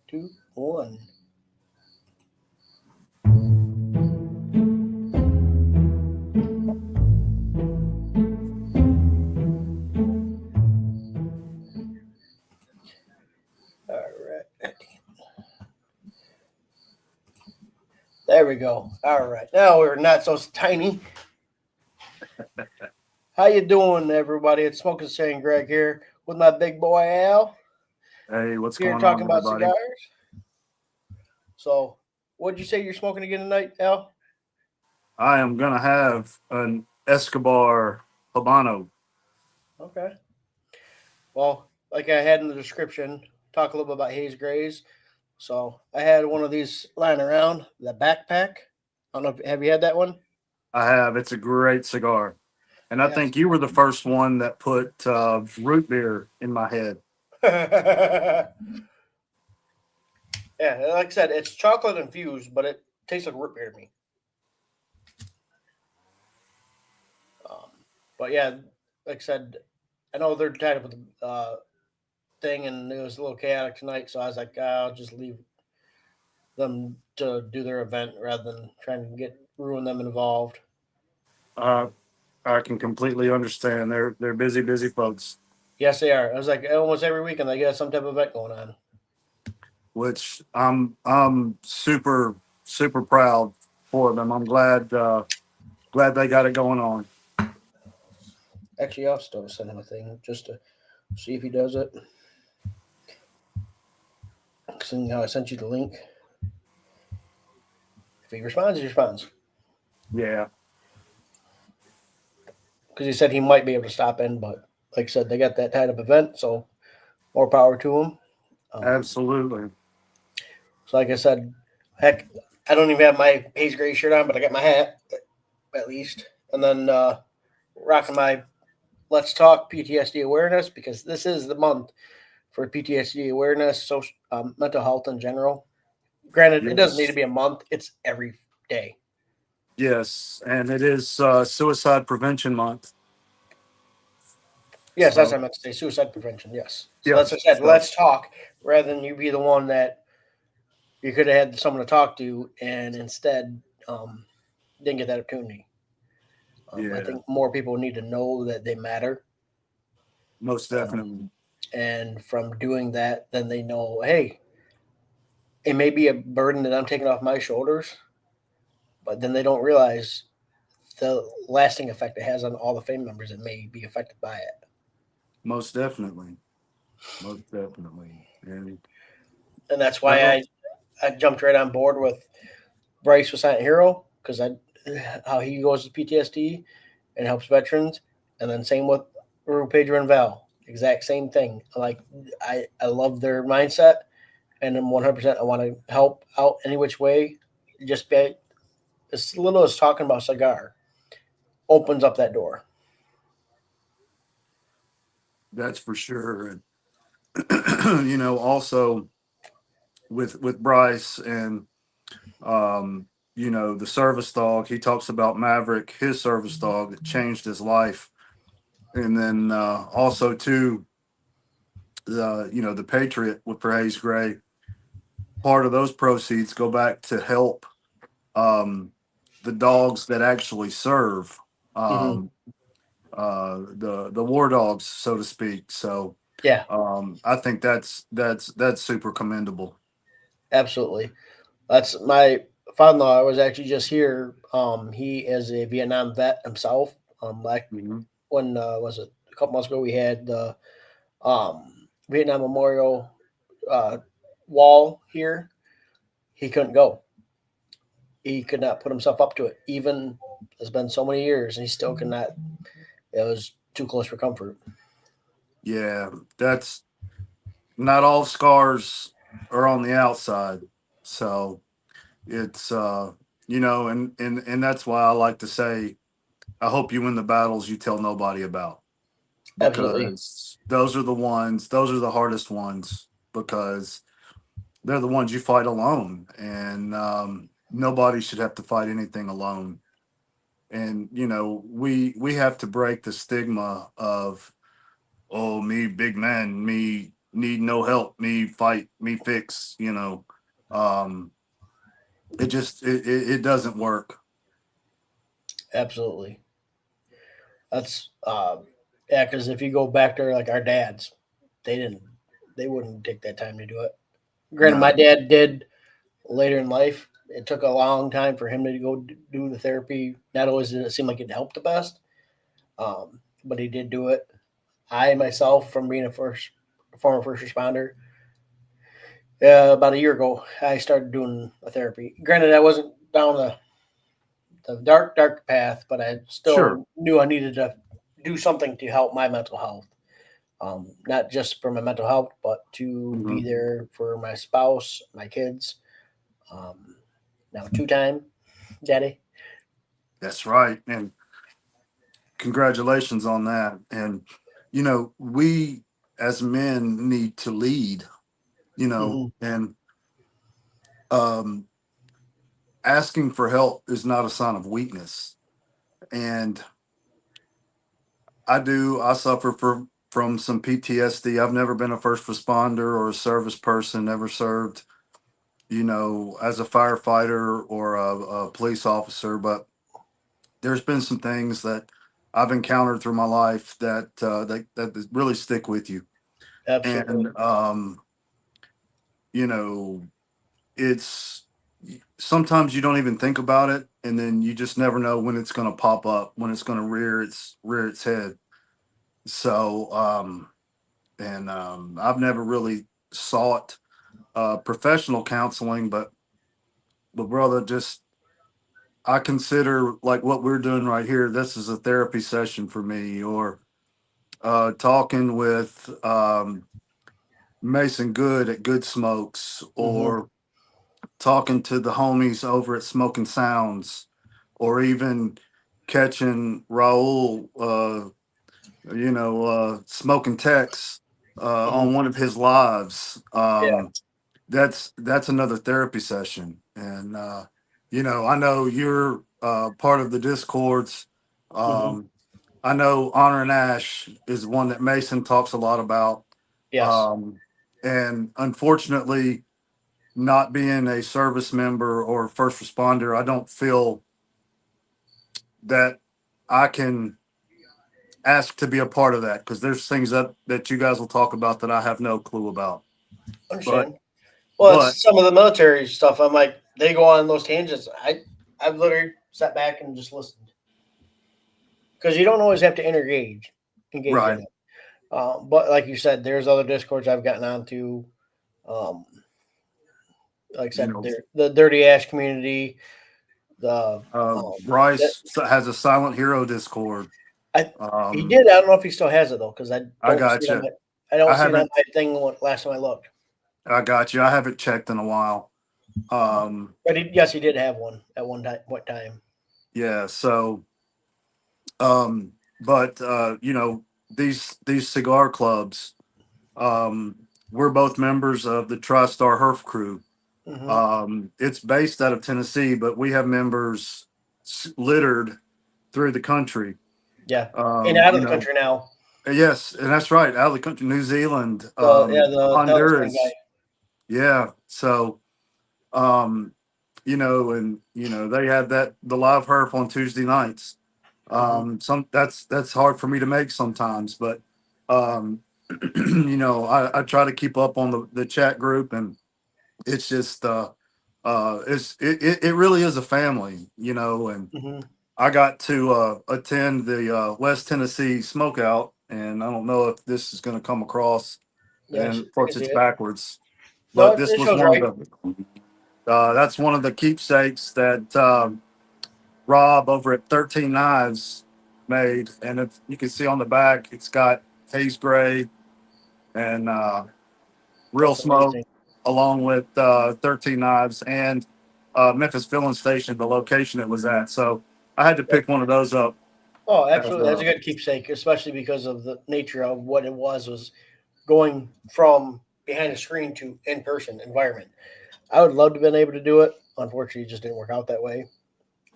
two, one. All right. There we go. All right. Now we're not so tiny. How you doing, everybody? It's Smoking Saying Greg here with my big boy Al Hey, what's here going talking on, about everybody? cigars. So, what'd you say you're smoking again tonight, Al? I am gonna have an Escobar Habano. Okay. Well, like I had in the description, talk a little bit about Haze Grays. So, I had one of these lying around, the backpack. I don't know if have you had that one? I have. It's a great cigar, and I think you were the first one that put root beer in my head. Yeah, like I said, it's chocolate infused, but it tastes like root beer to me. Um, but yeah, like I said, I know they're tied up with the thing, and it was a little chaotic tonight. So I was like, I'll just leave them to do their event rather than trying to get ruin them involved. Uh, I can completely understand. They're busy, busy folks, Yes, they are. I was like, almost every weekend they got some type of event going on. which I'm super proud for them. I'm glad they got it going on. Actually, I'll still send him a thing just to see if he does it. Seeing how I sent you the link. If he responds, he responds. Yeah, Because he said he might be able to stop in, but like I said, they got that tied up event, so more power to him. absolutely. So like I said, heck, I don't even have my Haze Gray shirt on, but I got my hat at least, and then rocking my Let's Talk PTSD awareness because this is the month for PTSD awareness, social mental health in general. Granted, it doesn't need to Yes, be a month; it's every day. yes, and it is Suicide Prevention Month. Yes, that's what So I meant to say. Suicide prevention. Yes. So yeah, that's what I said. so Let's talk rather than you be the one that you could have had someone to talk to and instead didn't get that opportunity. I yeah, think more people need to know that they matter. most Um, definitely. and from doing that, then they know, hey, it may be a burden that I'm taking off my shoulders, but then they don't realize the lasting effect it has on all the family members that may be affected by it. Most definitely. Most definitely. And And that's I why don't, I jumped right on board with Bryce with Silent Hero because I how he goes to PTSD and helps veterans, and then same with Rue Pedro and Val, exact same thing. Like I love their mindset, and I'm 100%. I want to help out any which way. Just be as little as talking about cigar opens up that door. that's for sure. And also with Bryce and the service dog, he talks about Maverick, his service dog that changed his life. And then also too, the Patriot with Haze Gray, part of those proceeds go back to help um the dogs that actually serve. Mm-hmm. Um the war dogs, so to speak. So Yeah, I think that's super commendable. absolutely. That's my father-in-law. I was actually just here. He is a Vietnam vet himself. Like Hmm. when was it a couple months ago? We had the Vietnam Memorial uh, wall here. He couldn't go. He could not put himself up to it. Even it's been so many years, and he still could not. It was too close for comfort. Yeah, that's not all scars are on the outside. So it's and that's why I like to say I hope you win the battles you tell nobody about, Absolutely, because those are the hardest ones, because they're the ones you fight alone, and nobody should have to fight anything alone. And we have to break the stigma of, oh, me big man, me need no help, me fight, me fix, you know. Um, it doesn't work. Absolutely. That's yeah, because if you go back to like our dads, they didn't, they wouldn't take that time to do it. Granted, my No, dad did later in life. It took a long time for him to go do the therapy. Not always did it seem like it helped the best, but he did do it. I myself, from being a former first responder, about a year ago, I started doing a therapy. Granted, I wasn't down the dark path, but I sure. still knew I needed to do something to help my mental health. Not just for my mental health, but to be Hmm. there for my spouse, my kids. Um, Now, 2-time daddy. That's right. And congratulations on that. And, you know, we as men need to lead, you know, Hmm. and um, asking for help is not a sign of weakness. And I suffer from some PTSD. I've never been a first responder or a service person, never served, you know, as a firefighter or a police officer, but there's been some things that I've encountered through my life that really stick with you. Absolutely. And you know, it's sometimes you don't even think about it, and then you just never know when it's going to pop up, when it's going to rear its head. So and I've never really sought professional counseling, but brother, just I consider like what we're doing right here. This is a therapy session for me, or talking with Mason Good at Good Smokes, Hmm. or talking to the homies over at Smoking Sounds, or even catching Raul, smoking Tex Hmm. on one of his lives. Yeah. That's another therapy session. And you know, I know you're part of the discords. Hmm. Um, I know Honor and Ash is one that Mason talks a lot about. Yes. Um, and unfortunately, not being a service member or first responder, I don't feel that I can ask to be a part of that, because there's things that you guys will talk about that I have no clue about. But Understand. Well, but it's some of the military stuff. I'm like, they go on those tangents. I've literally sat back and just listened because you don't always have to engage in right, it. But like you said, there's other discords I've gotten onto. Um, like I you said, know, the Dirty Ash community. The that Bryce has a Silent Hero Discord. I he Um, did. I don't know if he still has it though, because I got you. I don't I see it on haven't. my thing last time I looked. I got you. I haven't checked in a while. Um, But yes, he did have one at one time. What time? yeah. So, but you know, these cigar clubs. We're both members of the TriStar Herf Crew. Hmm. It's based out of Tennessee, but we have members littered through the country. Yeah, and out You of the know, country now. yes, and that's right, out of the country, New Zealand, The Palestine guy. Honduras. Yeah. So, um, you know, and you know, they have the live herf on Tuesday nights. Hmm. Some that's hard for me to make sometimes, but um, you know, I try to keep up on the chat group, and it's just it really is a family, you know. And Hmm. I got to attend the West Tennessee Smokeout, and I don't know if this is going to come across, and Yes, of I can course see it's it. backwards, No, but this it was shows one of right. the that's one of the keepsakes that Rob over at 13 Knives made, and if you can see on the back, it's got Haze Gray and Real That's Smoke, amazing. along with 13 Knives and Memphis Filling Station, the location it was at. So I had to Yep. pick one of those up. Oh, As, absolutely. That's a good keepsake, especially because of the nature of what it was going from behind a screen to in person environment. I would love to have been able to do it. Unfortunately, it just didn't work out that way.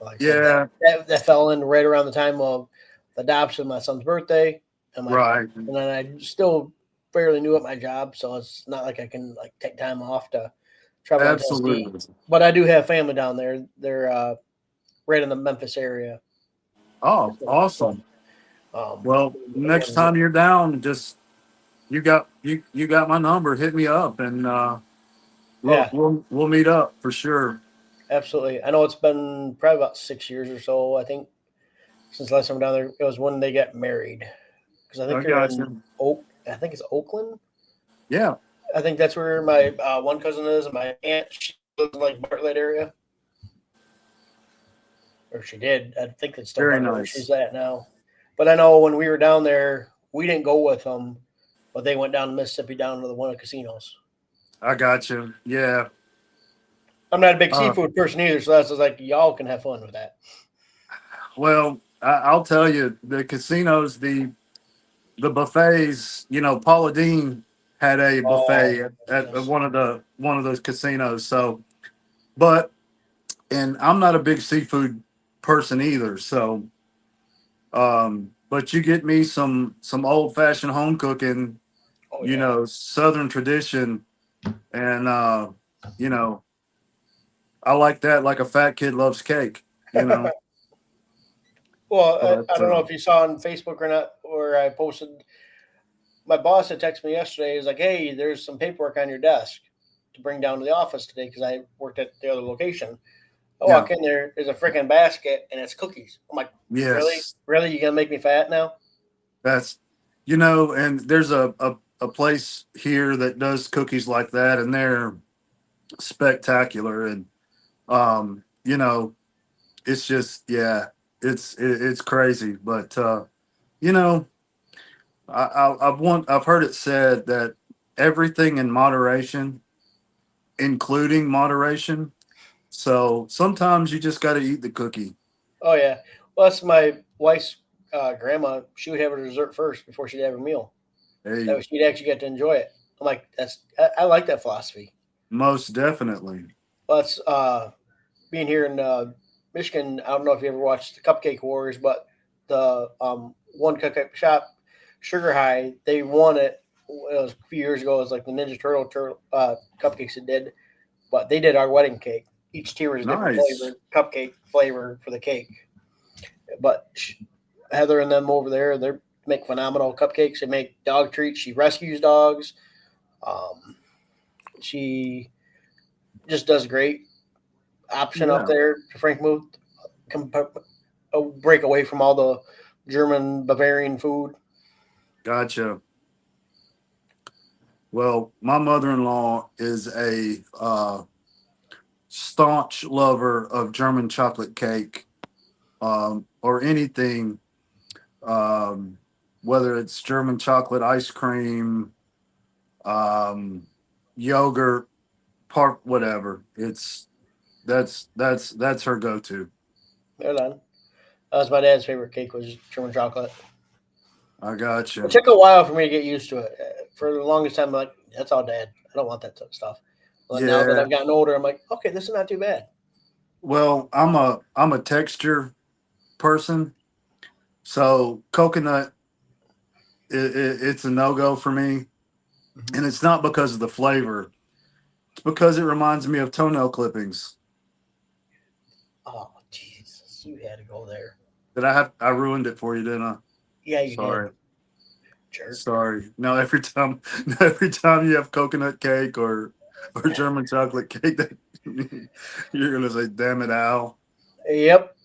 Like I said, yeah, that fell in right around the time of the adoption of my son's birthday, and right. then I still fairly new at my job, so it's not like I can like take time off to travel down to Tennessee. Absolutely. But I do have family down there. They're right in the Memphis area. Oh, So, awesome. Well, next time you're down, just you got my number. Hit me up, and yeah, we'll meet up for sure. absolutely. I know it's been probably about 6 years or so. I think since the last time down there, it was when they got married. Because I think I they're got in you. Oak. I think it's Oakland. Yeah, I think that's where my one cousin is, and my aunt she lives in like Bartlett area, or she did. I think it's still very Bartlett where nice. she's at now. But I know when we were down there, we didn't go with them, but they went down to Mississippi down to the one of the casinos. I got you. Yeah. I'm not a big Uh, seafood person either, so that's just like y'all can have fun with that. well, I'll tell you, the casinos, the buffets. You know, Paula Dean had a Oh buffet at goodness. one of those casinos. So, but and I'm not a big seafood person either. So, but you get me some old fashioned home cooking, Oh you yeah. know, Southern tradition, and you know, I like that like a fat kid loves cake. You know, Well, I but don't know if you saw on Facebook or not, where I posted. My boss had texted me yesterday. He was like, "Hey, there's some paperwork on your desk to bring down to the office today because I worked at the other location." I yeah, walk in there, there's a freaking basket and it's cookies. I'm like, really? yes, Really? You gonna make me fat now? that's you know, and there's a place here that does cookies like that, and they're spectacular, and you know, it's just yeah, it's crazy, but you know, I've heard it said that everything in moderation, including moderation. So sometimes you just got to eat the cookie. Oh yeah. Well, that's my wife's grandma. She would have her dessert first before she'd have her meal. That Hey, way she'd actually get to enjoy it. I'm like, I like that philosophy. most definitely. Well, that's being here in Michigan. I don't know if you ever watched the Cupcake Wars, but the one cupcake shop, Sugar High, they won it. It was a few years ago. It was like the Ninja Turtle cupcakes it did, but they did our wedding cake. Each tier was a different Nice. flavor, cupcake flavor for the cake. But Heather and them over there, they make phenomenal cupcakes. They make dog treats. She rescues dogs. Um, she just does great. Option up Yeah, there to Frank Muth. Break away from all the German Bavarian food. gotcha. Well, my mother-in-law is a staunch lover of German chocolate cake, or anything, um, whether it's German chocolate ice cream, um, yogurt, part whatever. It's that's her go-to. They're done. That was my dad's favorite cake was German chocolate. I It gotcha. took a while for me to get used to it. For the longest time, I'm like, that's all dad. I don't want that stuff. But now that Yeah. I've gotten older, I'm like, okay, this is not too bad. Well, I'm a texture person, so coconut it's a no go for me, Mm-hmm. and it's not because of the flavor. It's because it reminds me of toenail clippings. Oh, Jesus. You had to go there. Did I ruined it for you, didn't I? Yeah, you did. Sorry. Jerk. Sorry. No, every time every time you have coconut cake or German chocolate cake, that you're gonna say, "Damn it, Al." Yep.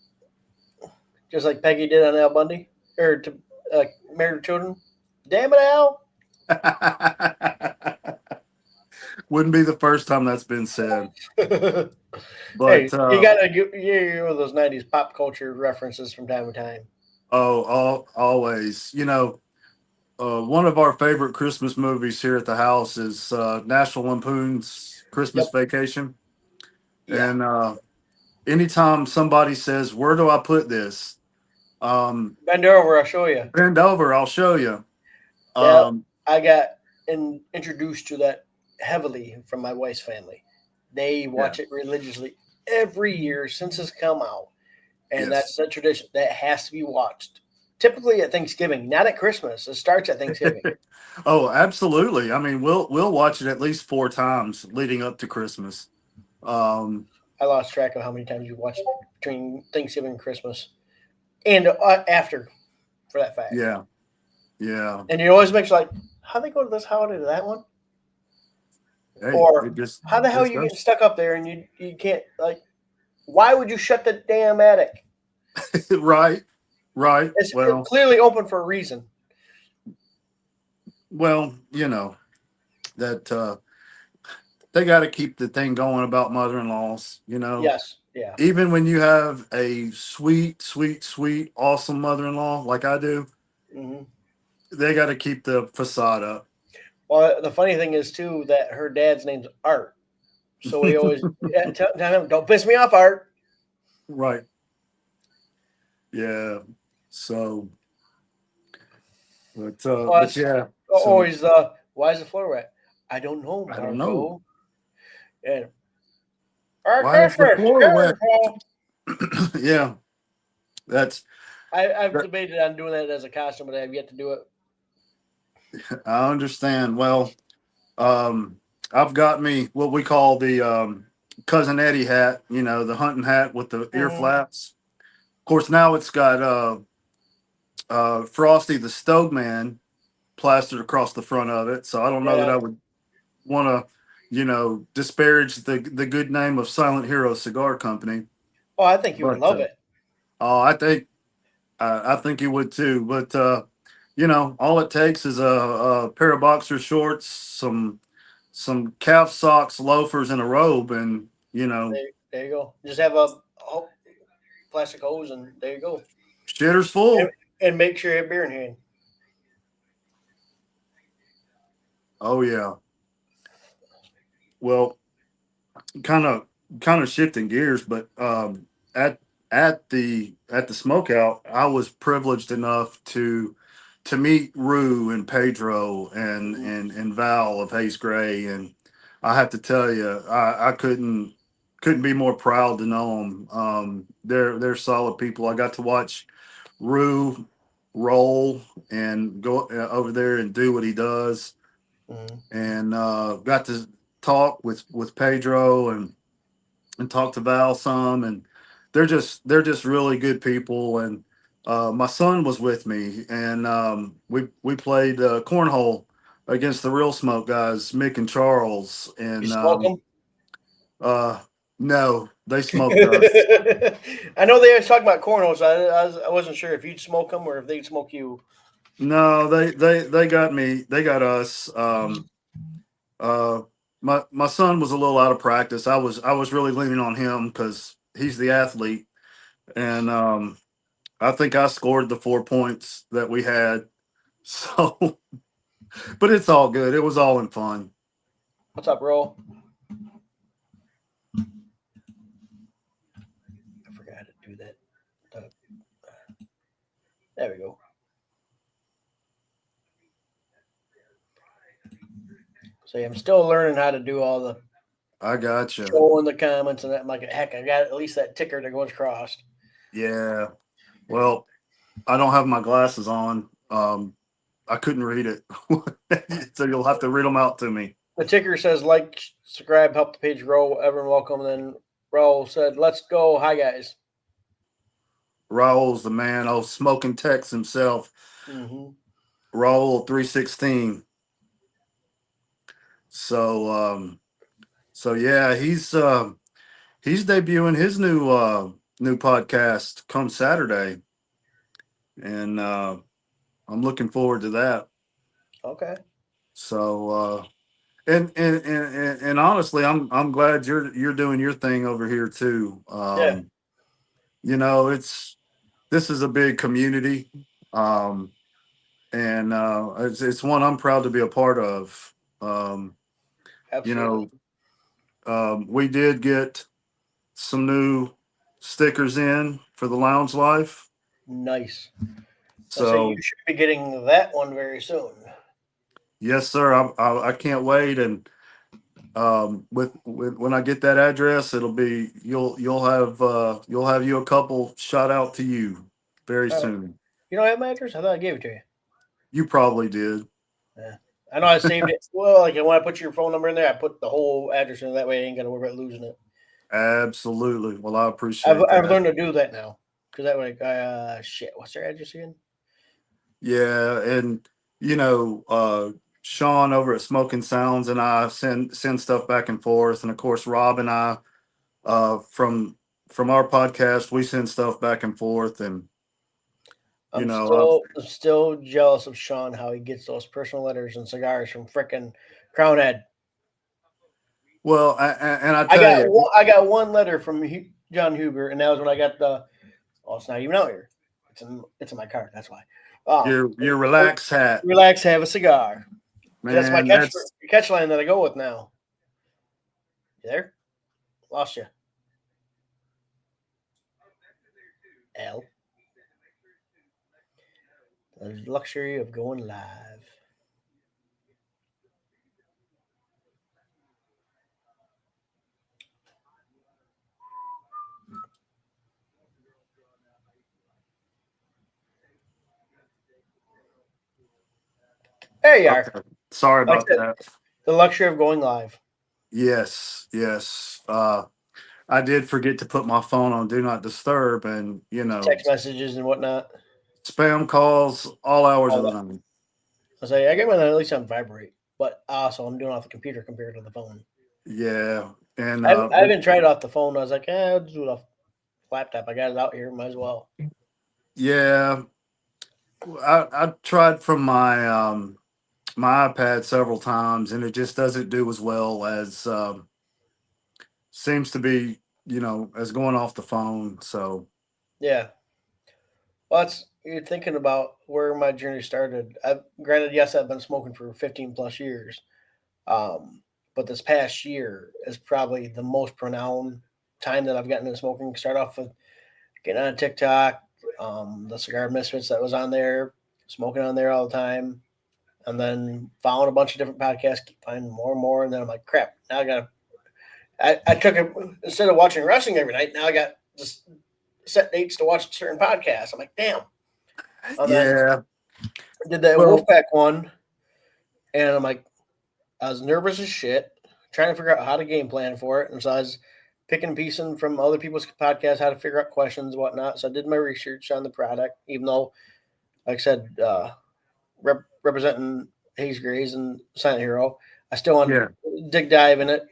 Just like Peggy did on Al Bundy. Or to Married with Children. Damn it, Al. Wouldn't be the first time that's been said. Hey, But you got to give those 90s pop culture references from time to time. oh, always. You know, one of our favorite Christmas movies here at the house is National Lampoon's Christmas Yep. Vacation. Yeah. And anytime somebody says, "Where do I put this?" Bend over, I'll show you. Bend over, I'll show you. That Um, I got introduced to that heavily from my wife's family. They yeah, watch it religiously every year since it's come out, and that's yes, the tradition that has to be watched. typically at Thanksgiving, not at Christmas. It starts at Thanksgiving. Oh, absolutely. I mean, we'll watch it at least 4 times leading up to Christmas. Um, I lost track of how many times you watched between Thanksgiving and Christmas, and after, for that fact. yeah, yeah. And it always makes you like, how they go to this holiday to that one, Hey, or it just how the hell just you getting goes. stuck up there and you can't like, why would you shut the damn attic? Right, right. It's clearly open for a reason. Well, that they got to keep the thing going about mother-in-laws. Yes, yeah. Even when you have a sweet, sweet, sweet, awesome mother-in-law like I do, Hmm. they got to keep the facade up. Well, the funny thing is too that her dad's name's Art, so we always tell him, "Don't piss me off, Art." Right. Yeah. So, but Plus, yeah. So always, why is the floor wet? I don't know, I don't know Margot. And our why is the Christmas, floor wet. Paul. Yeah, that's. I've That, debated on doing that as a costume, but I have yet to do it. I understand. Well, I've got me what we call the cousin Eddie hat. The hunting hat with the ear Hmm. flaps. Of course, now it's got Frosty the Stoveman plastered across the front of it. So I don't know that Yeah. I would want to, disparage the good name of Silent Hero Cigar Company. Oh, I think you would But love it. oh, I think you would too. But all it takes is a pair of boxer shorts, some calf socks, loafers, and a robe, and There you go. Just have a plastic hose, and there you go. shitter's And, full. and make sure you have beer in hand. Oh yeah. Well, kind of shifting gears, but at at the smokeout, I was privileged enough to meet Rue and Pedro and Val of Haze Gray, and I have to tell you, I couldn't be more proud to know them. They're solid people. I got to watch Rue roll and go over there and do what he does, Mm-hmm. and got to talk with Pedro and talk to Val some, and they're just really good people. And my son was with me, and we played cornhole against the Real Smoke guys, Mick and Charles, You and smoke them? uh, no, they smoked us. I know they always talk about cornholes. I wasn't sure if you'd smoke them or if they'd smoke you. No, they got me. They got us. Uh, my son was a little out of practice. I was really leaning on him because he's the athlete, and I think I scored the 4 points that we had. So, but it's all good. It was all in fun. What's up, Roll? I forgot to do that. Uh, There we go. See, I'm still learning how to do all the I gotcha. show in the comments and that. I'm like, heck, I got at least that ticker that goes across. Yeah. Well, I don't have my glasses on. I couldn't read it, so you'll have to read them out to me. The ticker says like, subscribe, help the page grow. Everyone welcome. And then Raul said, let's go. Hi, guys. Raul's the man. Oh, smoking Tex himself. Mm-hmm. Raul 316. So, so yeah, he's debuting his new podcast come Saturday, and I'm looking forward to that. Okay. So, and honestly, I'm glad you're doing your thing over here too. Yeah, It's this is a big community, um, and it's one I'm proud to be a part of. Um, you absolutely. know, we did get some new stickers in for the Lounge Life, Nice. I say you so should be getting that one very soon. yes, sir. I can't wait, and with when I get that address, it'll be you'll have you a couple shot out to you very All right. soon. You don't have my address? I thought I gave it to you. You probably did. Yeah. I know I saved it. Well, like when I put your phone number in there, I put the whole address in. That way, I ain't got to worry about losing it. Absolutely. Well, I I've appreciate I've that. learned to do that now because that way, shit. What's their address again? Yeah, and Sean over at Smoking Sounds and I send stuff back and forth, and of course Rob and I from our podcast we send stuff back and forth, and I'm I've still jealous of Sean how he gets those personal letters and cigars from frickin' Crownhead. well, and I tell you, I got one letter from John Huber, and that was when I got the. Oh, it's not even out here. It's in my car. That's why. your relax hat, Relax, have a cigar. That's my man. That's catch line that I go with now. You there? Lost you. L. The luxury of going live. There you are. okay. Sorry Like about I said, that. the luxury of going live. Yes, yes. I did forget to put my phone on do not disturb, and Text messages and whatnot. spam calls all hours All of the that. night. I say I get mine at least on vibrate, but also I'm doing it off the computer compared to the phone. Yeah, and I haven't tried it off the phone. I was like, I'll do it off laptop. I got it out here. Might as well. yeah, I tried from my iPad several times, and it just doesn't do as well as seems to be as going off the phone. So Yeah. Well, you're thinking about where my journey started. Granted, yes, I've been smoking for 15 plus years, um, but this past year is probably the most pronounced time that I've gotten into smoking. Start off with getting on TikTok, the Cigar Misfits that was on there, smoking on there all the time, and then following a bunch of different podcasts, keep finding more and more, and then I'm like, crap, now I got. I took it instead of watching wrestling every night. Now I got just set dates to watch certain podcasts. I'm like, damn. And then yeah, did that well, Wolfpack one, and I'm like, I was nervous as shit, trying to figure out how to game plan for it, and so I was picking and piecing from other people's podcasts how to figure out questions and whatnot. So I did my research on the product, even though, like I said, representing Haze Grays and Silent Hero, I still want yeah, to dig dive in it,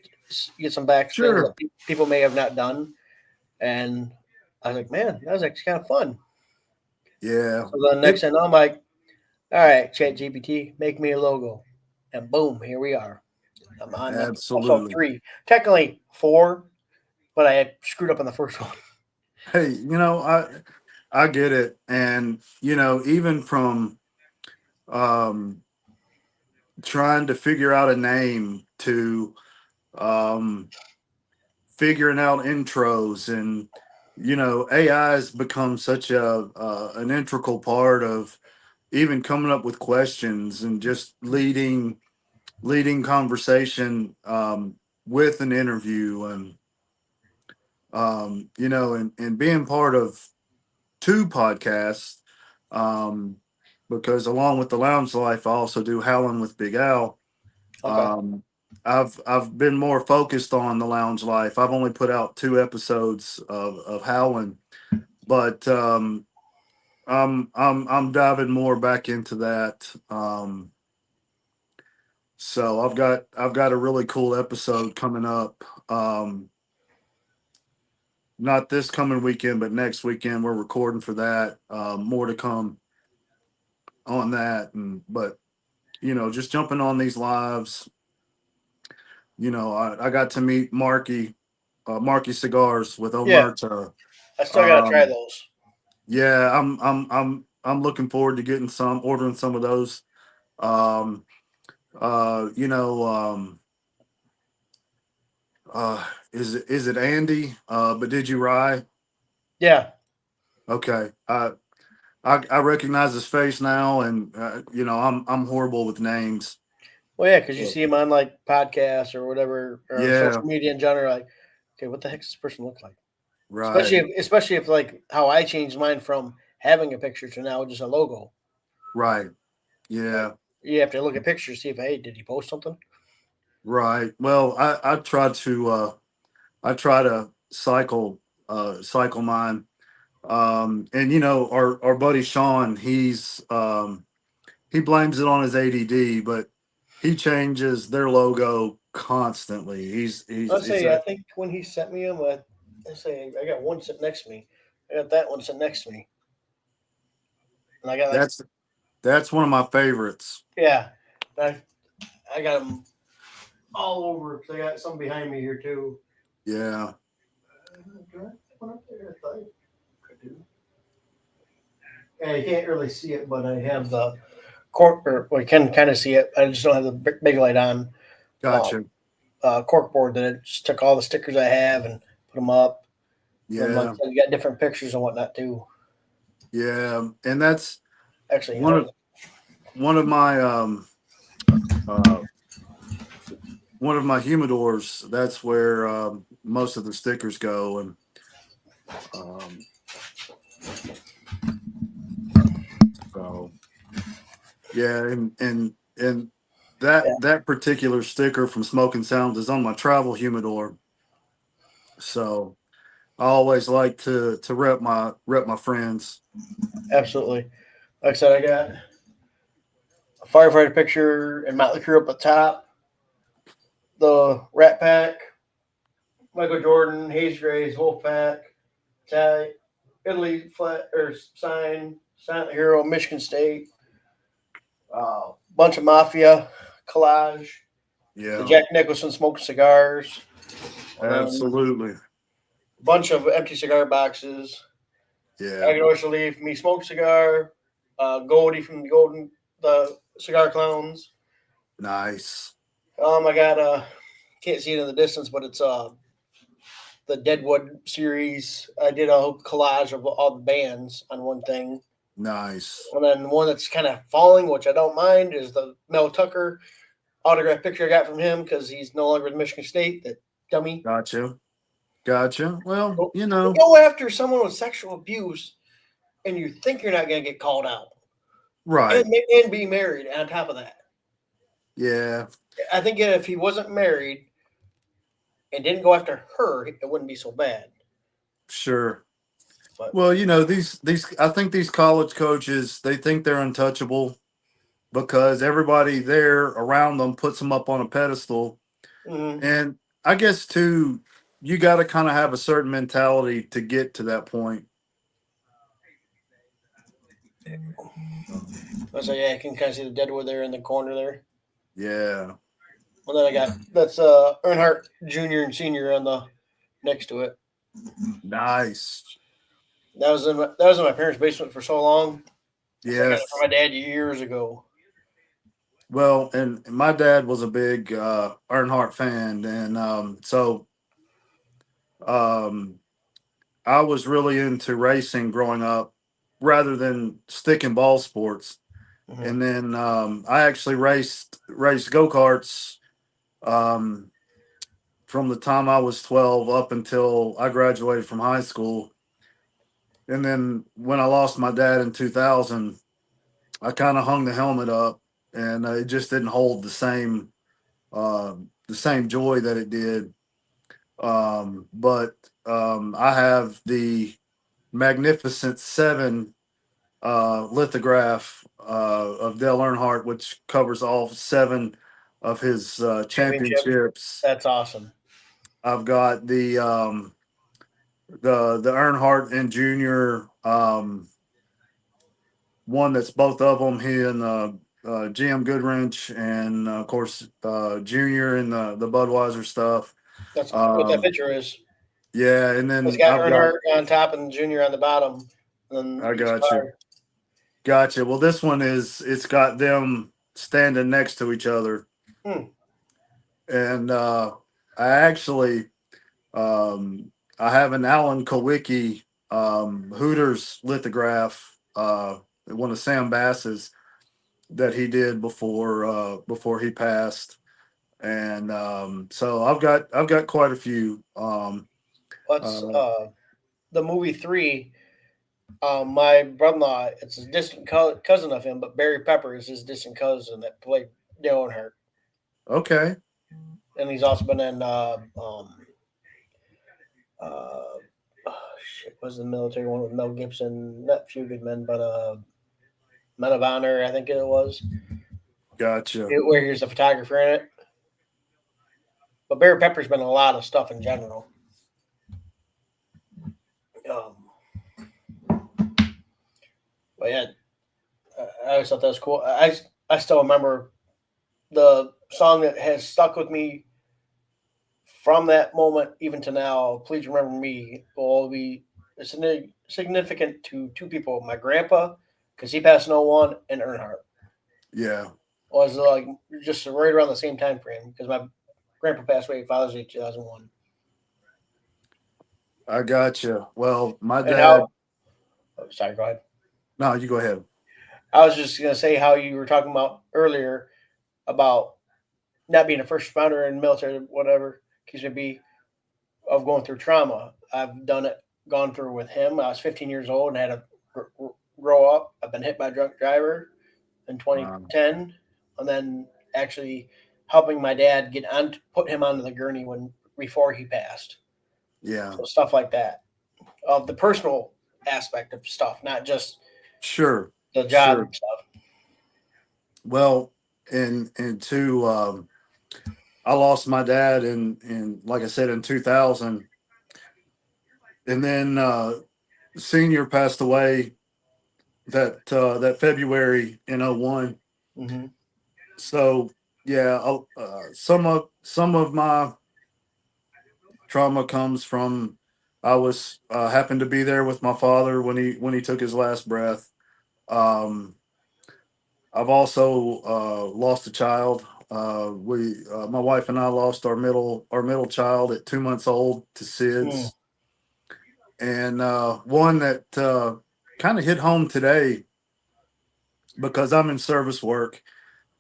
get some back things that sure, people may have not done, and I was like, man, that was actually kind of fun. yeah, So the next it thing I'm like, all right, Chat GPT, make me a logo. And boom, here we are. I'm on episode absolutely. 3. Technically 4, but I had screwed up on the first one. Hey, I get it, and even from um trying to figure out a name to um figuring out intros, and AI has become such a an integral part of even coming up with questions and just leading conversation with an interview, and and being part of 2 podcasts, um because along with the lounge life I also do Howling with Big Al. Okay. um I've been more focused on the lounge life. I've only put out 2 episodes of Howling, but I'm diving more back into that. So I've got a really cool episode coming up. Not this coming weekend, but next weekend we're recording for that. More to come on that, and but just jumping on these lives. I got to meet Marky Cigars with Yeah, Omerta. I still got to try Um, those. yeah, I'm looking forward to ordering some of those. Um, uh, you know, um, is it Andy? But did you rye? Yeah. Okay. I recognize his face now, and I'm horrible with names. Well, yeah, because you But see them on like podcasts or whatever, or yeah, social media in general. Like, okay, what the heck does this person look like? right, Especially if like how I changed mine from having a picture to now just a logo. Right. Like Yeah. you have to look at pictures, see if hey, did he post something? Right. Well, I try to cycle mine. And our buddy Sean, he blames it on his ADD, but he changes their logo constantly. Let's It's say I think when he sent me them, I say I got one sitting next to me. I got that one sitting next to me, and I got like that's that's one of my favorites. yeah, I I got them all over because I got some behind me here too. Yeah. Do I have one up there? I thought I do. Yeah, you can't really see it, but I have the cork, or well, you can kind of see it. I just don't have the big light on. Um, Gotcha. cork board that it just took all the stickers I have and put them up. And then, like Yeah. you got different pictures and whatnot too. Yeah. And that's Actually, one of one of my uh one of my humidors. That's where most of the stickers go. And um so yeah, and yeah, that particular sticker from Smoke and Sound is on my travel humidor. So I always like to rep my friends. absolutely. Like I said, I got a firefighter picture and Motley Crue up at the top. The Rat Pack, Michael Jordan, Haze Gray's Wolf Pack, Italy flat or sign, Silent Hero, Michigan State, bunch of Mafia collage, the Yeah, Jack Nicholson smoking cigars, and then absolutely. a bunch of empty cigar boxes. Yeah, Agate Oyster Leaf, me smoke cigar, Goldie from the Cigar Clowns. nice. I got can't see it in the distance, but it's the Deadwood series. I did a whole collage of all the bands on one thing. Nice. And then one that's kind of falling, which I don't mind, is the Mel Tucker autograph picture I got from him because he's no longer with Michigan State. That dummy. Gotcha. Gotcha. Well, Go, go after someone with sexual abuse, and you think you're not going to get called out, right. and be married on top of that. Yeah, I think if he wasn't married and didn't go after her, it wouldn't be so bad. sure. But Well, these I think these college coaches, they think they're untouchable because everybody there around them puts them up on a pedestal. mm, And I guess too, you got to kind of have a certain mentality to get to that point. I say, yeah, I can kind of see the Deadwood there in the corner there. Yeah, Well, then I got that's Earnhardt Junior and Senior on the next to it. nice. That was in my parents' basement for so long. So I got it from Yes. my dad years ago. Well, and my dad was a big Earnhardt fan, and um, I was really into racing growing up, rather than stick and ball sports. Mm-hmm. And then I actually raced go karts um, from the time I was 12 up until I graduated from high school. And then when I lost my dad in 2000, I kind of hung the helmet up, and it just didn't hold the same joy that it did. But I have the Magnificent Seven lithograph of Dale Earnhardt, which covers all seven of his Championship. championships. That's awesome. I've got the Earnhardt and Junior one that's both of them. He and GM Goodwrench, and of course Junior and the Budweiser stuff. That's what that Um, picture is. yeah, and It's then got I've got Earnhardt on top and Junior on the bottom. And then I each got you. card. Gotcha. Well, this one it's got them standing next to each other, Hmm. and I actually um, I have an Alan Kowicki Hooters lithograph, one of Sam Bass's that he did before he passed, and so I've got quite a few. Let's Uh, the movie 3. My brother-in-law, it's a distant cousin of him, but Barry Pepper is his distant cousin that played Dale Earnhardt, Okay. and he's also been in uh, shit, was the military one with Mel Gibson? Not Few Good Men, but Men of Honor, I think it was, Gotcha. where he was a photographer in it. But Barry Pepper's been in a lot of stuff in general. Um, but yeah, I always thought that was cool. I still remember the song that has stuck with me from that moment even to now. Please remember me will be significant to two people: my grandpa, because he passed in '01, and Earnhardt Yeah, was like just right around the same time frame because my grandpa passed away Father's Day 2001. I gotcha. Well, my And how? dad. Oh, sorry, go ahead. No, you go ahead. I was just gonna say how you were talking about earlier about not being a first responder in the military, whatever case may be, of going through trauma. I've done it, gone through with him. I was 15 years old and had to grow up. I've been hit by a drunk driver in Um, 2010, and then actually helping my dad get on, put him onto the gurney when before he passed. yeah, So stuff like that, of the personal aspect of stuff, not just sure, the job sure. and stuff. Well, and two, I lost my dad in like I said in 2000, and then senior passed away that February in '01. Mm-hmm. So yeah, some of my trauma comes from I was happened to be there with my father when he took his last breath. Um, I've also lost a child. My wife and I lost our middle child at 2 months old to Mm. SIDS, and one that kind of hit home today because I'm in service work,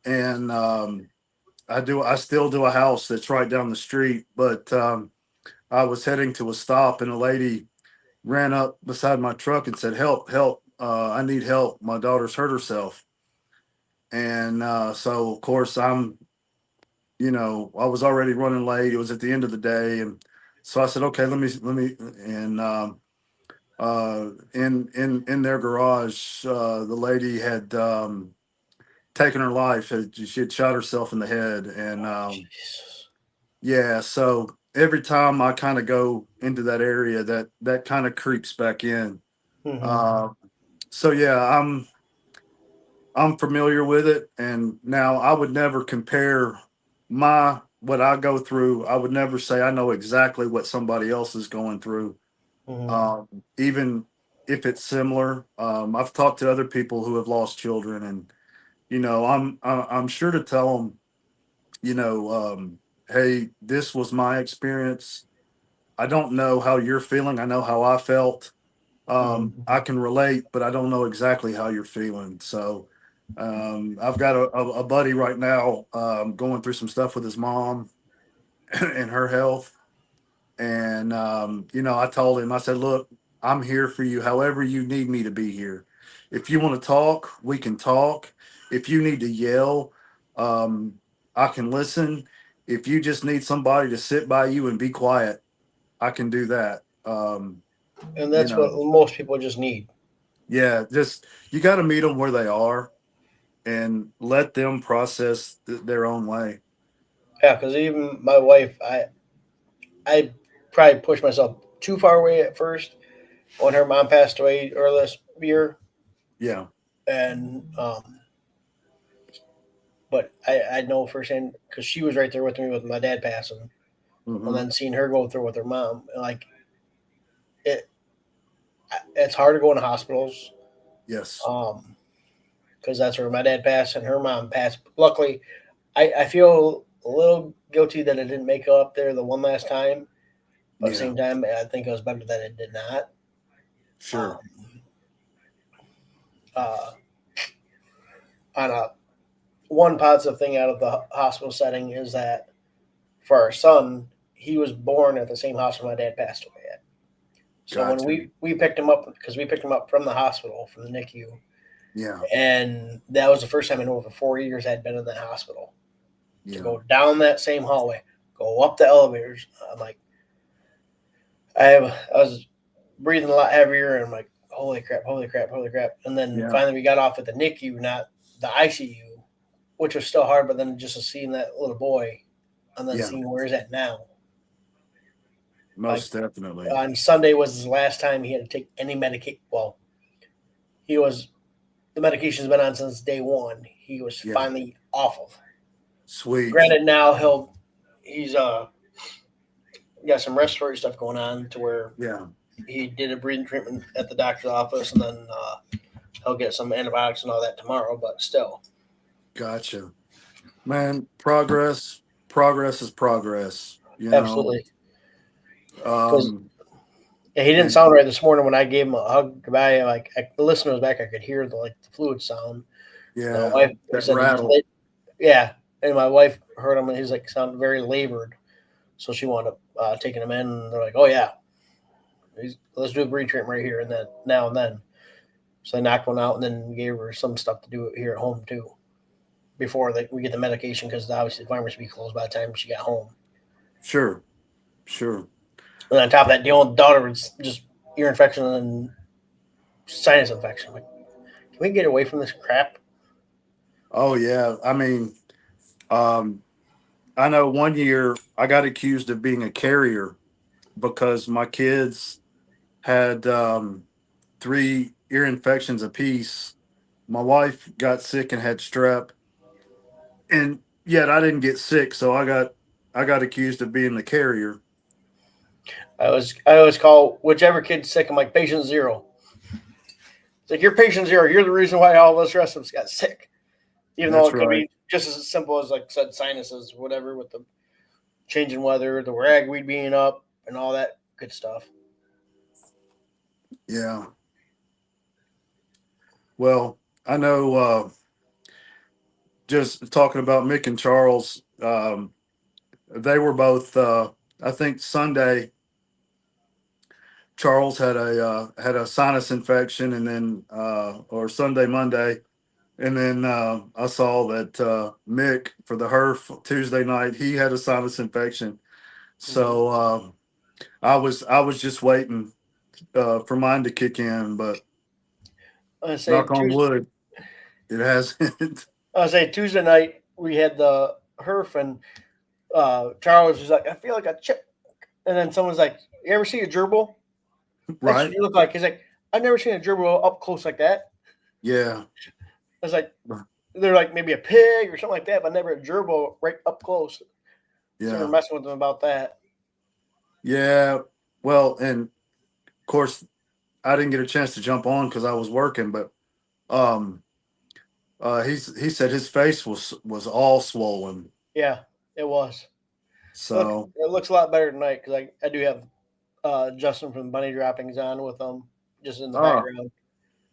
and I still do a house that's right down the street, but I was heading to a stop, and a lady ran up beside my truck and said, "Help, help! I need help. My daughter's hurt herself." And so, of course, I was already running late. It was at the end of the day, and so I said, "Okay, let me." And in their garage, the lady had taken her life. She had shot herself in the head, and Jesus. yeah. So every time I kind of go into that area, that kind of creeps back in. Mm-hmm. Uh, so yeah, I'm familiar with it, and now I would never compare my what I go through. I would never say I know exactly what somebody else is going through, Mm-hmm. even if it's similar. I've talked to other people who have lost children, and I'm sure to tell them, hey, this was my experience. I don't know how you're feeling. I know how I felt. Mm-hmm. I can relate, but I don't know exactly how you're feeling. So I've got a buddy right now going through some stuff with his mom and her health. And, I told him, I said, look, I'm here for you however you need me to be here. If you want to talk, we can talk. If you need to yell, um, I can listen. If you just need somebody to sit by you and be quiet, I can do that. And You that's what know, most people just need. yeah, just you got to meet them where they are and let them process their own way. Yeah, because even my wife, I probably pushed myself too far away at first when her mom passed away earlier this year, Yeah. and but I know firsthand because she was right there with me with my dad passing, and Hmm. then seeing her go through with her mom, like it, it's hard to go in hospitals, Yes. because that's where my dad passed and her mom passed. Luckily, I feel a little guilty that I didn't make it up there the one last time, but at the Yeah. same time, I think it was better that it did not. Sure. Um, uh, on a one positive thing out of the hospital setting is that for our son, he was born at the same hospital my dad passed away at. So when we picked him up, because we picked him up from the hospital, from the NICU, Yeah. and that was the first time in over 4 years I'd been in the hospital. Yeah. To go down that same hallway, go up the elevators, I'm like, I was breathing a lot heavier, and I'm like, holy crap. And then finally we got off at the NICU, not the ICU, which was still hard, but then just seeing that little boy and then seeing where he's at now. Most definitely. On Sunday was his last time he had to take any medication. Well, the medication's been on since day one. He was finally off of. Sweet. Granted, now he's got some respiratory stuff going on to where he did a breathing treatment at the doctor's office, and then he'll get some antibiotics and all that tomorrow, but still. Gotcha. Man, progress is progress. Absolutely. He didn't sound right this morning when I gave him a hug goodbye. Like the listener was back, I could hear the fluid sound. Yeah, my wife that said rattle. And my wife heard him, and he's like sounded very labored. So she wound up taking him in, and they're like, "Oh yeah, let's do a breathing treatment right here and then now and then." So they knocked one out, and then gave her some stuff to do here at home too, before we get the medication, because obviously the pharmacy would be closed by the time she got home. Sure. And on top of that, the old daughter was just ear infection and sinus infection. Like, can we get away from this crap? Oh yeah, I mean, I know one year I got accused of being a carrier because my kids had 3 ear infections apiece. My wife got sick and had strep, and yet I didn't get sick, so I got accused of being the carrier. I always call whichever kid's sick, I'm like, patient zero. It's like, you're patient zero. You're the reason why all of us rest of us got sick. Even though it could be just as simple as, like I said, sinuses, whatever, with the changing weather, the ragweed being up, and all that good stuff. Yeah. Well, I know just talking about Mick and Charles, they were both I think Sunday Charles had a sinus infection, and then or Monday, and then I saw that Mick for the HERF Tuesday night, he had a sinus infection. So I was just waiting for mine to kick in, but knock on wood, it hasn't. I say Tuesday night we had the HERF, and Charles was like, I feel like a chip. And then someone's like, you ever see a gerbil? That's Right. what you look like. He's like, I've never seen a gerbil up close like that. Yeah. I was like, they're like maybe a pig or something like that, but never a gerbil right up close. Yeah. So we're messing with them about that. Yeah. Well, and of course, I didn't get a chance to jump on because I was working, but he said his face was all swollen. Yeah, it was. So it looks a lot better tonight, because I do have Justin from Bunny Droppings on with them just in the background.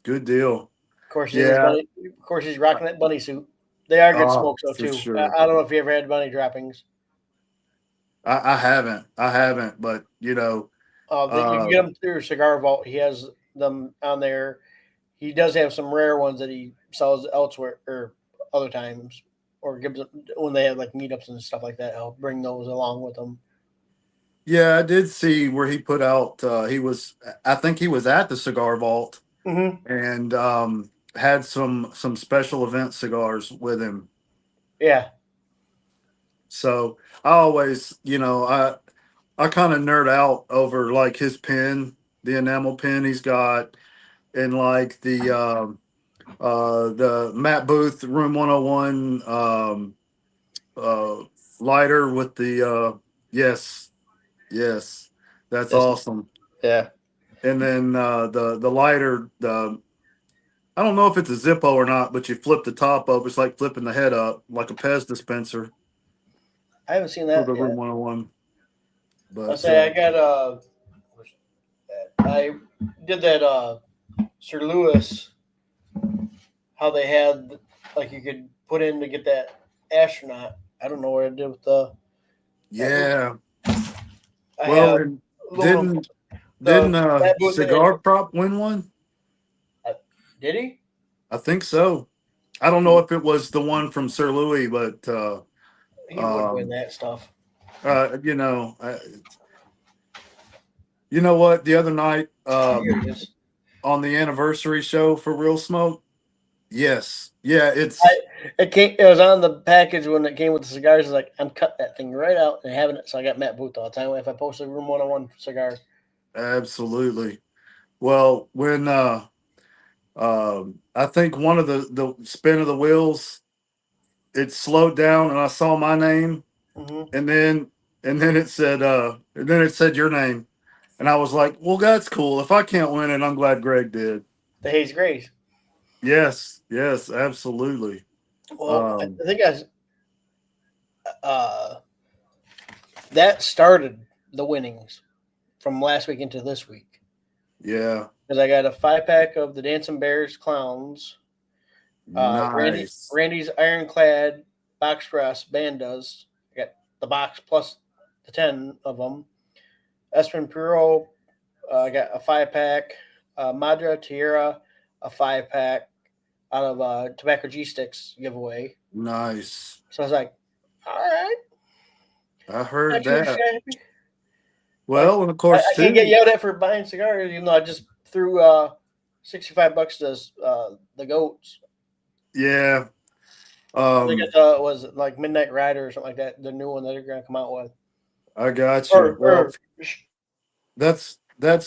Good deal. Of course, he's rocking that bunny suit. They are good smokes though too. Sure. I don't know if you ever had Bunny Droppings. I haven't, but you can get them through Cigar Vault. He has them on there. He does have some rare ones that he sells elsewhere or other times, or gives them when they have like meetups and stuff like that. I'll bring those along with them. Yeah, I did see where he put out. I think he was at the Cigar Vault, and had some special event cigars with him. Yeah. So I always, I kind of nerd out over like his pen, the enamel pen he's got, and like the Matt Booth Room 101 lighter with the yes, that's awesome. Yeah. And then the lighter, I don't know if it's a Zippo or not, but you flip the top up. It's like flipping the head up, like a Pez dispenser. I haven't seen that for the yet. Room 101. But I'll say I got I did that Sir Lewis, how they had like you could put in to get that astronaut. I don't know what I did with the yeah. I Well, have Didn't Matt Booth Cigar Prop win one? did he? I think so. I don't know if it was the one from Sir Louis, but He would win um, that stuff. you know, you know what? The other night Here he is. on the anniversary show for Real Smoke, yes, yeah, I, it was on the package when it came with the cigars. It's like I'm cutting that thing right out and having it. So I got Matt Booth all the time. If I post a room 101 cigar, absolutely. Well, when I think one of the spin of the wheels, it slowed down, and I saw my name, mm-hmm. and then it said your name, and I was like, well, that's cool. If I can't win it, I'm glad Greg did. the Haze Grays. Yes, yes, absolutely. Well, I think uh, that started the winnings from last week into this week Yeah, because I got a 5-pack of the Dancing Bears Clowns, nice, Randy's Ironclad Box Press Bandas. I got the box plus the 10 of them. Espen Puro, I got a 5-pack. Madra Tierra, a 5-pack out of Tobacco G Sticks giveaway. nice. So I was like, all right, I heard not too that. shabby. Like, Well, and of I course, can't get too. yelled at for buying cigars, even though I just threw $65 to the goats. Yeah. They got was it like Midnight Rider or something like that, the new one that they're gonna come out with. I got you. Well, Or that's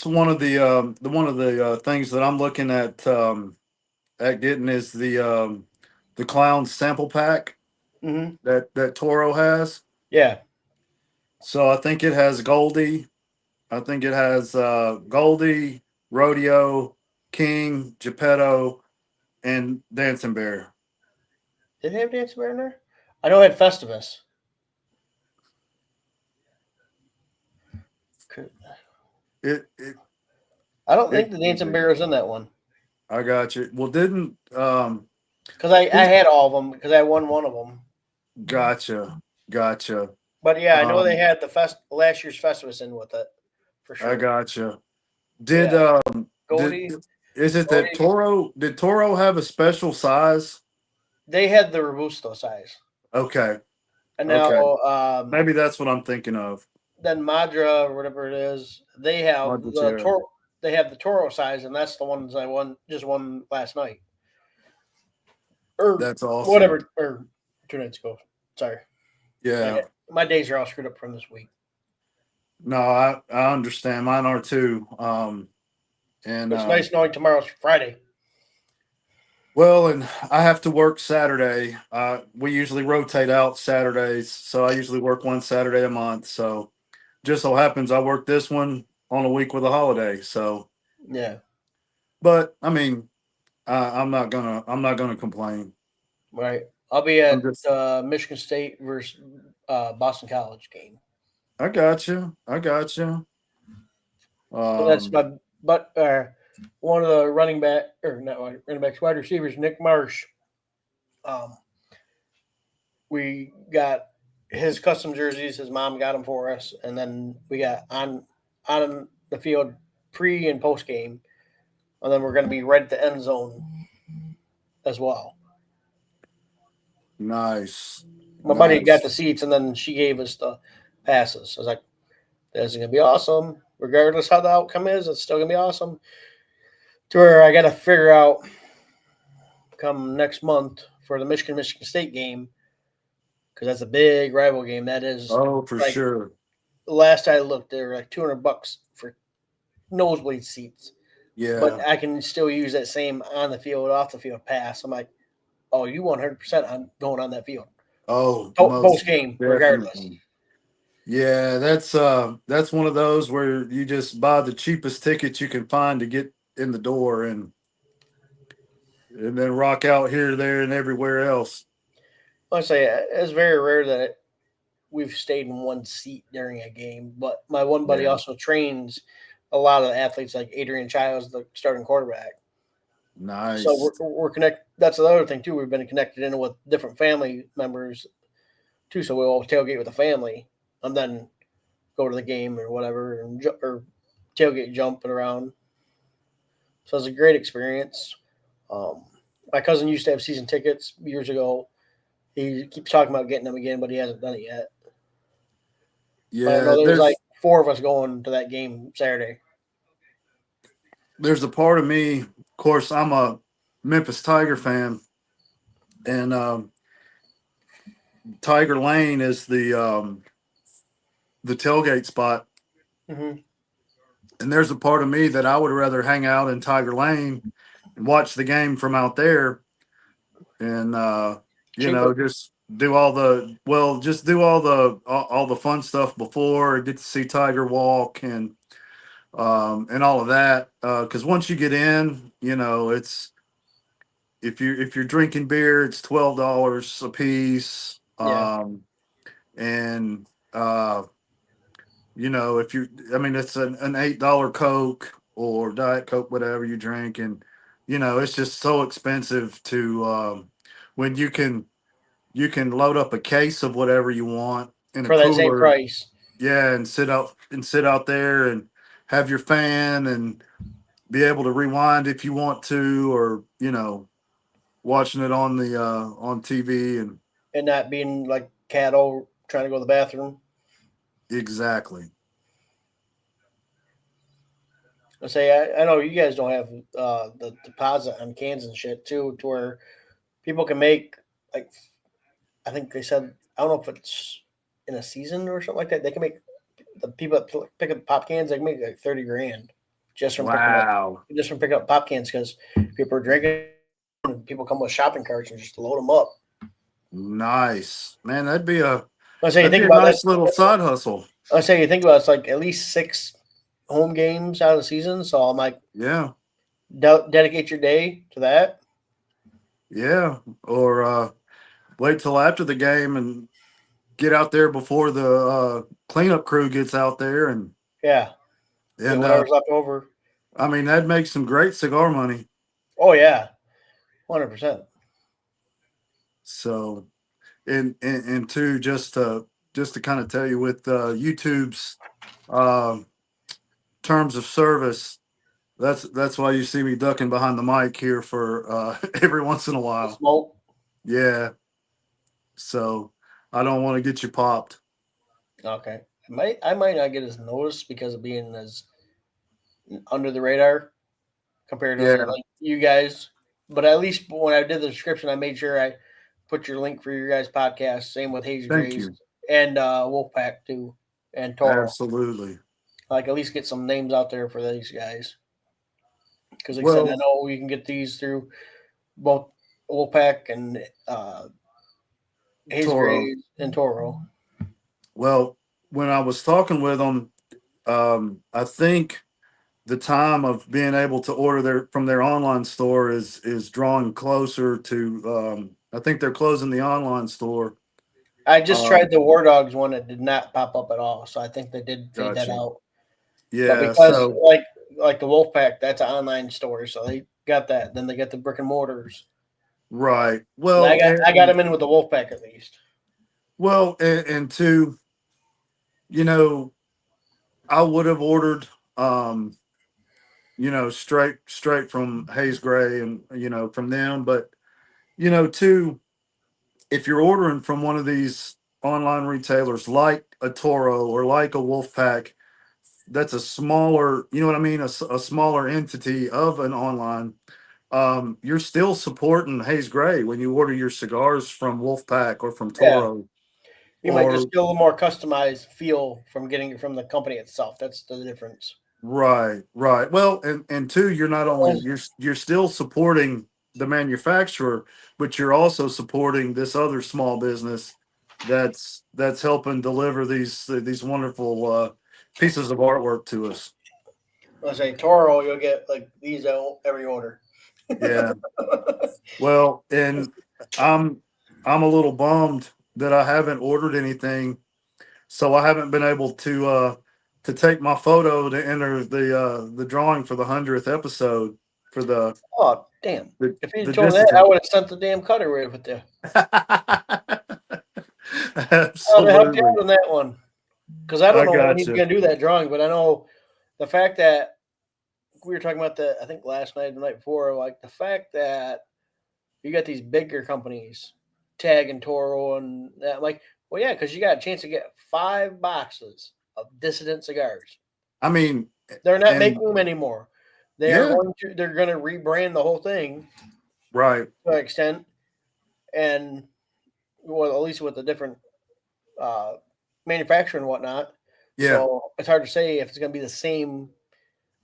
one of the things that I'm looking at getting is the clown sample pack mm-hmm. that Toro has. Yeah. So I think it has Goldie. I think it has Goldie, Rodeo, King, Geppetto, and Dancing Bear. Did they have Dancing Bear in there? I know it had Festivus. It I don't it think the could Dancing be. Bear was in that one. I got you. Well, didn't Because I had all of them because I won one of them. gotcha. But yeah, I know they Um, had the last year's Festivus in with it for I sure. gotcha. But Did yeah, did Goldie, is it that Goldie, Toro have a special size? they had the Robusto size, Okay, and now okay. Maybe that's what I'm thinking of. then Madra or whatever it is, they have the Montetera. Toro. They have the Toro size, and that's the ones I won last night or That's awesome. whatever, or 2 nights ago. Sorry, Yeah. my days are all screwed up from this week. No, I understand. Mine are too. And It's nice knowing tomorrow's Friday. well, and I have to work Saturday. We usually rotate out Saturdays, so I usually work one Saturday a month. So just so happens I work this one on a week with a holiday. So, Yeah, but I mean, I'm not gonna complain. right. I'll be I'm at just Michigan State versus Boston College game. I got you. I got you. So that's Um, my but one of the running back or not running backs, wide receivers, Nick Marsh. Um, we got his custom jerseys. His mom got them for us, and then we got on the field pre and post game, and then we're going to be right at the end zone as well. nice, My buddy got the nice. seats, and then she gave us the passes. I was like, "This is going to be awesome, regardless how the outcome is. It's still going to be awesome." To where I got to figure out come next month for the Michigan State game because that's a big rival game. That is Oh, for like sure. last I looked, they were like $200 for nosebleed seats, but Yeah. I can still use that same on the field, off the field pass. I'm like, oh, you 100% on going on that field Oh, post most game, regardless. definitely. Yeah, that's one of those where you just buy the cheapest ticket you can find to get in the door and then rock out here, there, and everywhere else. Honestly, it's very rare that we've stayed in one seat during a game. But my one buddy Yeah. also trains a lot of the athletes, like Adrian Childs, the starting quarterback. So Nice. we're connected. That's the other thing too. We've been connected in with different family members too. So we'll tailgate with the family and then go to the game or whatever, or tailgate jumping around. So it was a great experience. Um, my cousin used to have season tickets years ago. He keeps talking about getting them again, but he hasn't done it yet. But I Yeah, know there was like 4 of us going to that game Saturday. there's a part of me, of course, I'm a Memphis Tiger fan, and Tiger Lane is the tailgate spot. Mm-hmm. And there's a part of me that I would rather hang out in Tiger Lane and watch the game from out there, and Cheaper. just do all the fun stuff before, get to see Tiger walk and all of that. Because once you get in, it's if you're drinking beer, it's $12 a piece. Yeah. And if I mean, it's an $8 Coke or Diet Coke, whatever you drink, and it's just so expensive to when you can load up a case of whatever you want in a For that same cooler, price. yeah, and sit out there and have your fan and be able to rewind if you want to, or watching it on TV and And not being like cattle trying to go to the bathroom. exactly. I say I know you guys don't have the deposit on cans and shit too, to where people can make like I think they said I don't know if it's in a season or something like that. They can make the people that pick up pop cans. They can make like 30 grand Wow. just from picking up pop cans because people are drinking. And people come with shopping carts and just load them up. Nice, man. That'd be a I say you that'd be think a about that. nice little side hustle. I say you think about it, it's like at least 6 home games out of the season. So I'm like, Yeah, dedicate your day to that. yeah. Or wait till after the game and get out there before the cleanup crew gets out there, and Yeah, get and whatever's left over. I mean, that'd make some great cigar money. Oh yeah, 100%. So, and two, just to kind of tell you with YouTube's uh, terms of service, that's why you see me ducking behind the mic here for every once in a The while. smoke. Yeah. So I don't want to get you popped. Okay, I might not get as noticed because of being as under the radar compared to Yeah. like you guys. But at least when I did the description, I made sure I put your link for your guys' podcast. Same with Haze Thank Gray's you. and Wolfpack too, and Toro. Absolutely. Like at least get some names out there for these guys. Because like I said, I Well, know we can get these through both Wolfpack and uh, Haze Toro. Gray and Toro. Well, when I was talking with them, I think the time of being able to order from their online store is drawing closer to. I think they're closing the online store. I just tried Um, the War Dogs one; it did not pop up at all. So I think they did fade that gotcha. out. But Yeah. because So like the Wolfpack, that's an online store, so they got that. Then they got the brick and mortars. right. And I Well, got I got them in with the Wolfpack at least. and two, you know, I would have ordered. Um, straight from Haze Gray and from them. But too, if you're ordering from one of these online retailers like a Toro or like a Wolfpack, that's a smaller, you know what I mean, a smaller entity of an online. You're still supporting Haze Gray when you order your cigars from Wolfpack or from Yeah, Toro you might just or get a little more customized feel from getting it from the company itself. That's the difference. right, right. Well, and two, you're not only you're still supporting the manufacturer, but you're also supporting this other small business that's helping deliver these wonderful pieces of artwork to us. Let's say Toro, you'll get like these out every order. Yeah. Well, and I'm I'm a little bummed that I haven't ordered anything, so I haven't been able to take my photo to enter the drawing for the 100th episode for the Oh damn! the, If you'd the told me that, I dissident. would have sent the damn cutter with you. I would have helped you Absolutely. out on that one because I don't I know when got he's you. gonna do that drawing, but I know the fact that we were talking about I think last night, the night before, like the fact that you got these bigger companies, Tag and Toro, and that, like, well, yeah, because you got a chance to get 5 boxes of Dissident cigars. I mean, They're not and making them anymore. yeah, They're going to rebrand the whole thing right. to an extent, and well, at least with a different uh, manufacturer and whatnot. Yeah, So it's hard to say if it's going to be the same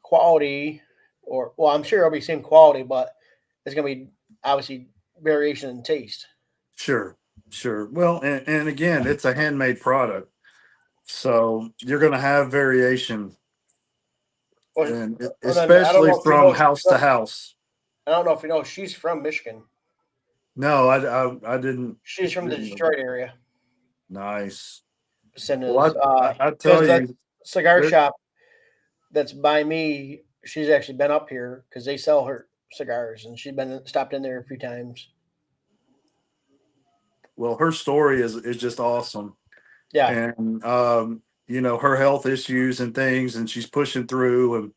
quality, or well, I'm sure it'll be same quality, but it's going to be obviously variation in taste. sure, sure. Well, and again, it's a handmade product, so you're going to have variation, Well, and and then I don't especially know if you from know she's house to from. house. I don't know if you know she's from Michigan. No, I didn't. She's from the Didn't know Detroit that. area. Nice. Cinna's, Well, I tell because that you, cigar there. shop that's by me, she's actually been up here because they sell her cigars, and she's been stopped in there a few times. Well, her story is just awesome, Yeah, and her health issues and things, and she's pushing through,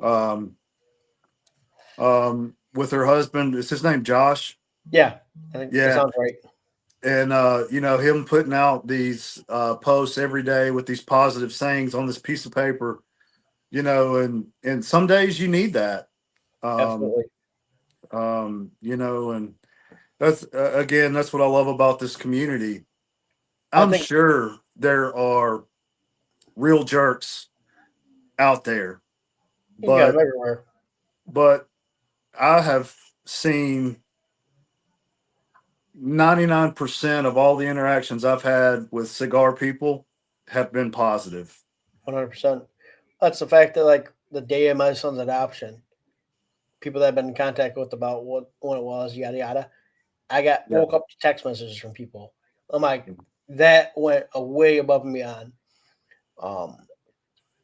and um, with her husband, is his name Josh? yeah, I think that Yeah, sounds right. and him putting out these posts every day with these positive sayings on this piece of paper, and some days you need that. Um, Absolutely. and that's again, that's what I love about this community. I I'm think sure there are real jerks out there, you got them but everywhere. but I have seen 99% of all the interactions I've had with cigar people have been positive. 100%. That's the fact that like the day of my son's adoption, people that I've been in contact with about what when it was, yada yada. I got Yeah. woke up to text messages from people. I'm like, that went a way above and beyond. Um,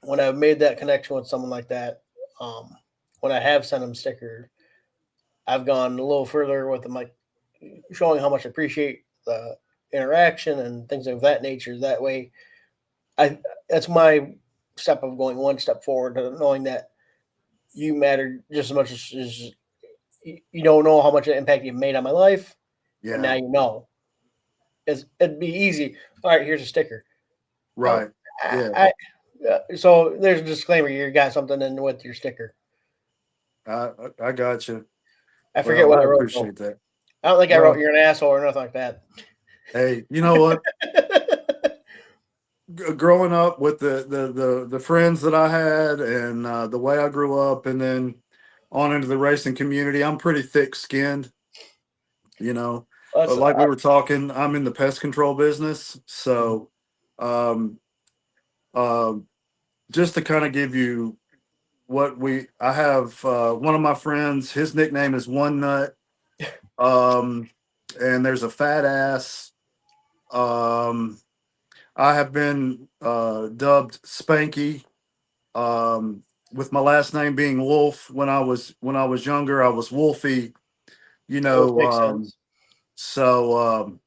when I've made that connection with someone like that, um, when I have sent them stickers, I've gone a little further with them, like showing how much I appreciate the interaction and things of that nature. That way, I that's my step of going one step forward to knowing that you matter just as much as you don't know how much impact you've made on my life, but now Yeah. you know. It'd be easy. All right, here's a sticker. Oh, Right. Yeah. so there's a disclaimer. You got something in with your sticker. I got you. I forget Well, what I I wrote though. appreciate that. I don't think I wrote Well, you're an asshole or nothing like that. hey, you know what? Growing up with the friends that I had and the way I grew up, and then on into the racing community, I'm pretty thick skinned, you know. That's But like we were talking, I'm in the pest control business, so um, um, just to kind of give you I have one of my friends. His nickname is One Nut, um, and there's a fat ass. Um, I have been dubbed Spanky, with my last name being Wolf. When I was younger, I was Wolfie. You which know, makes sense. so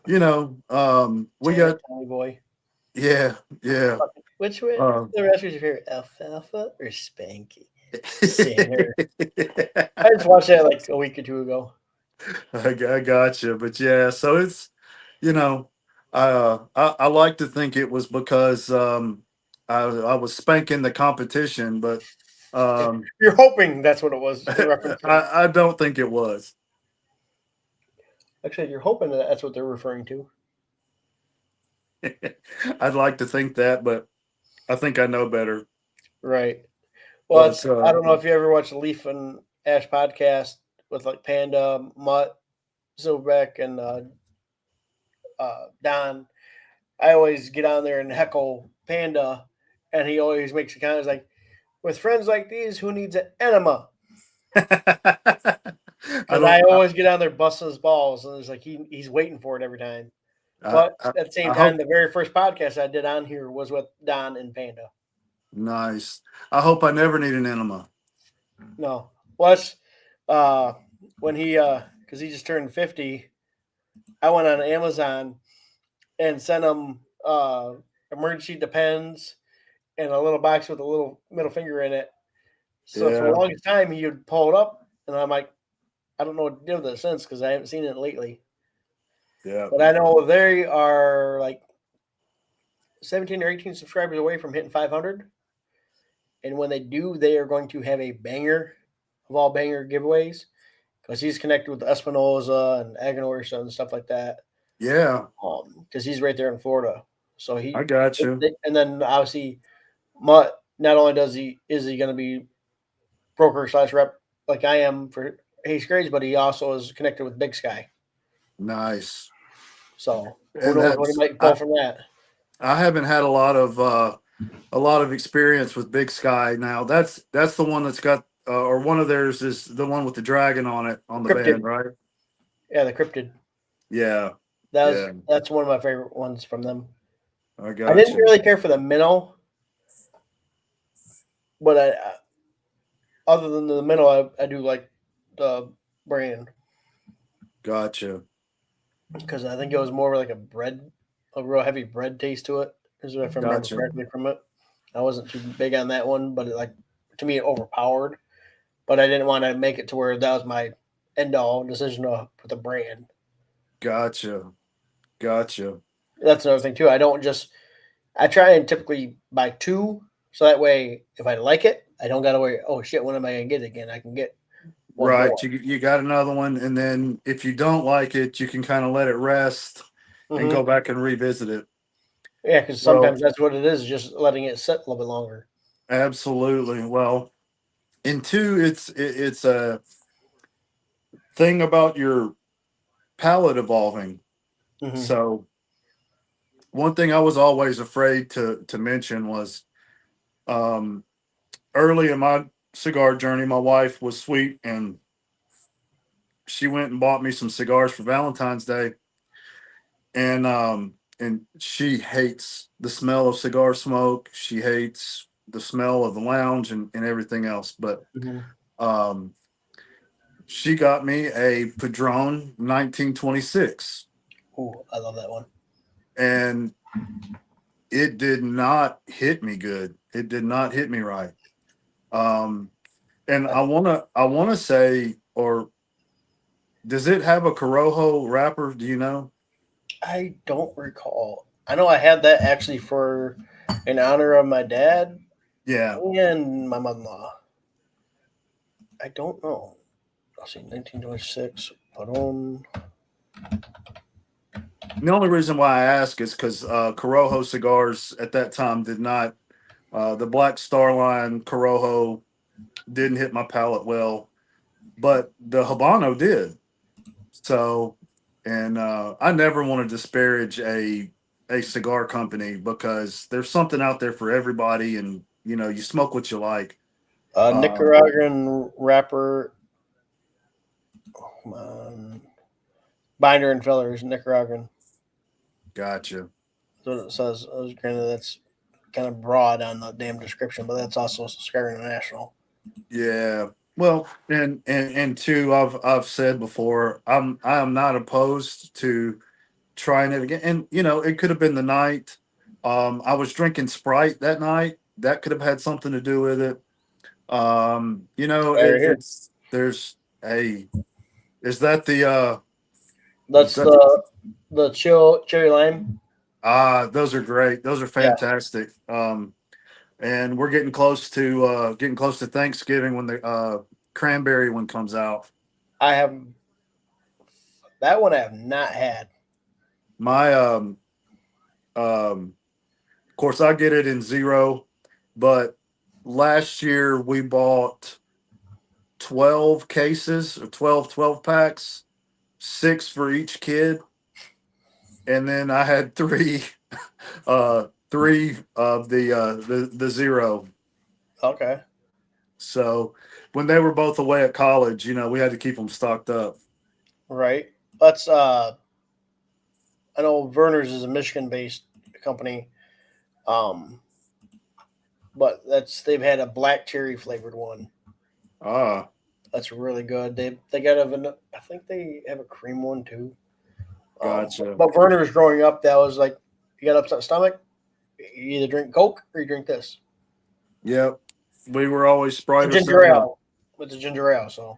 we Damn it, got Tommy boy. yeah, yeah. Which way? Um, The rest was your favorite, Alfalfa or Spanky? Sinner. I just watched that like a week or two ago. I got you, but yeah. So it's you know, I like to think it was because I was spanking the competition, but You're hoping that's what it was in reference to. I don't think it was. Actually, you're hoping that that's what they're referring to. I'd like to think that, but I think I know better. Right. Well, But it's I don't know if you ever watched the Leaf and Ash podcast with like Panda, Mutt, Silverback, and Don. I always get on there and heckle Panda, and he always makes a comment like, "With friends like these, who needs an enema?" I Because I don't. always get on there busting his balls, and it's like he's waiting for it every time. I, But I, at the same I time, hope the very first podcast I did on here was with Don and Panda. nice. I hope I never need an enema. No, plus uh, when because he just turned 50, I went on Amazon and sent him emergency depends and a little box with a little middle finger in it. So for the Yeah. longest time, he would pull it up, and I'm like, I don't know what to do with it since because I haven't seen it lately. Yeah. But I know they are like 17 or 18 subscribers away from hitting 500. And when they do, they are going to have a banger of all banger giveaways because he's connected with Espinoza and Agonorsa and stuff like that. Yeah. Because he's right there in Florida. So I got you. and then obviously, Mutt, not only is he going to be broker / rep like I am for Haze Grays, but he also is connected with Big Sky. Nice. So who And knows what he might pull from that? I haven't had a lot of experience with Big Sky. Now that's the one that's got or one of theirs is the one with the dragon on it on the band, Cryptid. right? Yeah, the Cryptid. Yeah. That's Yeah. that's one of my favorite ones from them. I I got didn't you. really care for the minnow, but other than the minnow, I do like the brand Gotcha. because I think it was more like a real heavy bread taste to it. Is if I remember Gotcha. correctly from it. I wasn't too big on that one, but to me it overpowered. But I didn't want to make it to where that was my end all decision to put the brand. Gotcha. Gotcha. That's another thing too. I try and typically buy two, so that way if I like it, I don't gotta worry. Oh shit, when am I gonna get it again? I can get one Right. more. You got another one, and then if you don't like it, you can kind of let it rest and go Mm-hmm. back and revisit it. Yeah, because Well, sometimes that's what it is, just letting it sit a little bit longer. absolutely. Well, and two, it's a thing about your palate evolving. Mm-hmm. So one thing I was always afraid to mention was um, early in my cigar journey, my wife was sweet and she went and bought me some cigars for Valentine's Day, and she hates the smell of cigar smoke. She hates the smell of the lounge and everything else. But Mm-hmm. um, she got me a Padron 1926, Ooh, I love that one. and it did not hit me good. It did not hit me right. Um, and I wanna say, or does it have a Corojo wrapper? Do you know? I don't recall. I know I had that actually for in honor of my dad Yeah. and my mother-in-law. I don't know. I'll see, 1926. Put on. The only reason why I ask is because Corojo cigars at that time did not. The Black Star Line Corojo didn't hit my palate well, but the Habano did. So, and I never want to disparage a cigar company because there's something out there for everybody, and you smoke what you like. Um, Nicaraguan wrapper. Oh, come on. Binder and fillers, Nicaraguan. gotcha. That's what it says. Granted, that's kind of broad on the damn description, but that's also Cigar International. Yeah. Well, and two, I've said before, I am not opposed to trying it again. And it could have been the night. I was drinking Sprite that night. That could have had something to do with it. Right here. It's there's a is that the is That's that the chill cherry lime. those are great. Those are Yeah, fantastic. And we're getting close to Thanksgiving when the cranberry one comes out. I have that one. I have not had. My of course I get it in zero, but last year we bought 12 cases or 12 packs, six for each kid. And then I had three of the zero. Okay, So when they were both away at college, we had to keep them stocked up. right. Let's. I know Verner's is a Michigan-based company. Um, but they've had a black cherry flavored one. Ah, That's really good. They got I think they have a cream one too. gotcha. But Verner's growing up, that was like you got upset stomach, you either drink Coke or you drink this. Yep. We were always The Sprite or ginger 7 Up. ale with the ginger ale. So,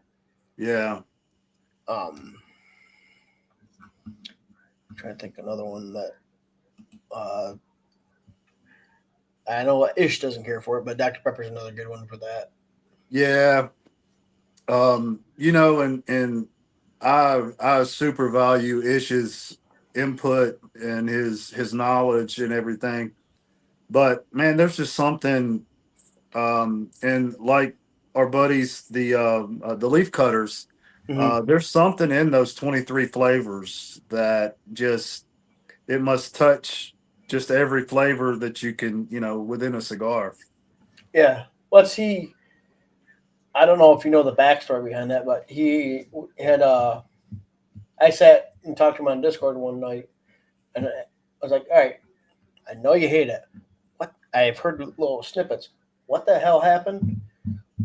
Yeah. um, I'm trying to think of another one that uh, I know Ish doesn't care for it, but Dr Pepper's another good one for that. Yeah. And I super value Ish's input and his knowledge and everything. But man, there's just something and like our buddies, the leaf cutters, Mm-hmm. there's something in those 23 flavors that just it must touch just every flavor that you can, within a cigar. Yeah. Let's see. I don't know if you know the backstory behind that, but he had. I sat and talked to him on Discord one night, and I was like, "All right, I know you hate it. What? I've heard little snippets. What the hell happened?"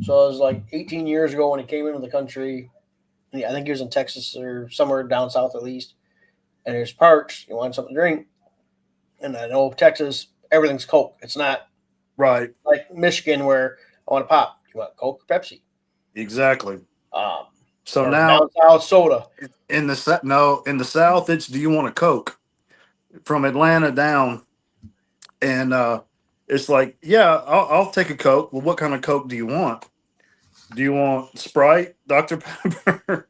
So it was like 18 years ago when he came into the country. I think he was in Texas or somewhere down south at least. And he was parched. He wanted something to drink. And I know Texas, everything's Coke. It's not Right. like Michigan where I want to pop. You want Coke or Pepsi? Exactly. Um, So or down now south soda. in the South, it's do you want a Coke from Atlanta down, and it's like, yeah, I'll take a Coke. Well, what kind of Coke do you want? Do you want Sprite, Dr. Pepper?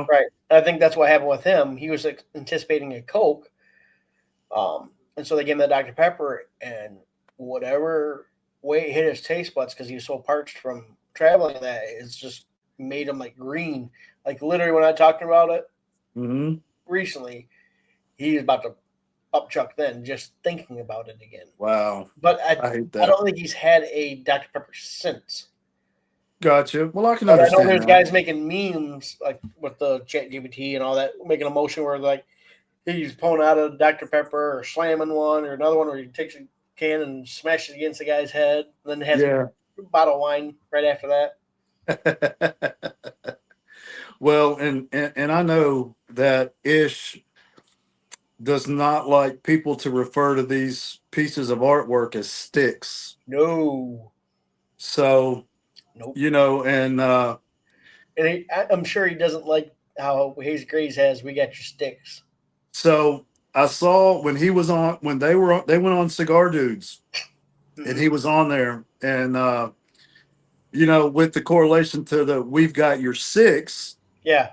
Right. I think that's what happened with him. He was like, anticipating a Coke. And so they gave him the Dr. Pepper, and whatever way it hit his taste buds because he was so parched from traveling that it's just made him like green. Like literally, when I talked about it Hmm. recently, he was about to upchuck then just thinking about it again. Wow, But I hate I that. don't think he's had a Dr. Pepper since. Gotcha. Well, I can But I know understand there's that. guys making memes like with the Chat GPT and all that, making a motion where like he's pulling out a Dr. Pepper or slamming one, or another one where he takes a can and smashes it against the guy's head, and then has Yeah. a bottle of wine right after that. Well, and I know that Ish does not like people to refer to these pieces of artwork as sticks. No, So, nope. and And I'm sure he doesn't like how Haze Gray's has. We got your sticks. so I saw when he was on when they went on Cigar Dudes and Mm-hmm. he was on there and with the correlation to the we've got your six, Yeah.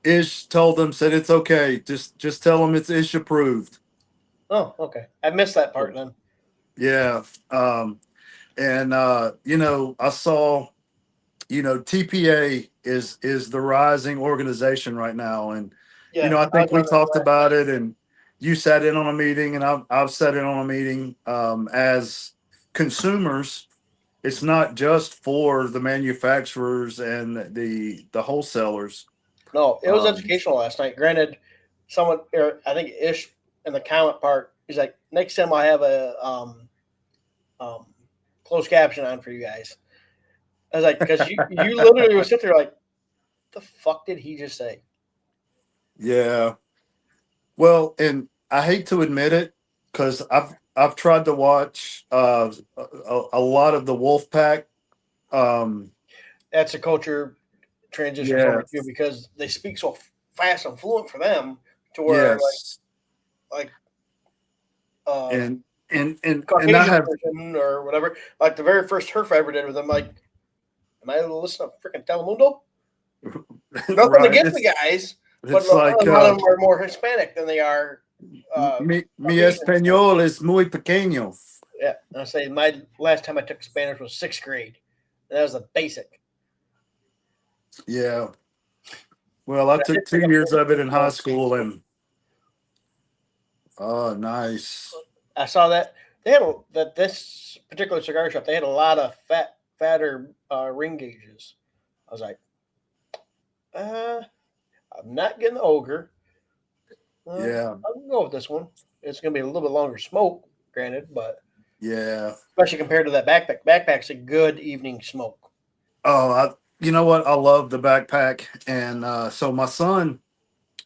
Ish told them said it's okay. Just tell them it's Ish approved. Oh, okay. I missed that part then. Yeah. And I saw TPA is the rising organization right now, and Yeah, I I was think we on that talked last about night. it, and you sat in on a meeting, and I've sat in on a meeting. As consumers, it's not just for the manufacturers and the wholesalers. No, it was Um, educational last night. Granted, someone, or I think Ish in the comment part, he's like, next time I have a um, closed caption on for you guys. I was like, because you literally would sit there like, the fuck did he just say? yeah. Well, and I hate to admit it because I've tried to watch a lot of the Wolfpack. Um, That's a culture transition for yeah. me too because they speak so fast and fluent for them to where Yes. like uh And I Caucasian have person or whatever. Like the very first herf I ever did with them, like, am I listening to freaking Telemundo? Nothing right. against the guys, but It's a like lot of them are more Hispanic than they are mi Caucasian. español es muy pequeño. Yeah, and I say my last time I took Spanish was sixth grade, and that was a basic. Yeah. Well, I And I took did two pick up years of it in high one. school, and oh, nice. I saw that they had that this particular cigar shop. They had a lot of fatter ring gauges. I was like, uh, I'm not getting the ogre. Yeah. I'll go with this one. It's going to be a little bit longer smoke, granted, but Yeah. especially compared to that backpack. Backpack's a good evening smoke. Oh, you know what? I love the backpack, and so my son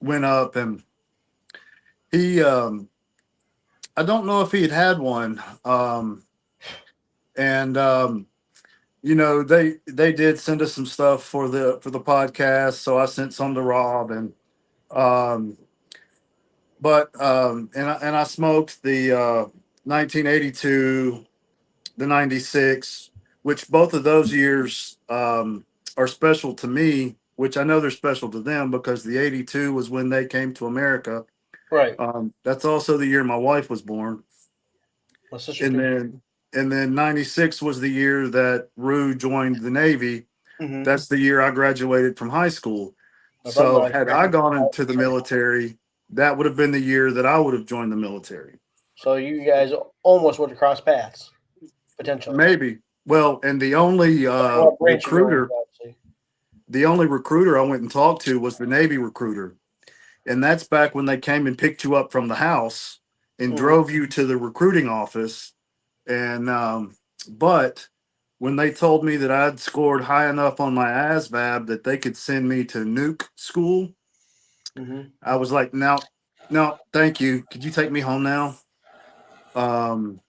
went up and he I don't know if he had one. And they did send us some stuff for the podcast, so I sent some to Rob, and um, and I smoked the 1982, the 96, which both of those years are special to me, which I know they're special to them because the 82 was when they came to America. Right. That's also the year my wife was born. My sister And too. then 96 was the year that Rue joined the Navy. Hmm. That's the year I graduated from high school. My brother So and I had I graduated. gone into the military, that would have been the year that I would have joined the military. So you guys almost would have crossed paths potentially. Maybe. Well, and What branch you go into, obviously. the only recruiter I went and talked to was the Navy recruiter. And that's back when they came and picked you up from the house and Hmm. drove you to the recruiting office. And but when they told me that I'd scored high enough on my ASVAB that they could send me to nuke school, Hmm. I was like, no, no, thank you. Could you take me home now? Um,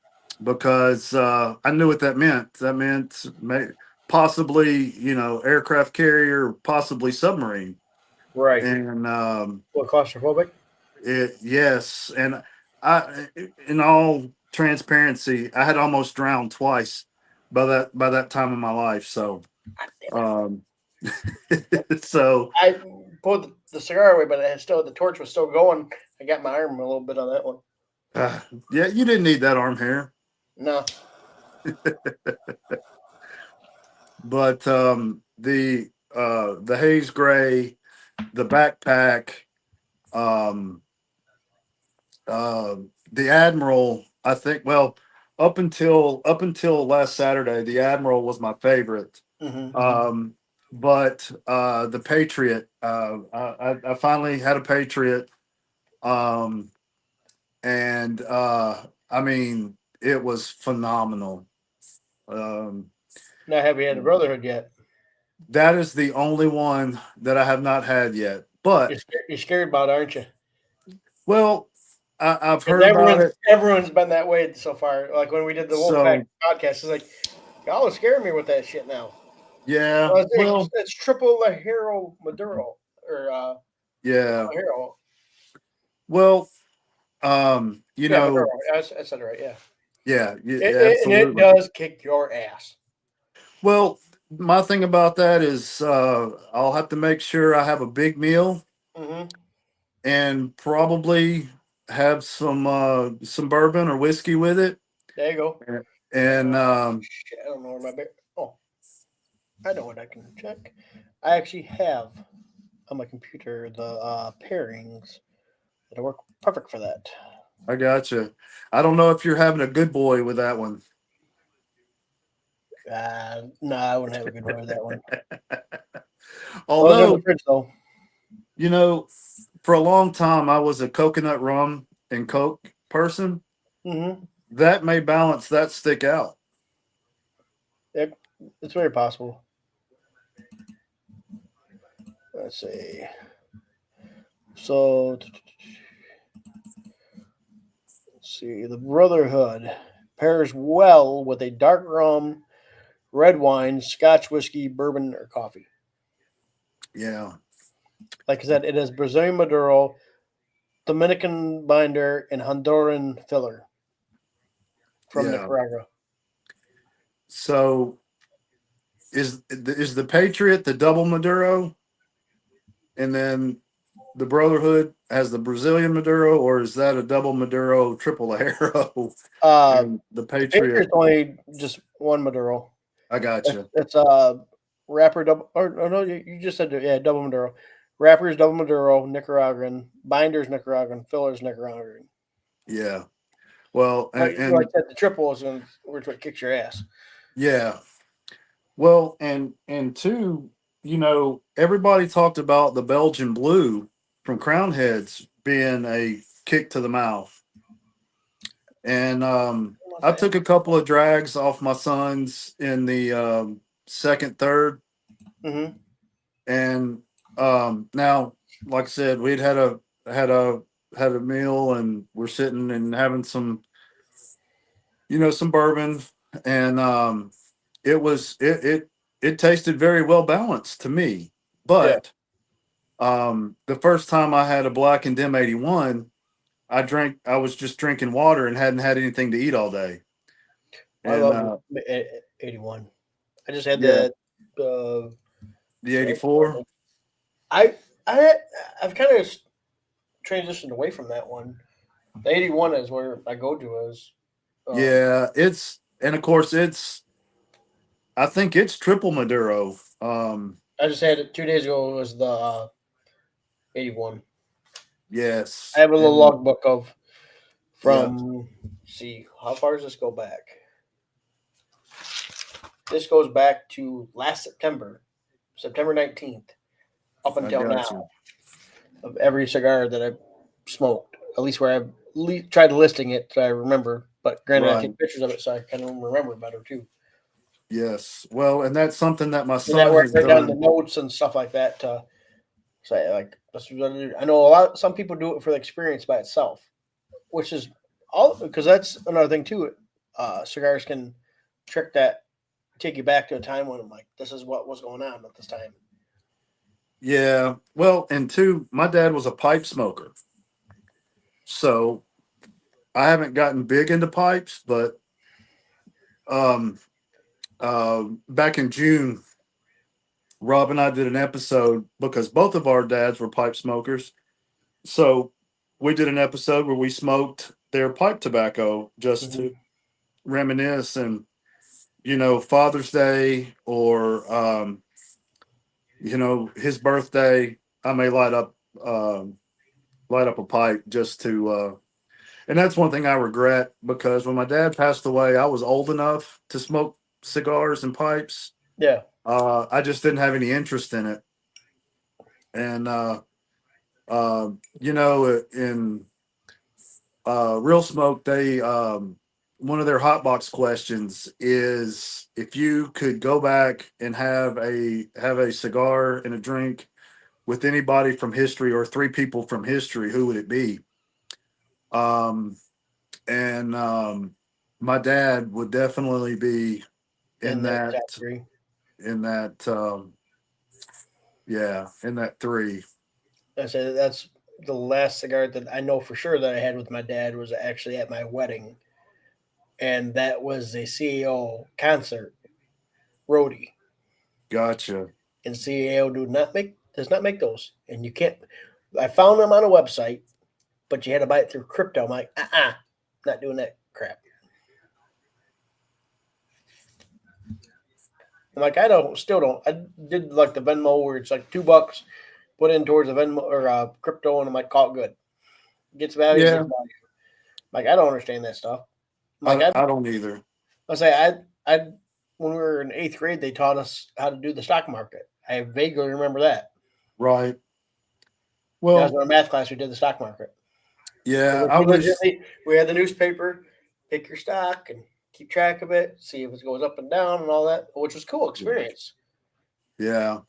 because I knew what that meant. That meant possibly, aircraft carrier, possibly submarine. Right. And What, claustrophobic? yes, and I, in all transparency, I had almost drowned twice by that time in my life. So, um, so I pulled the cigar away, but the torch was still going. I got my arm a little bit on that one. uh, yeah, you didn't need that arm hair, No. but the Haze Gray, the backpack, um, the Admiral. I think up until last Saturday, the Admiral was my favorite. Hmm. Um, but the Patriot, I finally had a Patriot, um, and I mean it was phenomenal. Um, Not have you had the Brotherhood yet? that is the only one that I have not had yet. But You're scared about, it, aren't you? well, I've Because heard about it. everyone's been that way so far. Like when we did the Wolfpack So podcast, it's like y'all are scaring me with that shit now. yeah, Well, well, it's triple the hero Maduro or yeah, hero. well, Yeah, Maduro. I said it right. Yeah, yeah, and it absolutely. does kick your ass. Well, my thing about that is I'll have to make sure I have a big meal Hmm. and probably have some bourbon or whiskey with it. There you go. And Shit, I don't know where my oh, I know what I can check. I actually have on my computer the pairings that work perfect for that. I gotcha. I don't know if you're having a good boy with that one. No, I wouldn't have a good one with that one. Those are in the Although, fridge though. you know, for a long time I was a coconut rum and Coke person. Hmm. That may balance that stick out. Yep, it's very possible. Let's see. So, let's see. The Brotherhood pairs well with a dark rum, red wine, Scotch whiskey, bourbon, or coffee. Yeah, Like I said, it is Brazilian Maduro, Dominican binder, and Honduran filler from yeah. Nicaragua. So is the Patriot the double Maduro, and then the Brotherhood has the Brazilian Maduro, or is that a double Maduro, triple arrow, Uh, and the the Patriots Patriot? only just one Maduro. I got you. That's wrapper double. Or no, you just said yeah, double Maduro. Wrappers double Maduro, Nicaraguan. Binders Nicaraguan. Fillers Nicaraguan. Yeah. Well, But like and I said, the triple is what kicks your ass. yeah. Well, and two, everybody talked about the Belgian Blue from Crown Heads being a kick to the mouth, and I took a couple of drags off my sons in the second, third, Mm-hmm. and now, like I said, we'd had a had a meal, and we're sitting and having some bourbon, and it tasted very well balanced to me. Yeah, But the first time I had a Black and Dim 81, I was just drinking water and hadn't had anything to eat all day. I And love 81. I just had yeah, the uh, the 84. I I I've kind of transitioned away from that one. The 81 is where my go to is. Um, Yeah, and of course I think it's triple Maduro. I just had it 2 days ago. It was the 81. I Yes. have a little And logbook of yeah, from. See how far does this go back? This goes back to last September, September 19th, up I until got now, you. of every cigar that I've smoked. At least where I've tried listing it, so I remember. But granted, I Right. take pictures of it, so I kind of remember better too. Yes. Well, and that's something that my And that son where I has write down the done. notes and stuff like that to say like this is what I do. I know a lot. Some people do it for the experience by itself, which is all because that's another thing too. Cigars can trick that, take you back to a time when I'm like, this is what was going on at this time. Yeah. Well, and two, my dad was a pipe smoker. So I haven't gotten big into pipes, but um back in June, Rob and I did an episode because both of our dads were pipe smokers. So we did an episode where we smoked their pipe tobacco just Mm-hmm. to reminisce. And Father's Day, or his birthday, I may um, light up a pipe just to. And that's one thing I regret, because when my dad passed away, I was old enough to smoke cigars and pipes. Yeah, I just didn't have any interest in it. And in Real Smoke, they one of their hot box questions is, if you could go back and have a cigar and a drink with anybody from history, or three people from history, who would it be? Um, and My dad would definitely be in in that that category. in that yeah, in that three. I said that's the last cigar that I know for sure that I had with my dad was actually at my wedding, and that was a CAO concert roadie. Gotcha. And CAO does not make those, and you can't. I found them on a website, but you had to buy it through crypto. I'm like, not doing that crap. I'm like, I don't, still don't. I did like the Venmo where it's like $2, put in towards the Venmo or crypto, and I'm like, call it good. Gets value, gets Yeah, value. Like I don't understand that stuff. Like I don't either. I say I when we were in eighth grade, they taught us how to do the stock market. I vaguely remember that. Right. That was Well, in our math class. We did the stock market. yeah, Which I we wish. legitimately we had the newspaper, pick your stock and keep track of it, see if it goes up and down and all that, which was cool experience. Yeah.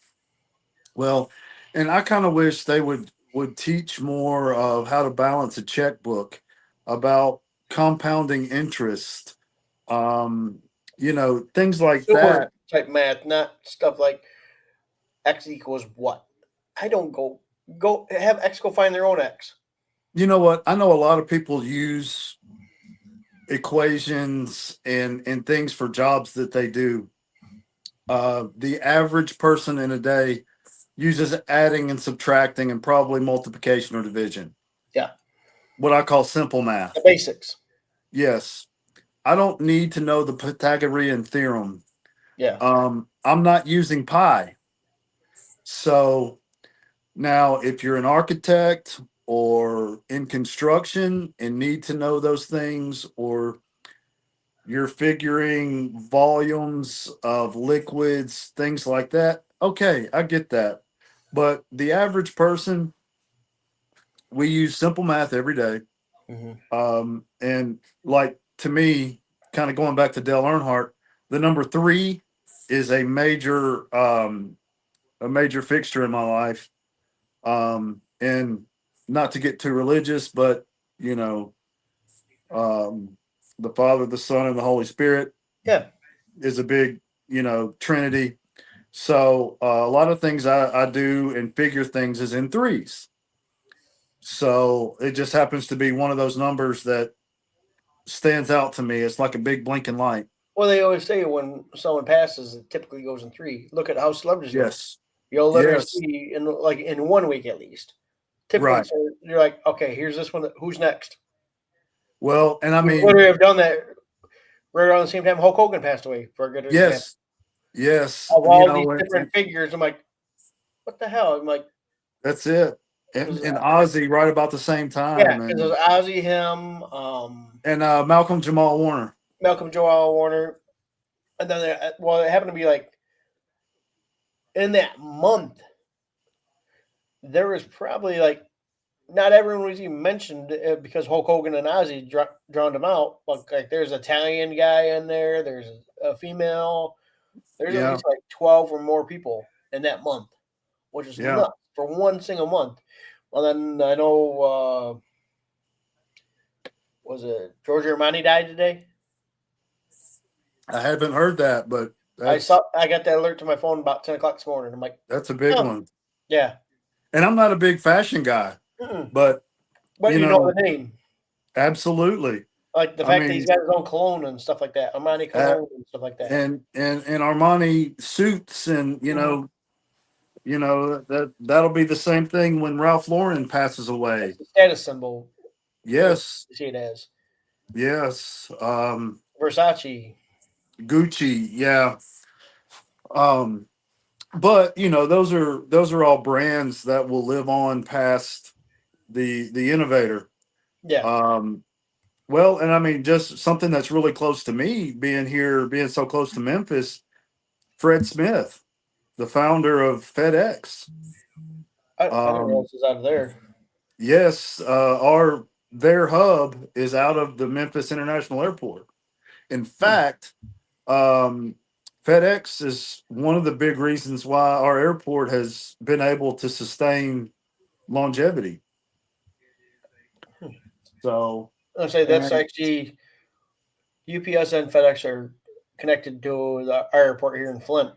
Well, and I kind of wish they would teach more of how to balance a checkbook, about compounding interest, um, things like Consumer that. type math, not stuff like X equals what. I don't go have X go find their own X. You know what? I know a lot of people use equations and things for jobs that they do. The average person in a day uses adding and subtracting, and probably multiplication or division. Yeah, What I call simple the math. basics. Yes. I don't need to know the Pythagorean theorem. Yeah. I'm not using pi. So now, if you're an architect or in construction and need to know those things, or you're figuring volumes of liquids, things like that, okay, I get that. But the average person, we use simple math every day. Mm-hmm. And like, to me, kind of going back to Dale Earnhardt, the number three is a major fixture in my life. And not to get too religious, but you know, um, the Father, the Son, and the Holy Spirit. Yeah. is a big, trinity. So a lot of things I do and figure things is in threes. So it just happens to be one of those numbers that stands out to me. It's like a big blinking light. Well, they always say when someone passes, it typically goes in three. Look at how celebrities go. Yes. You'll literally Yes. see in 1 week at least. Typically, Right. so you're like, okay, here's this one. Who's next? Well, and I We mean, literally have done that right around the same time Hulk Hogan passed away, for a good example. yes, yes, Of all these different and figures, I'm like, what the hell? I'm like, that's it. And, because and Ozzy right about the same yeah, time, because it was Ozzy, him, and Malcolm Jamal Warner. Malcolm Joel Warner, and then it happened to be like in that month, there was probably like not everyone was even mentioned because Hulk Hogan and Ozzy drowned them out. Like there's an Italian guy in there, there's a female, there's at Yeah, least like 12 or more people in that month, which is yeah. nuts for one single month. Well, then I know, was it George Armani died today? I haven't heard that, but I got that alert to my phone about 10 o'clock this morning. I'm like, that's a big oh, one. yeah. And I'm not a big fashion guy, Mm-mm. but But you you know know, the name. absolutely. Like the I fact that mean, he's got his own cologne and stuff like that. Armani uh, cologne and stuff like that. and Armani suits, and Mhm. that'll be the same thing when Ralph Lauren passes That's away. the status symbol. What Yes, you see it as. yes. Versace. Gucci, yeah. Um, but those are all brands that will live on past the innovator. Yeah. Um, well, and I mean, just something that's really close to me, being so close to Memphis. Fred Smith, the founder of FedEx. I didn't realize it was out of there. Yes, their hub is out of the Memphis International Airport. In Hmm. fact, um, FedEx is one of the big reasons why our airport has been able to sustain longevity. So, I say that's and actually UPS and FedEx are connected to the airport here in Flint,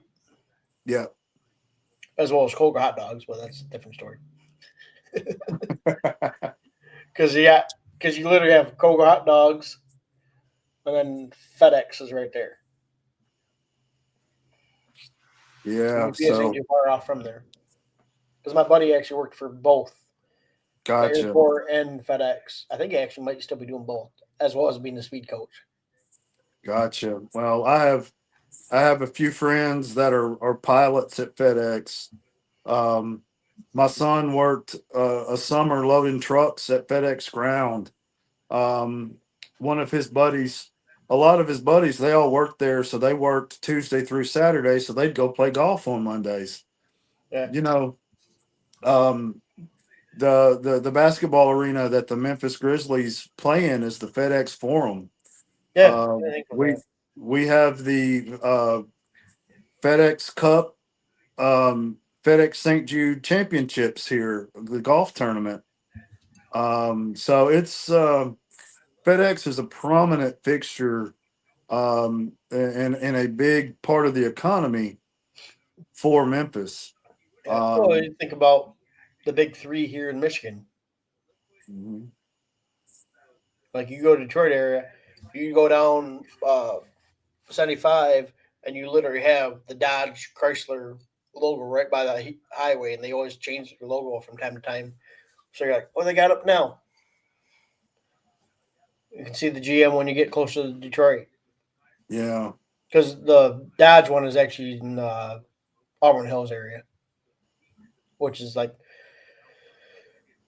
yeah, as well as Kroger hot dogs, but that's a different story. Because you literally have Kroger hot dogs, and then FedEx is right there. And yeah. UPS ain't So, too far off from there. Because my buddy actually worked for both the gotcha, airport and FedEx. I think he actually might still be doing both, as well as being the speed coach. gotcha. Well, I have a few friends that are pilots at FedEx. Um, my son worked a summer loading trucks at FedEx Ground. Um, one of his buddies, a lot of his buddies, they all worked there, so they worked Tuesday through Saturday, so they'd go play golf on Mondays. Yeah, You know, um, the basketball arena that the Memphis Grizzlies play in is the FedEx Forum. yeah, I think of We that. we have the FedEx Cup, FedEx St. Jude Championships here, the golf tournament. So it's FedEx is a prominent fixture and a big part of the economy for Memphis. Yeah, well, Um, you think about the big three here in Michigan. mhm. Like you go to Detroit area, you go down 75, and you literally have the Dodge Chrysler logo right by the highway, and they always change the logo from time to time. So you're like, what they got up now? You can see the GM when you get closer to Detroit, Yeah, because the Dodge one is actually in Auburn Hills area, which is like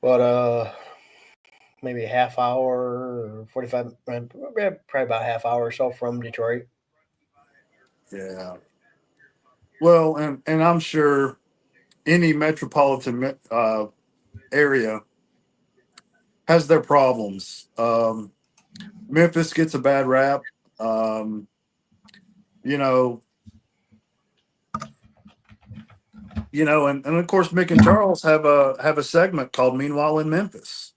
what maybe a half hour or 45, probably about a half hour or so from Detroit. yeah. Well, and I'm sure any metropolitan area has their problems. Memphis gets a bad rap. Um, you know, and of course Mick and Charles have a segment called Meanwhile in Memphis.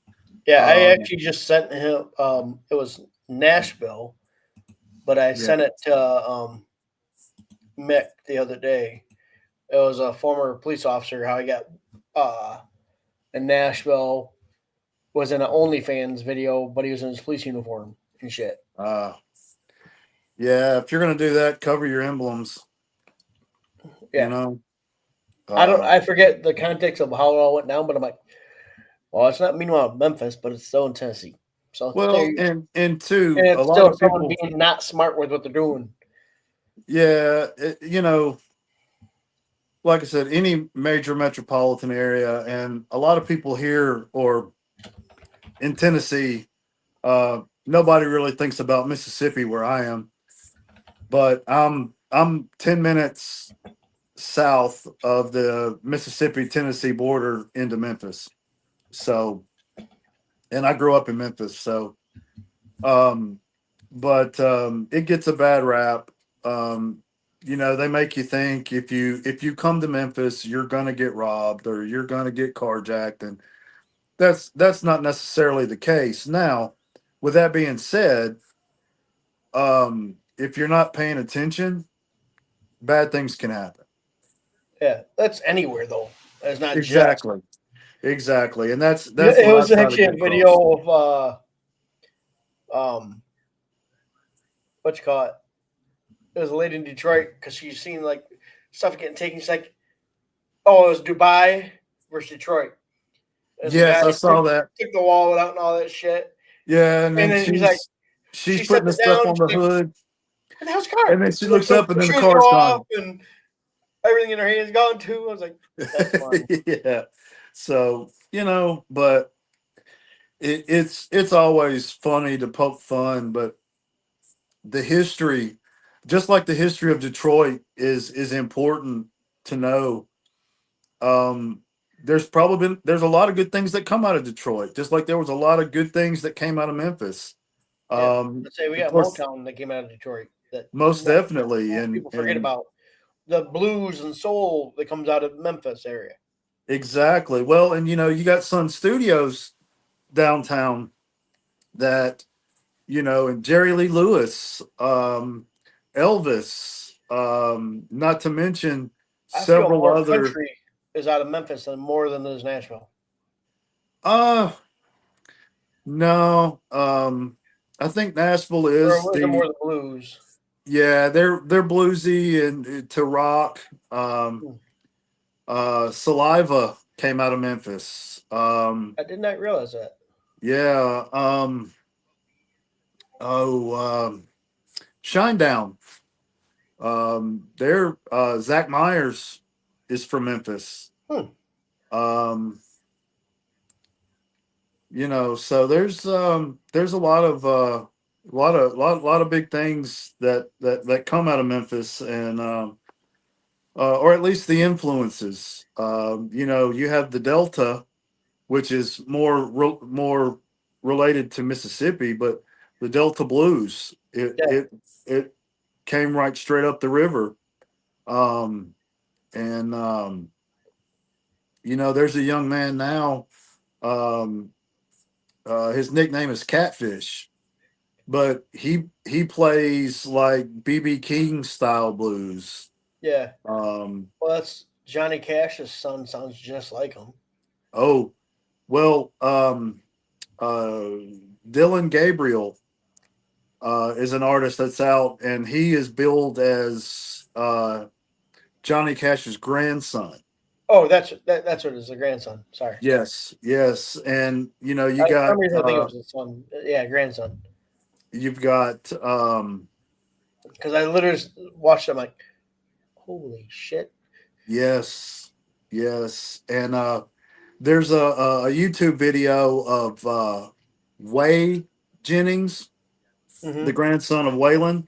Yeah, I Um, actually just sent him. It was Nashville. but I Yeah. sent it to Mick the other day. It was a former police officer. How he got in Nashville, was in an OnlyFans video, but he was in his police uniform and shit. Uh, yeah. If you're gonna do that, cover your emblems. You Yeah, know. I don't. Uh, I forget the context of how it all went down, but I'm like, well, it's not meanwhile Memphis, but it's still in Tennessee. So there, well, you, and two, and a it's lot still of someone people. being not smart with what they're doing. Yeah. You know, like I said, any major metropolitan area, and a lot of people here or in Tennessee, nobody really thinks about Mississippi where I am, but I'm 10 minutes south of the Mississippi Tennessee border into Memphis. So, and I grew up in Memphis, so um, but it gets a bad rap. Um, you know, they make you think if you come to Memphis, you're gonna get robbed or you're gonna get carjacked, and that's not necessarily the case. Now, with that being said, if you're not paying attention, bad things can happen. Yeah, that's anywhere though. It's not just. Exactly, exactly, and that's It what I was try to actually get a video across. of um what you call it. It was a lady in Detroit because she's seen like stuff getting taken. She's like, oh, it was Dubai versus Detroit, and the guy Yes, I took, saw that. took the wallet out and all that shit. Yeah, and And then then he's like, she's she set putting the it stuff down. on She's the like, hood, what the hell's the and car? then she And like looks up, and the then the shoes are car's off gone. and everything in her hand's gone too. I was like, that's funny. Yeah. So but it's always funny to poke fun, but the history, just like the history of Detroit, is important to know. Um, there's a lot of good things that come out of Detroit, just like there was a lot of good things that came out of Memphis. Yeah, let's say we Of got course, Motown that came out of Detroit that most definitely, most and people forget about. The blues and soul that comes out of Memphis area. exactly. Well, and you got Sun Studios downtown that and Jerry Lee Lewis, Elvis, not to mention I feel several more other. country is out of Memphis than more than is Nashville. Uh no, I think Nashville Or is was it the more the blues? yeah, they're bluesy and to rock. Hmm. Saliva came out of Memphis. I did not realize that. Yeah, oh, Shinedown. They're Zach Myers is from Memphis. Hmm. Um, so there's a lot of lot of big things that come out of Memphis, and or at least the influences. You have the Delta, which is more related to Mississippi, but the Delta blues, Yeah, it came right straight up the river. Um, and there's a young man now. Um, his nickname is Catfish, but he plays like BB King style blues. yeah. Um, Well, that's Johnny Cash's son. Sounds just like him. oh, well, uh, Dylan Gabriel is an artist that's out, and he is billed as Johnny Cash's grandson. Oh, that's what it is. The grandson. Sorry. Yes, yes, and you For got some reason, I think it was his son. Yeah, grandson. you've got Because I literally watched it. I'm like, holy shit. yes, yes, and there's a YouTube video of Way Jennings, the Mm-hmm. grandson of Waylon.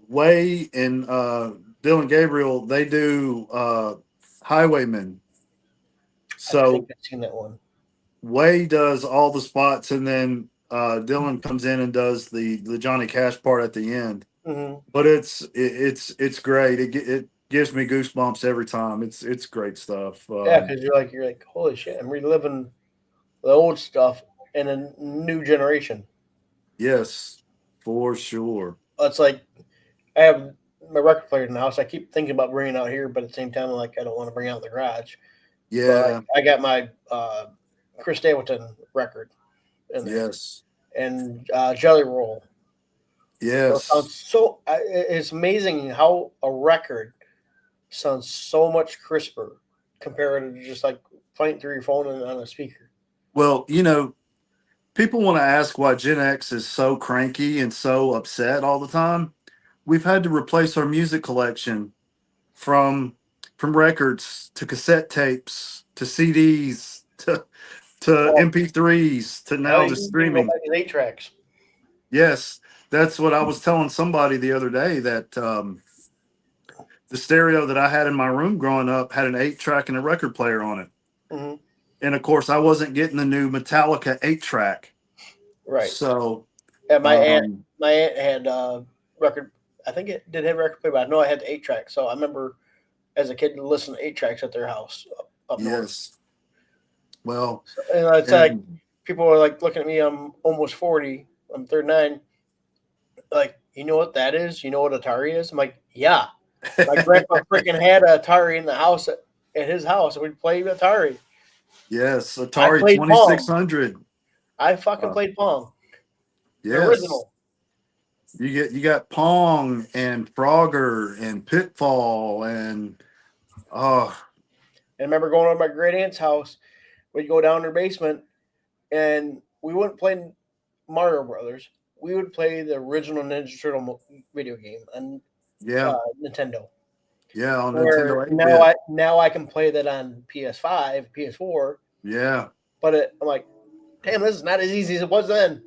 Way and Dylan Gabriel, they do Highwaymen. I think So I've seen that one. Way does all the spots, and then Dylan comes in and does the Johnny Cash part at the end. Mm-hmm. But it's great. It gives me goosebumps every time. It's great stuff. Yeah, because you're like, holy shit, I'm reliving the old stuff in a new generation. Yes, For sure. It's like I have my record player in the house. I keep thinking about bringing it out here, but at the same time, I'm like I don't want to bring it out in the garage. But like, Yeah. I got my Chris Stapleton record in there Yes. and Jelly Roll. Those Yes. sound so. It's amazing how a record sounds so much crisper compared to just like playing through your phone and on a speaker. Well, people want to ask why Gen X is so cranky and so upset all the time. We've had to replace our music collection from records to cassette tapes to CDs to Well, MP3s to hell, now you to can go streaming. back to 8 tracks. Yes, that's what I was telling somebody the other day that the stereo that I had in my room growing up had an 8 track and a record player on it. Hmm. And of course, I wasn't getting the new Metallica 8 track. Right. So, And um, my aunt had record. I think it did have record player, but I know I had the 8 track. So I remember as a kid listening to 8 tracks at their house up north. yes. Well, So, and it's like and people are like looking at me. I'm almost 40. I'm 39. Like, you know what that is? You know what Atari is? I'm like, yeah. My grandpa freaking had an Atari in the house at his house, and we'd play Atari. yes, I Atari played Pong. 2600. I fucking Uh, played Pong, the yes. original. You got Pong and Frogger and Pitfall and oh And I remember going over to my great aunt's house. We'd go down to her basement, and we wouldn't play Mario Brothers. We would play the original Ninja Turtle video game on yeah, Nintendo. yeah, on Where Nintendo 8-bit. now I can play that on PS5, PS4. Yeah. But I'm like, damn, this is not as easy as it was then.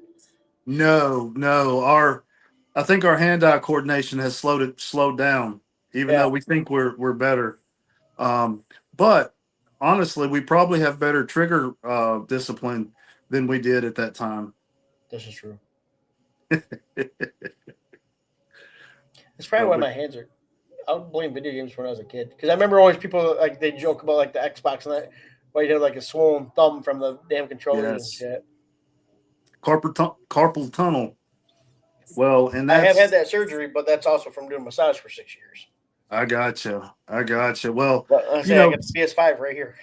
No, no. Our I think our hand-eye coordination has slowed down, even Yeah, though we think we're better. Um, but honestly, we probably have better trigger discipline than we did at that time. this is true. It's probably But why my hands are. I would blame video games when I was a kid because I remember always people like they joke about like the Xbox and that. Why you have like a swollen thumb from the damn controllers and yes, shit. carpal tunnel. Well, and I have had that's that surgery, but that's also from doing massage for 6 years. I gotcha. I gotcha. Well, But I you say I know, got the PS5 right here.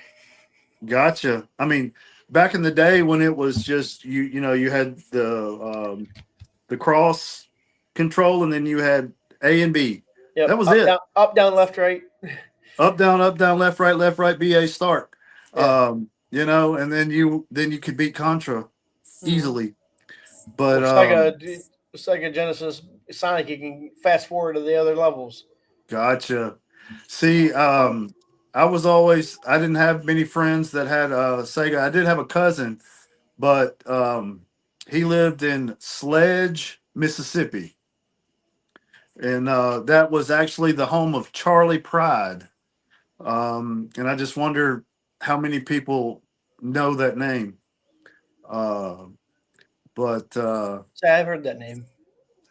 gotcha. I mean, back in the day when it was just you had the cross control and then you had A and B. That Yep, was it. up, down, left, right. Up, down, left, right, BA start. Yeah. And then you could beat Contra Mm-hmm. easily. But Well, Sega Genesis Sonic, you can fast forward to the other levels. gotcha. See, I didn't have many friends that had Sega. I did have a cousin, but he lived in Sledge, Mississippi. And that was actually the home of Charlie Pride. And I just wonder how many people know that name. Uh, but So I've heard that name.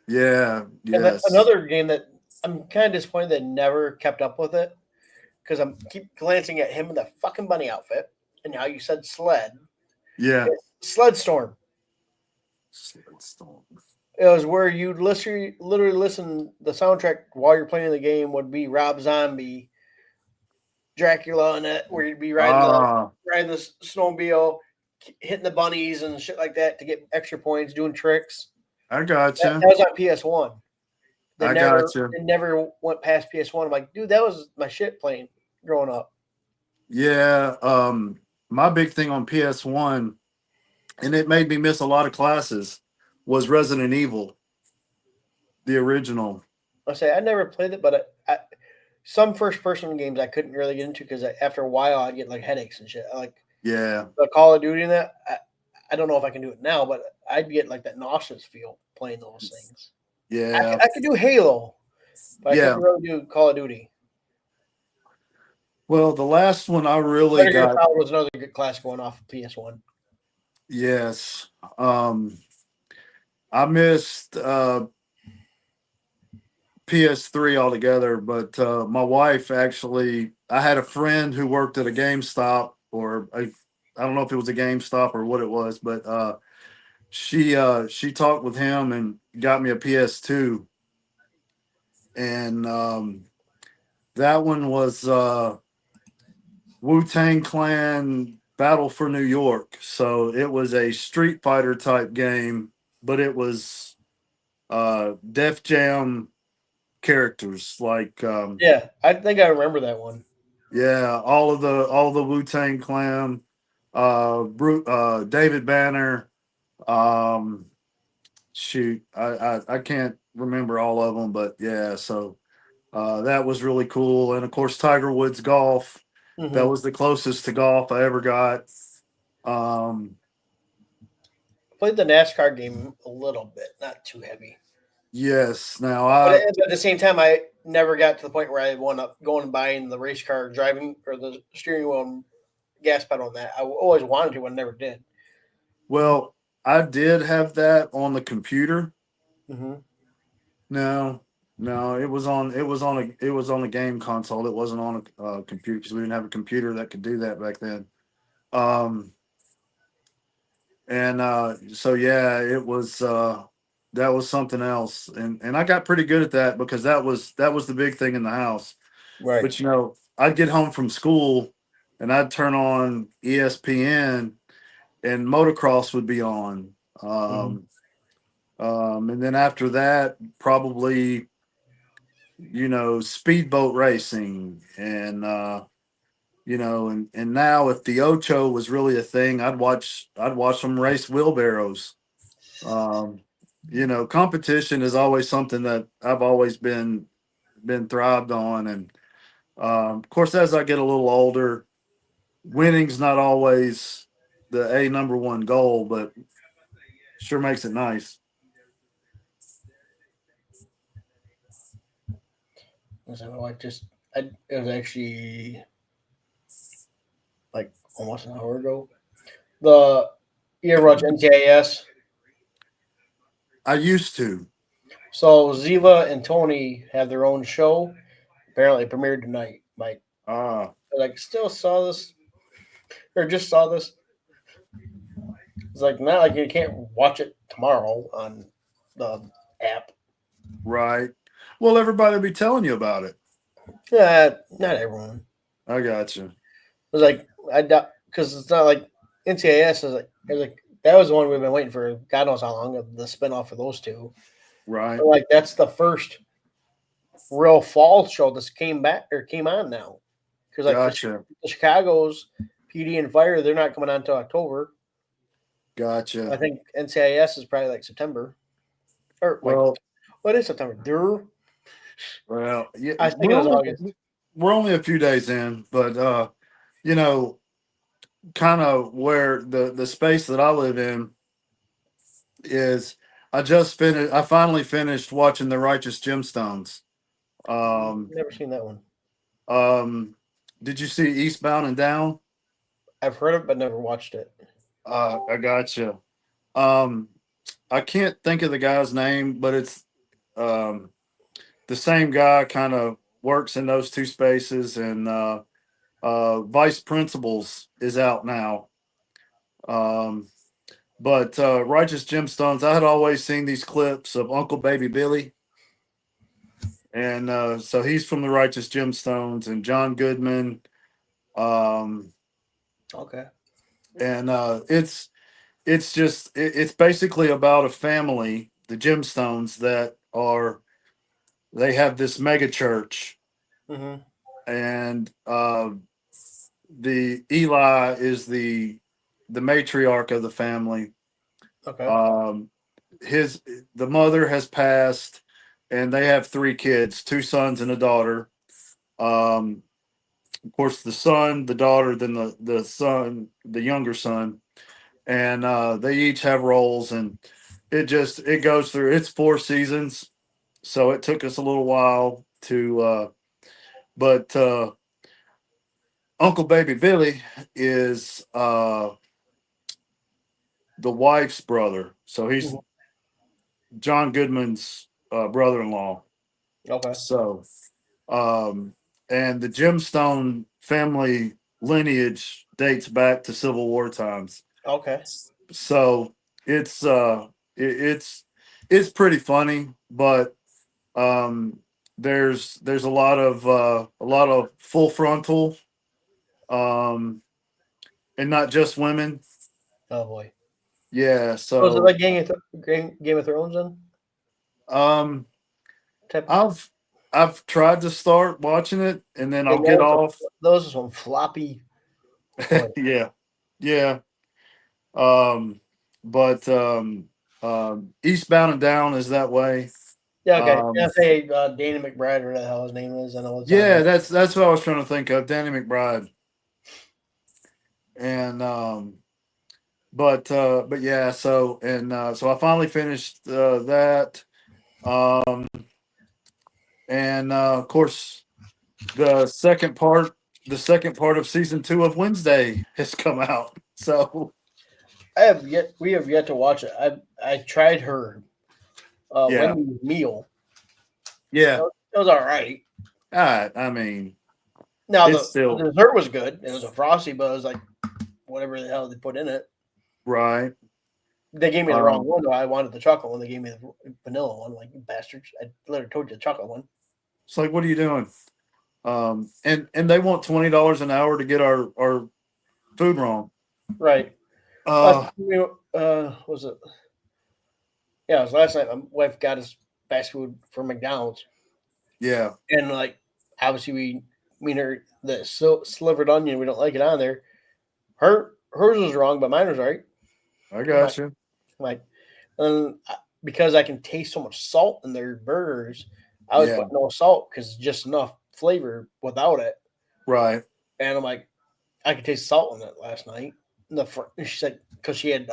yeah, And yes, another game that I'm kind of disappointed that never kept up with it because I'm keep glancing at him in the fucking bunny outfit and how you said sled. yeah. Sled Storm. Sled It was where you'd literally listen. The soundtrack while you're playing the game would be Rob Zombie, Dracula, and it, where you'd be Ah, riding the snowmobile, hitting the bunnies and shit like that to get extra points, doing tricks. I That gotcha. was on PS1. I gotcha. It never went past PS1. I'm like, dude, that was my shit playing growing up. Yeah. My big thing on PS1, and it made me miss a lot of classes, was Resident Evil, the original. I say I never played it, but some first person games I couldn't really get into because after a while I'd get like headaches and shit. Like Yeah. the Call of Duty and that. I don't know if I can do it now, but I'd get like that nauseous feel playing those things. Yeah. I could do Halo, but I couldn't Yeah. really do Call of Duty. Well, the last one I really Metal Gear got, Solid was another good class going off of PS1. yes. I missed PS3 altogether, but my wife actually, I had a friend who worked at a GameStop I don't know if it was a GameStop or what it was, but she talked with him and got me a PS2, and that one was Wu-Tang Clan Battle for New York. So it was a Street Fighter type game, but it was Def Jam characters like Yeah, I think I remember that one. yeah, all of the Wu-Tang Clan, David Banner, um shoot, I can't remember all of them, but yeah, so that was really cool. And of course, Tiger Woods golf. That Hmm. was the closest to golf I ever got. Um, Played the NASCAR game a little bit, not too heavy. yes. Now But I at the same time, I never got to the point where I wound up going and buying the race car, driving or the steering wheel and gas pedal on that. I always wanted to, but never did. well, I did have that on the computer. Hmm. No, no, it was on a game console. It wasn't on a computer because we didn't have a computer that could do that back then. Um, and so yeah, it was that was something else, and I got pretty good at that because that was the big thing in the house. Right. But I'd get home from school and I'd turn on ESPN and motocross would be on. Hmm. And then after that, probably speedboat racing and now if the Ocho was really a thing, I'd watch them race wheelbarrows. Um, competition is always something that I've always been thrived on, and of course, as I get a little older, winning's not always the number one goal, but sure makes it nice. So my wife it was actually like almost an hour ago. The you ever watch NCIS? I used to. So Ziva and Tony have their own show. Apparently, it premiered tonight. Ah, Still saw this or just saw this. It's like not like you can't watch it tomorrow on the app. right. Well, everybody be telling you about it. Yeah, not everyone. I got you. It was like I because it's not like NCIS is like that was the one we've been waiting for. God knows how long of the spinoff of those two. Right. But like that's the first real fall show that's came back or came on now. Because like Gotcha. the Chicago's PD and Fire, they're not coming on until October. I Gotcha. think NCIS is probably like September or like Well, what is September? Durr? yeah, I was thinking it was August. we're only a few days in, but you know, kind of where the space that I live in is I finally finished watching The Righteous Gemstones. Um Never seen that one. um did you see Eastbound and Down? I've heard of it, but never watched it. I gotcha. Um I can't think of the guy's name, but it's um the same guy kind of works in those two spaces, and Vice Principals is out now. Um but Righteous Gemstones, I had always seen these clips of Uncle Baby Billy. And so he's from the Righteous Gemstones, and John Goodman. Um, Okay. and it's basically about a family, the Gemstones, they have this mega church, Mm-hmm. and the Eli is the matriarch of the family. Okay. Um, his the mother has passed, and they have three kids, two sons and a daughter. Um, of course, the son, the daughter, then the son, the younger son, and they each have roles, and it goes through. It's four seasons, so it took us a little while to, but Uncle Baby Billy is the wife's brother, so he's Mhm. John Goodman's brother-in-law. Okay. So, um, and the Gemstone family lineage dates back to Civil War times. Okay. So it's it's pretty funny, but um, there's a lot of full frontal, um, and not just women. Oh boy. Yeah, Was it so like Game of Thrones then? um, Type of, I've tried to start watching it, and then yeah, I'll get off. those are some floppy. Boy. Yeah, yeah. Um, but Eastbound and Down is that way. Yeah, okay. Yeah, Um, say Danny McBride or whatever the hell his name is. I know it's on yeah, there. that's what I was trying to think of, Danny McBride. And but yeah, so I finally finished that. Um, and of course the second part the second part of season 2 of Wednesday has come out. So We have yet to watch it. I tried her yeah, Wendy's meal. yeah. It was all right. I mean, Now it's the still dessert was good. It was a frosty, but it was like whatever the hell they put in it. right. They gave me the wrong Um, one though. I wanted the chocolate one. They gave me the vanilla one. Like you bastards! I literally told you the chocolate one. it's like, what are you doing? And they want $20 an hour to get our food wrong. Right. Uh, Was it? Yeah, it was last night. My wife got us fast food from McDonald's, yeah, and like obviously we and her the slivered onion. We don't like it on there. Hers was wrong, but mine was right. I I'm like, got you. I'm like, and because I can taste so much salt in their burgers, I was Yeah, putting no salt because it's just enough flavor without it. right. And I'm like, I could taste salt in it last night. She said because she had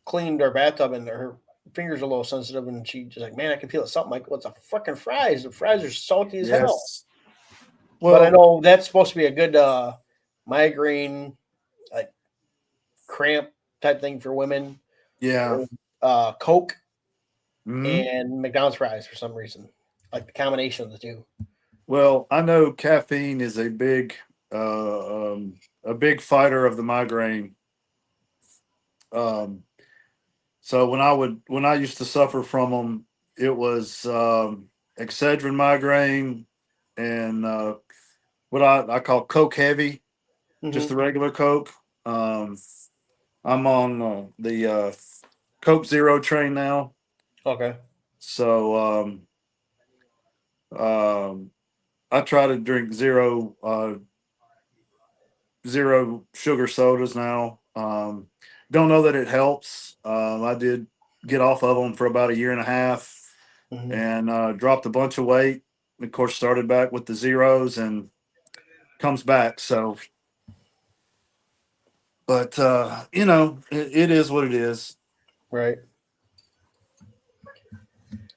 cleaned her bathtub and her fingers are a little sensitive, and she just like, man, I can feel it. Something like, what's the fucking fries? The fries are salty as hell. Yes. But I Well, know that's supposed to be a good migraine, like cramp type thing for women. yeah. Coke Hmm. and McDonald's fries for some reason, like the combination of the two. Well, I know caffeine is a big fighter of the migraine. Um, so when I used to suffer from them, it was Excedrin migraine and what I call Coke heavy, just Mm-hmm. the regular Coke. Um, I'm on the Coke Zero train now, Okay. so um, I try to drink zero sugar sodas now. Don't know that it helps. I did get off of them for about a year and a half Mm-hmm. and dropped a bunch of weight. Of course, started back with the zeros and comes back. So, but it is what it is. Right.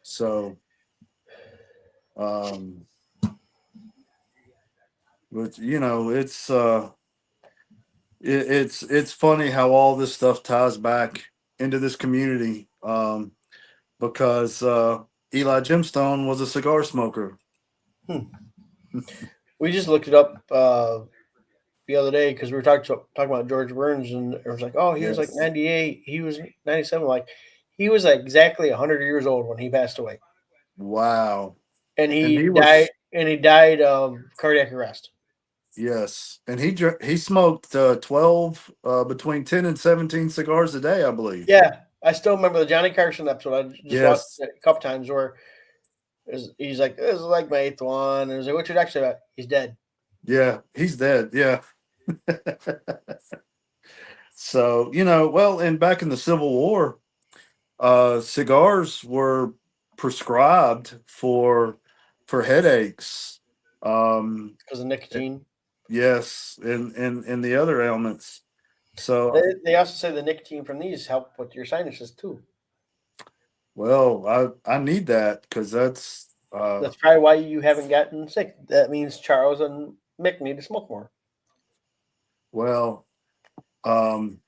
So, um, but it's funny how all this stuff ties back into this community. Because Eli Gemstone was a cigar smoker. Hmm. We just looked it up the other day because we were talking about George Burns, and it was like, oh, he was like Yes. 98, he was 97. Like he was like exactly 100 years old when he passed away, Wow. and And he he died. was And he died of cardiac arrest. yes, and he smoked 12 between 10 and 17 cigars a day, I believe. Yeah, I still remember the Johnny Carson episode. I just watched Yes. it a couple times where he's like, "This is like my eighth one," and I was like, "What's your next about?" He's dead. Yeah, he's dead. Yeah. So, well, and back in the Civil War, cigars were prescribed for headaches. Because of nicotine. Yes, and the other ailments. So, They also say the nicotine from these help with your sinuses too. well, I need that because that's That's probably why you haven't gotten sick. That means Charles and Mick need to smoke more. well, um,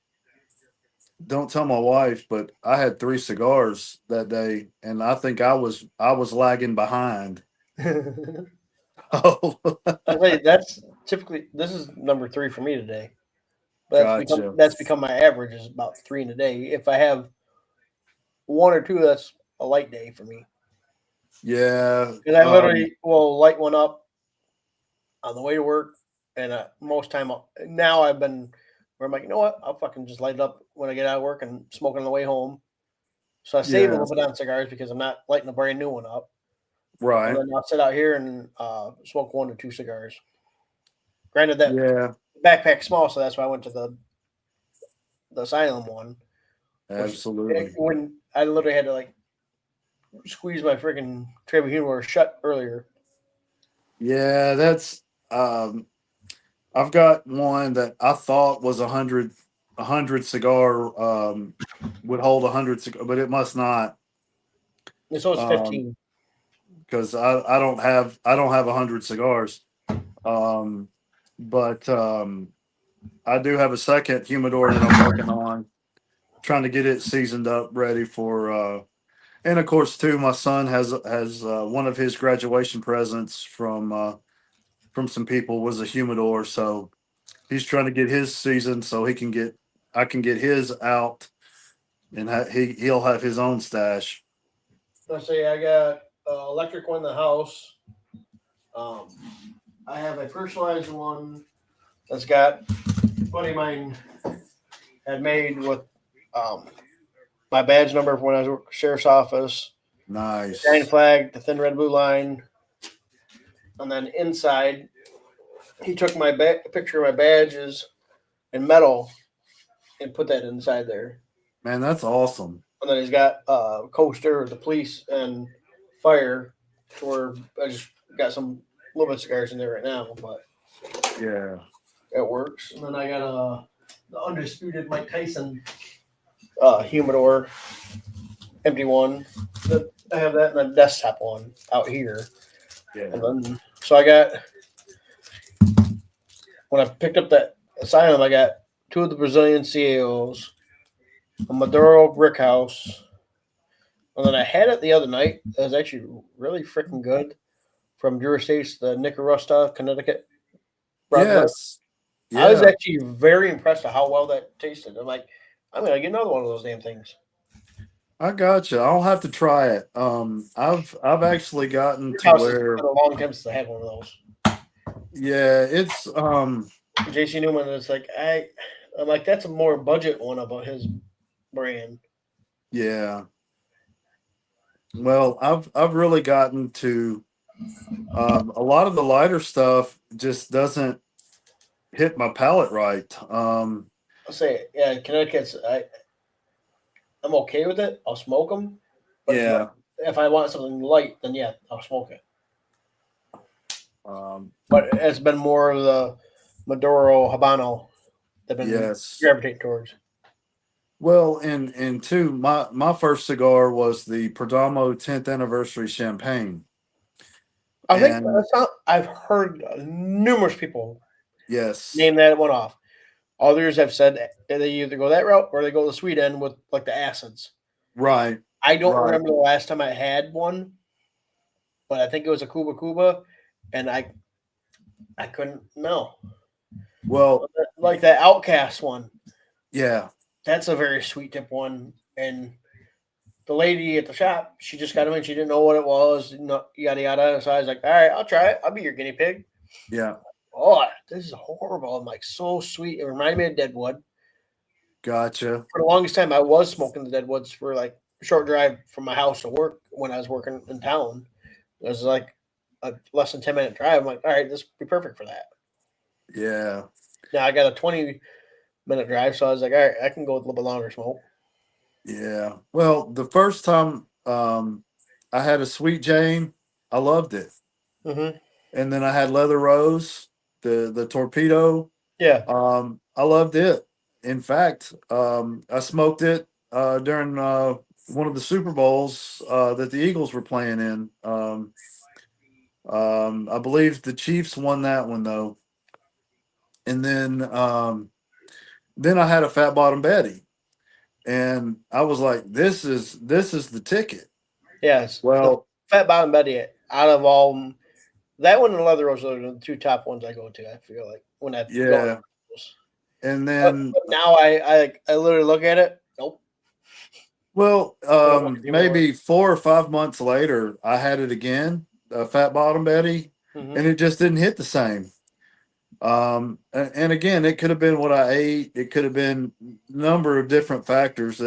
don't tell my wife, but I had 3 cigars that day, and I think I was lagging behind. I Oh, say that's typically this is number three for me today. But gotcha. that's become my average is about three in a day. If I have one or two, that's a light day for me. Yeah. Because I literally will light one up on the way to work, and most time now I've been where I'm like, you know what, I'll fucking just light it up when I get out of work and smoke it on the way home. So I save a Yeah. little bit on cigars because I'm not lighting a brand new one up, and Right. then I'll sit out here and smoke 1 to 2 cigars. Granted, that Yeah. backpack's small, so that's why I went to the Asylum one, which Absolutely. when I literally had to like squeeze my freaking Travel Humor shut earlier. Yeah. That's, I've got one that I thought was a hundred cigar, would hold 100 cigar, but it must not. And so it's Um, 15. Cause I don't have 100 cigars. Um, but, I do have a second humidor that I'm working on, trying to get it seasoned up, ready for, and of course too, my son has one of his graduation presents from some people was a humidor, so he's trying to get his seasoned so I can get his out, and he'll have his own stash. Let's say I got electric one in the house. Um, I have a personalized one that's got a buddy of mine had made with um, my badge number from when I was working at the sheriff's office, the giant Nice. flag, the thin red blue line, and then inside he took my picture of my badges and medal and put that inside there. Man, that's awesome. And then he's got a coaster, the police and fire, to where I just got some little bit of cigars in there right now, but Yeah. it works. And then I got the undisputed Mike Tyson humidor, empty one. I have that and a desktop one out here. Yeah. And then so I got when I picked up that Asylum, I got 2 of the Brazilian CAOs, a Maduro Brickhouse, and then I had it the other night. It was actually really freaking good from Drew Estates, the Nicarusta, Connecticut Broadway. Yes. I was Yeah. actually very impressed at how well that tasted. I'm like, I'm gonna get another one of those damn things. I gotcha. I'll have to try it. I've actually gotten Your to house has been where, a long time since I had one of those. yeah, it's JC Newman is like, I'm like, that's a more budget one about his brand. yeah. Well, I've really gotten to, a lot of the lighter stuff just doesn't hit my palate right. I'll say, yeah, Connecticut's. I'm okay with it. I'll smoke them, but Yeah. if I want something light, then yeah, I'll smoke it. Um, But it's been more of the Maduro Habano that I've been yes. gravitating towards. Well, and two, my first cigar was the Perdomo 10th anniversary champagne. I think And I've heard numerous people yes, name that one off. Others have said that they either go that route or they go the sweet end with like the acids. right, I don't right. remember the last time I had one, but I think it was a Cuba Cuba, and I couldn't know. Well, Like that Outcast one, yeah, that's a very sweet tip one. And the lady at the shop, she just got them and she didn't know what it was, yada yada. So I was like, all right, I'll try it. I'll be your guinea pig. yeah, Oh, this is horrible. I'm like, so sweet. It reminded me of Deadwood. gotcha. For the longest time, I was smoking the Deadwoods for like a short drive from my house to work when I was working in town. It was like a less than 10-minute drive. I'm like, all right, this would be perfect for that. Yeah, Now I got a 20-minute drive, so I was like, all right, I can go with a little bit longer smoke. yeah. Well, the first time I had a Sweet Jane, I loved it. Mm-hmm. And then I had Leather Rose, the torpedo. Yeah. I loved it. In fact, I smoked it during one of the Super Bowls that the Eagles were playing in. I believe the Chiefs won that one though. And then I had a Fat Bottom Betty, and I was like, this is the ticket. Yes. The Well, Fat Bottom Betty, out of all them, that one and the Leather Rose are the 2 top ones I go to, I feel like, when I go on yeah. those. And But, then but now I literally look at it. Nope. Well, I don't want anymore. maybe 4 or 5 months later, I had it again, Fat Bottom Betty, and it just didn't hit the same. And again, it could have been what I ate. It could have been a number of different factors,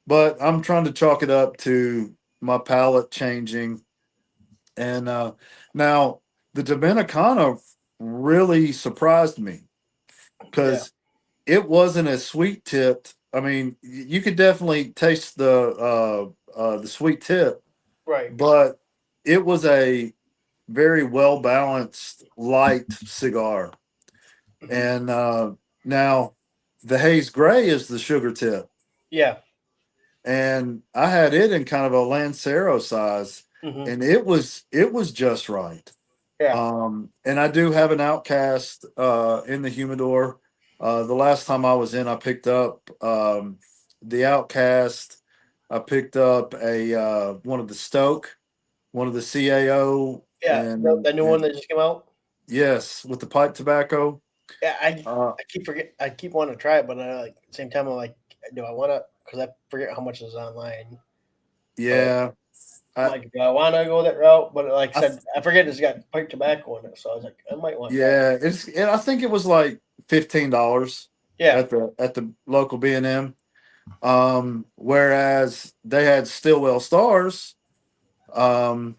but I'm trying to chalk it up to my palate changing. And now the Dominicana really surprised me Yeah. because it wasn't as sweet tipped. I mean, you could definitely taste the sweet tip, Right. but it was a very well balanced light cigar. Mhm. And now the Haze Gray is the sugar tip, Yeah. and I had it in kind of a Lancero size, Hmm. and it was just right. Yeah. And I do have an Outcast in the humidor. The last time I was in, I picked up the Outcast. I picked up a one of the Stoke, one of the CAO, Yeah. The new one and that just came out. yes, with the pipe tobacco. Yeah. Uh, I keep forget. I keep wanting to try it, but like at the same time, I'm like, do I want to? Because I forget how much is online. But yeah, I'm I, like, do I want to go that route? But like I I said, I forget it's got pipe tobacco in it, so I was like, I might want to try it. yeah, and I think it was like $15 Yeah. at the local B&M. Whereas they had Stillwell Stars, um,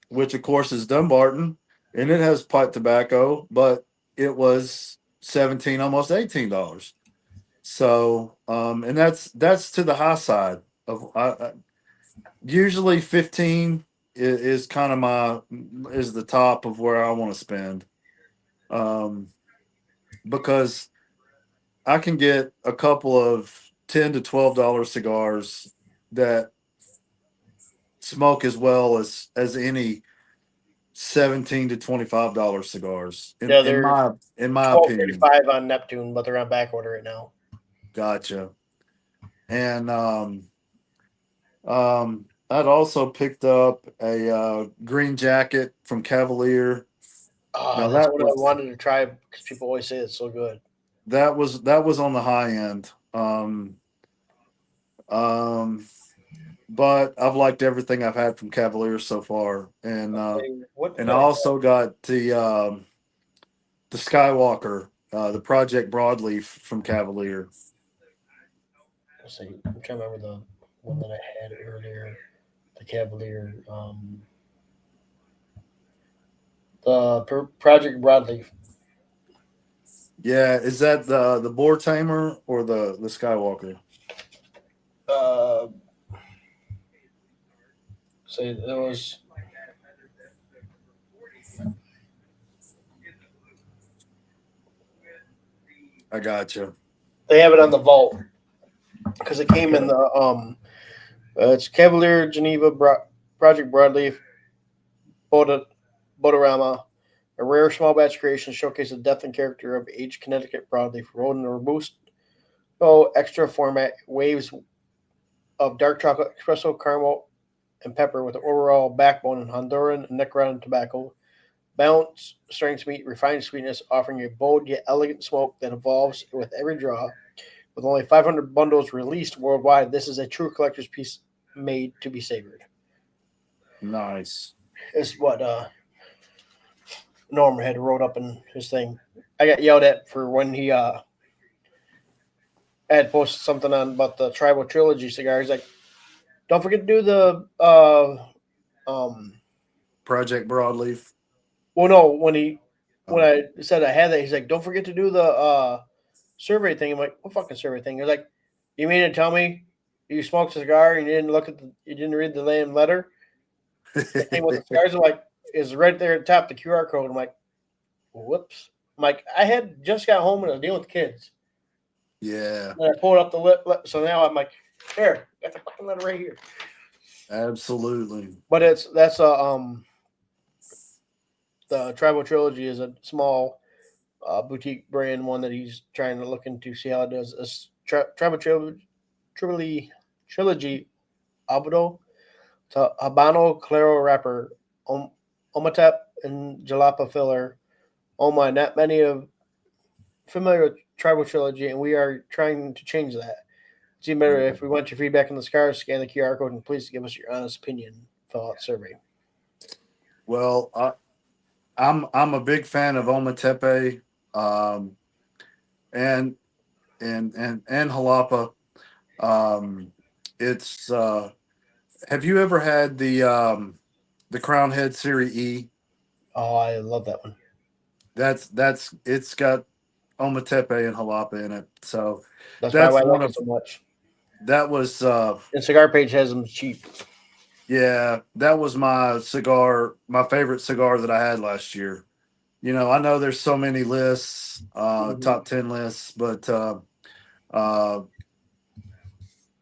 which of course is Dumbarton, and it has pipe tobacco, but it was 17, almost $18. So, and that's to the high side of usually 15 is kind of is the top of where I want to spend. Um, because I can get a couple of $10 to $12 cigars that smoke as well as any $17 to $25 cigars Yeah, they're in my opinion. 12.35 on Neptune, but they're on back order right now. Gotcha. And I'd also picked up a green jacket from Cavalier. Oh, Now that's what I wanted to try because people always say it's so good. that was on the high end. Um, but I've liked everything I've had from Cavalier so far, Okay, what and did I I have? also got the Skywalker, the Project Broadleaf from Cavalier. Let's see. I'm trying to remember the one that I had earlier. The Cavalier. Project Broadleaf. Yeah, is that the Boar Tamer or the Skywalker? Uh, say there was. I gotcha. They have it on the vault because it came in Okay. the it's Cavalier Geneva Project Broadleaf Boda, Bodorama, a rare small batch creation showcase the depth and character of aged Connecticut broadleaf rolled in a robust, extra format waves of dark chocolate, espresso, caramel, and pepper with an overall backbone in Honduran and Nicaraguan tobacco. Balanced strengths meet refined sweetness, offering a bold yet elegant smoke that evolves with every draw. With only 500 bundles released worldwide, this is a true collector's piece made to be savored. Nice. Is what Norm had wrote up in his thing. I got yelled at for when he had posted something on about the Tribal Trilogy cigar. He's like, "Don't forget to do the um." Project Broadleaf. Well, no, when Oh. I said I had that, he's like, "Don't forget to do the survey thing." I'm like, "What fucking survey thing?" He's like, "You mean to tell me you smoked a cigar and you didn't read the damn letter that came with the cigars?" I'm like, "Is right there at the top the QR code." I'm like, "Whoops." I'm like, I had just got home and I was dealing with kids. Yeah, And I pulled up the so now I'm like, here, got the fucking letter right here. absolutely. But that's a the Tribal Trilogy is a small boutique brand one that he's trying to look into see how it does. It's Tribal Trilogy Abudo to Habano Claro wrapper, Omatep and Jalapa filler. Oh my, not many of familiar with Tribal Trilogy, and we are trying to change that. See, better if we want your feedback on the cigars, scan the QR code and please give us your honest opinion. Fill out survey. Well, I'm a big fan of Ometepe, um, and and Jalapa. Um, it's have you ever had the Crown Head Series E? Oh, I love that one. That's it's got Ometepe and Jalapa in it. So That's probably that's why I one like it of so much. that was And Cigar Page has them cheap. yeah, that was my favorite cigar that I had last year. I know there's so many lists, Mhm. top 10 lists, but uh,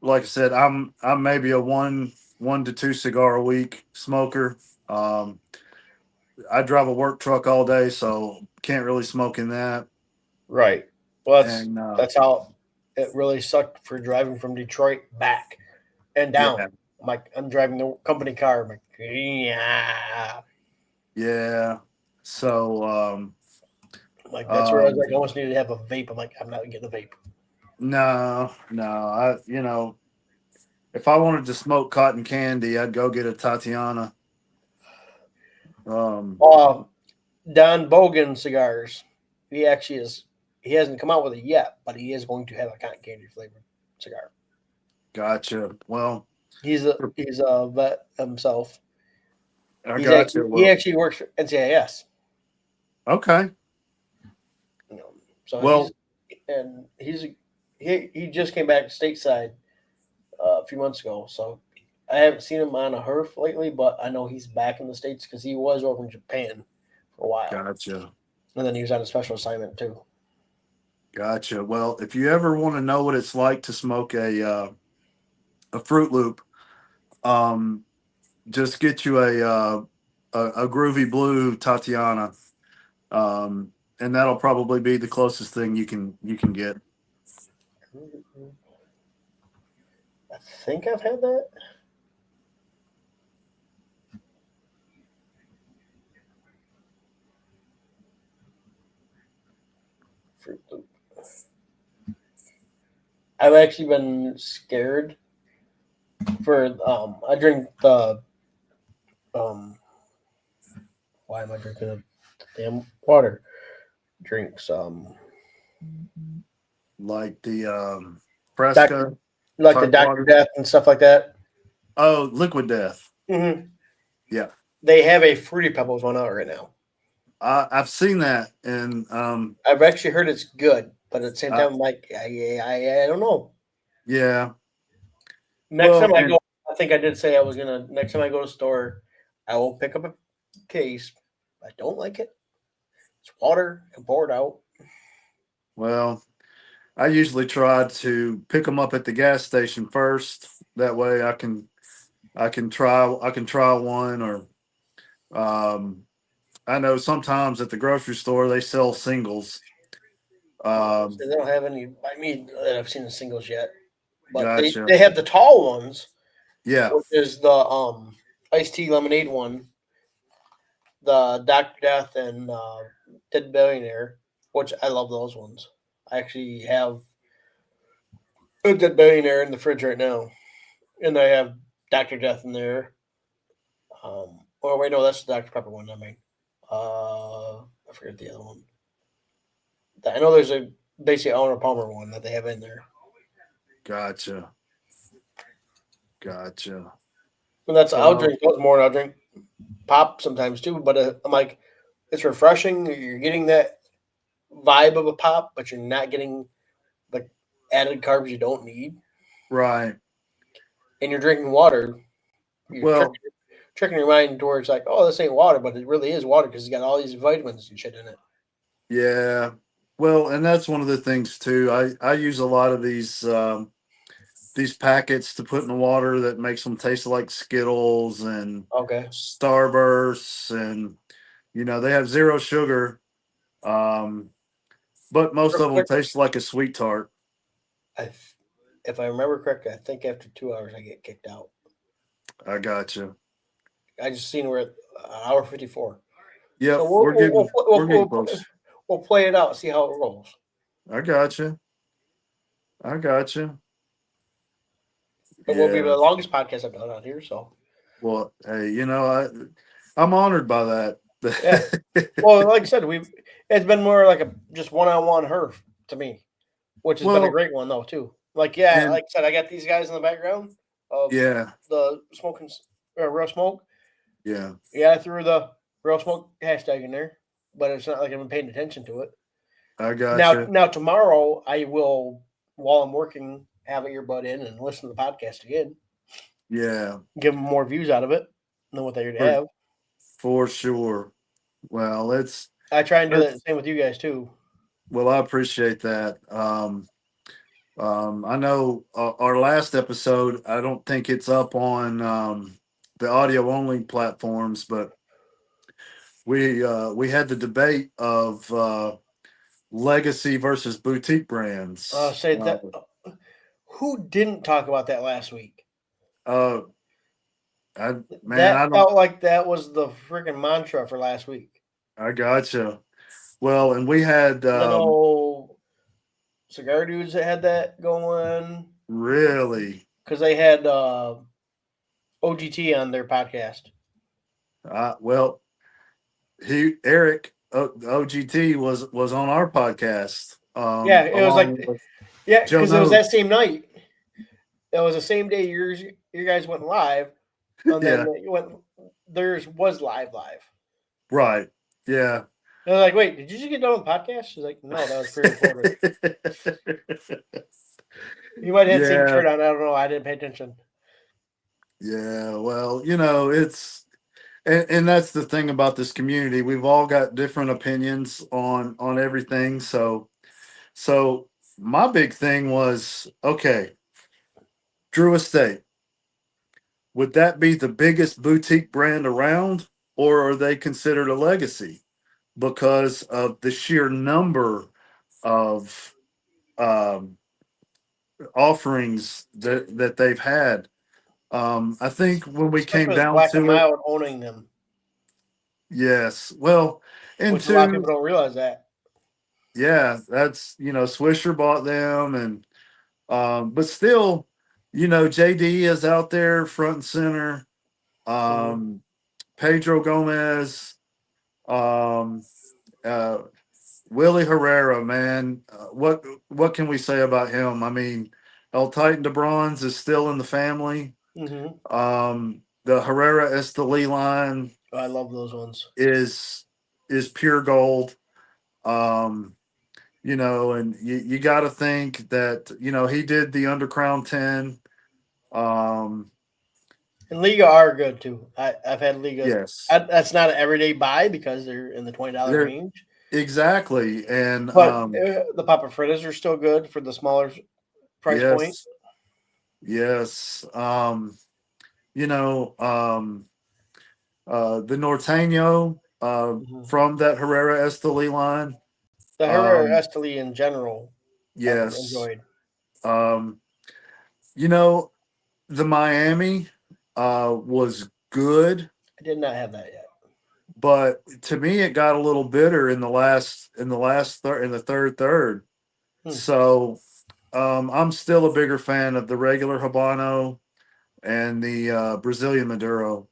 like I said, I'm maybe a one to two cigar a week smoker. Um, I drive a work truck all day, so can't really smoke in that. Right. Well, And that's how it really sucked for driving from Detroit back and down. yeah, I'm driving the company car. I'm like, yeah. yeah. So Like that's where I was um, like, I almost needed to have a vape. I'm like, I'm not getting a vape. no, if I wanted to smoke cotton candy, I'd go get a Tatiana. Um, Um, Don Bogan cigars. He actually is. He hasn't come out with it yet, but he is going to have a cotton candy flavored cigar. gotcha. Well, He's a vet himself. I gotcha. He Well, actually works for NCIS. okay. You know, so Well, he just came back stateside a few months ago. So I haven't seen him on a herf lately, but I know he's back in the states because he was over in Japan for a while, gotcha. and then he was on a special assignment too. Gotcha. Well, if you ever want to know what it's like to smoke a Fruit Loop, um, just get you a groovy blue Tatiana, and that'll probably be the closest thing you can get. I think I've had that. Fruit Loop. I've actually been scared for. I drink the. Um, why am I drinking a damn water? Drinks. Like the Doctor, Fresca like the type Doctor water. Death and stuff like that. Oh, Liquid Death. Hmm. Yeah, They have a Fruity Pebbles one out right now. I've seen that, and I've actually heard it's good, but at the same I, time, I'm like, I don't know. yeah. Next Well, time I and go, I think I did say I was gonna. Next time I go to the store, I will pick up a case. I don't like it. It's water. I can pour it out. well, I usually try to pick them up at the gas station first. That way, I can try one, or um, I know sometimes at the grocery store they sell singles. Um, They don't have any. I mean, that I've seen the singles yet, but gotcha. they have the tall ones, Yeah, which is the iced tea lemonade one, the Doctor Death and Dead Billionaire, which I love those ones. I actually have a Dead Billionaire in the fridge right now, and I have Doctor Death in there. Oh wait, no, that's the Dr Pepper one. I mean, I forget the other one. I know there's a basically Eleanor Palmer one that they have in there, gotcha, gotcha. and that's I'll Well, drink those more. And I'll drink pop sometimes too, but I'm like, it's refreshing. You're getting that vibe of a pop, but you're not getting the added carbs you don't need, right. and you're drinking water. You're Well, tricking your mind towards like, oh, this ain't water, but it really is water because it's got all these vitamins and shit in it. yeah. Well, and that's one of the things too. I use a lot of these packets to put in the water that makes them taste like Skittles and Okay. Starbursts, and they have zero sugar, um, but most Real of them quick, taste like a sweet tart. I, if I remember correctly, I think after 2 hours I get kicked out. I got you. I just seen we're at hour 54. So Yep, we're getting we're getting close. we'll play it out, see how it rolls. I got you. I got you. It will be Yeah. the longest podcast I've done out here. So Well, hey, I'm honored by yeah. that. Well, like I said, it's been more like a just one-on-one herf to me, which has been a Well, great one though too. Like yeah, and like I said, I got these guys in the background of yeah, the smoking real smoke. yeah, Yeah, I threw the real smoke hashtag in there, but it's not like I've been paying attention to it. I got Now, you. now tomorrow I will, while I'm working, have an earbud in and listen to the podcast again, Yeah, give them more views out of it than what they already for have. for sure. Well, I try and do that let's same with you guys too. well, I appreciate that. I know our last episode. I don't think it's up on the audio only platforms, but we had the debate of legacy versus boutique brands. Say that. Who didn't talk about that last week? Uh, I man, I That don't. felt like that was the freaking mantra for last week. I gotcha. Well, and we had And I know cigar dudes that had that going really, because they had OGT on their podcast. well, Eric OGT was on our podcast, Yeah, it was along like with yeah, Joe because it was that Note. same night. It was the same day your guys went live, and then Yeah, you went theirs was live. right. Yeah. And I was like, wait, did you just get done with the podcast? She's like, no, that was pre-recorded. You might have had the same Yeah, shirt on. I don't know. I didn't pay attention. yeah. Well, it's and that's the thing about this community. We've all got different opinions on everything. So my big thing was, okay, Drew Estate, would that be the biggest boutique brand around, or are they considered a legacy because of the sheer number of um, offerings that they've had? I think when we came Especially with down Black and to it, Mild owning them, yes. Well, and which a lot of two, people don't realize that. yeah, that's Swisher bought them, and but still, JD is out there front and center. Mm-hmm. Um, Pedro Gomez, um, uh, Willie Herrera, man, what can we say about him? I mean, El Titan de Bronze is still in the family. Mm-hmm. The Herrera Esteli line I love those ones. is pure gold. Um, and you got to think that he did the Undercrown 10. Um, And Liga are good too. I've had Liga. yes, That's not an everyday buy because they're in the $20 they're range. exactly, and But the Papa Fritas are still good for the smaller price point. yes, yes. You know, the Norteño Mm-hmm. from that Herrera Esteli line. The Herrera Um, Esteli in general, I've yes. enjoyed. Um, you know, the Miami was good, I did not have that yet. but to me it got a little bitter in the third third. Hmm. So I'm still a bigger fan of the regular Habano and the Brazilian Maduro.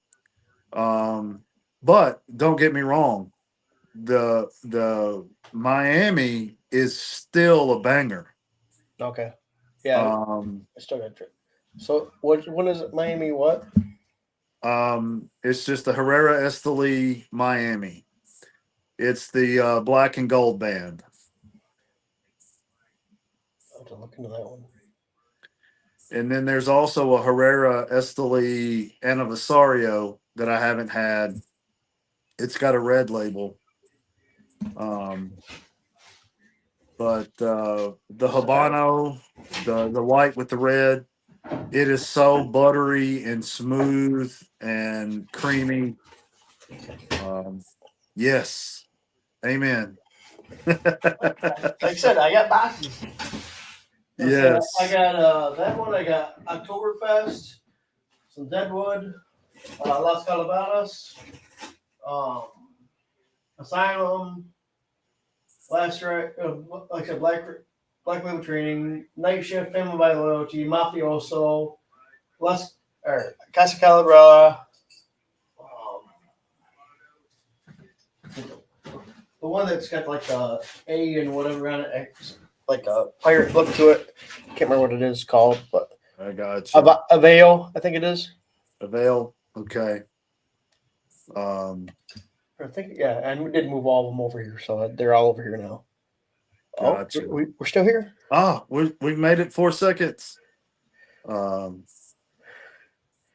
But don't get me wrong, the Miami is still a banger. Okay. Yeah, Um, I still got it. So when is it? Miami what? it's just the Herrera Esteli Miami. It's the black and gold band. I'll have to look into that one. And then there's also a Herrera Esteli Anniversario that I haven't had. It's got a red label. Um, but the Habano, the white with the red, it is so buttery and smooth and creamy. Yes. Amen. Like I said, I got boxes. So I Yes. got that one. I got Oktoberfest, some Deadwood, Las Calabanas, um, Asylum, Last Right, like I said, Black Label Training, Night Shift, Family by Loyalty, Mafioso, Plus, or Casa Calabra. The one that's got like a A and whatever on it, like a pirate look to it. Can't remember what it is called, but I got you. Avail, I think it is. Avail. Okay. I think yeah, and we did move all of them over here, so they're all over here now. Oh, Gotcha. we're still here. We made it 4 seconds.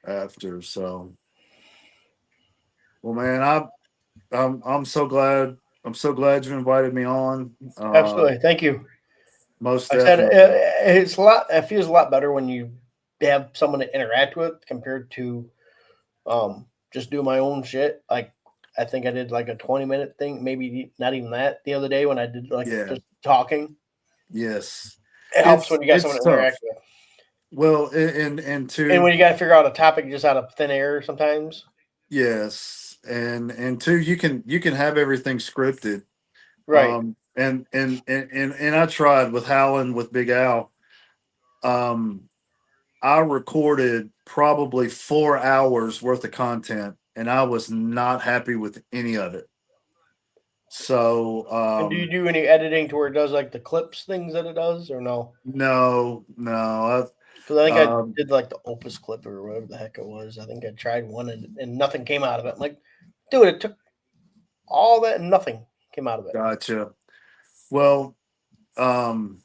After so. Well, man, I'm so glad. I'm so glad you invited me on. Absolutely, thank you. Most Like I said definitely. it's a lot. It feels a lot better when you have someone to interact with compared to just do my own shit. Like I think I did like a 20-minute thing, maybe not even that the other day when I did like Yeah. just talking. Yes. It helps when you got It's someone to tough. interact with. Well, and And two, when you got to figure out a topic just out of thin air sometimes. yes, and two, you can have everything scripted. Right. And I tried with Howland with Big Al. Um, I recorded probably 4 hours worth of content, and I was not happy with any of it. So And do you do any editing to where it does like the clips things that it does or no? no. Because I think I Um, did like the Opus clip or whatever the heck it was. I think I tried one and nothing came out of it. I'm like, dude, it took all that and nothing came out of it. gotcha. Well, um,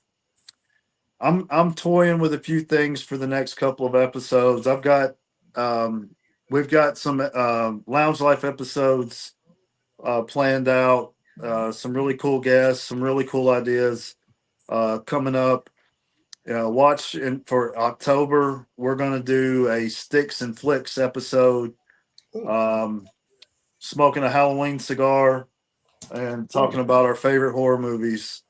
I'm toying with a few things for the next couple of episodes. Um, we've got some lounge life episodes planned out. Some really cool guests, some really cool ideas coming up. Watch for October. We're gonna do a Sticks and Flicks episode. Ooh, Um, Smoking a Halloween cigar and ooh, talking about our favorite horror movies.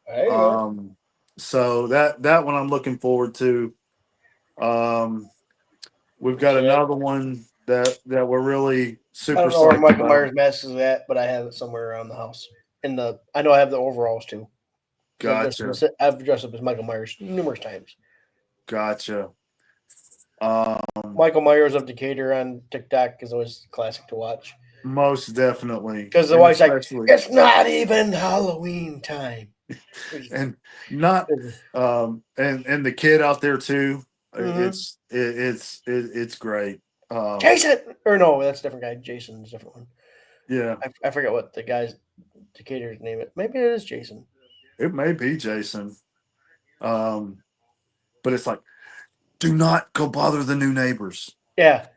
there you go. Um, so that one I'm looking forward to. Um, we've got Shit. another one that we're really I super don't know where psyched Michael about. Myers mask is at, but I have it somewhere around the house. I know I have the overalls too because Gotcha, I've dressed up as Michael Myers numerous times. gotcha. Um, Michael Myers of Decatur on TikTok is always classic to watch Most definitely, because the and wife's like, especially "It's not even Halloween time." and not and the kid out there too. Mm-hmm. It's great. Um, Jason, or no, that's a different guy. Jason's a different one. yeah, I forget what the guy's Decatur's name is. Maybe it is Jason. it may be Jason. Um, but it's like, do not go bother the new neighbors. Yeah,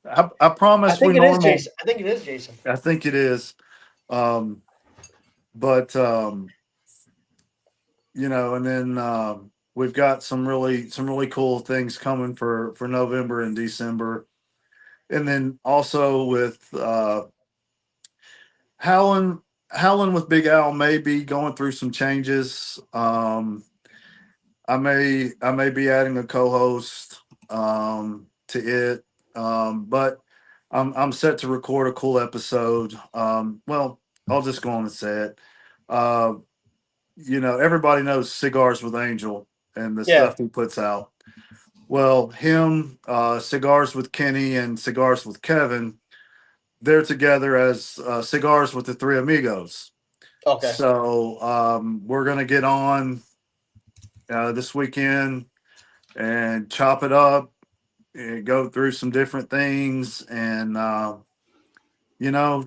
I I promise we think it is normal. Jason. I think it is Jason. I think it is. Um, but and then we've got some really cool things coming for November and December, and then also with Howlin' Howlin' with Big Al may be going through some changes. I may be adding a co-host to it, but I'm set to record a cool episode. Well, I'll just go on and say it. Uh, everybody knows Cigars with Angel and the Yeah. stuff he puts out. Well, him, Cigars with Kenny, and Cigars with Kevin, they're together as Cigars with the Three Amigos. Okay. So we're gonna get on this weekend and chop it up and go through some different things and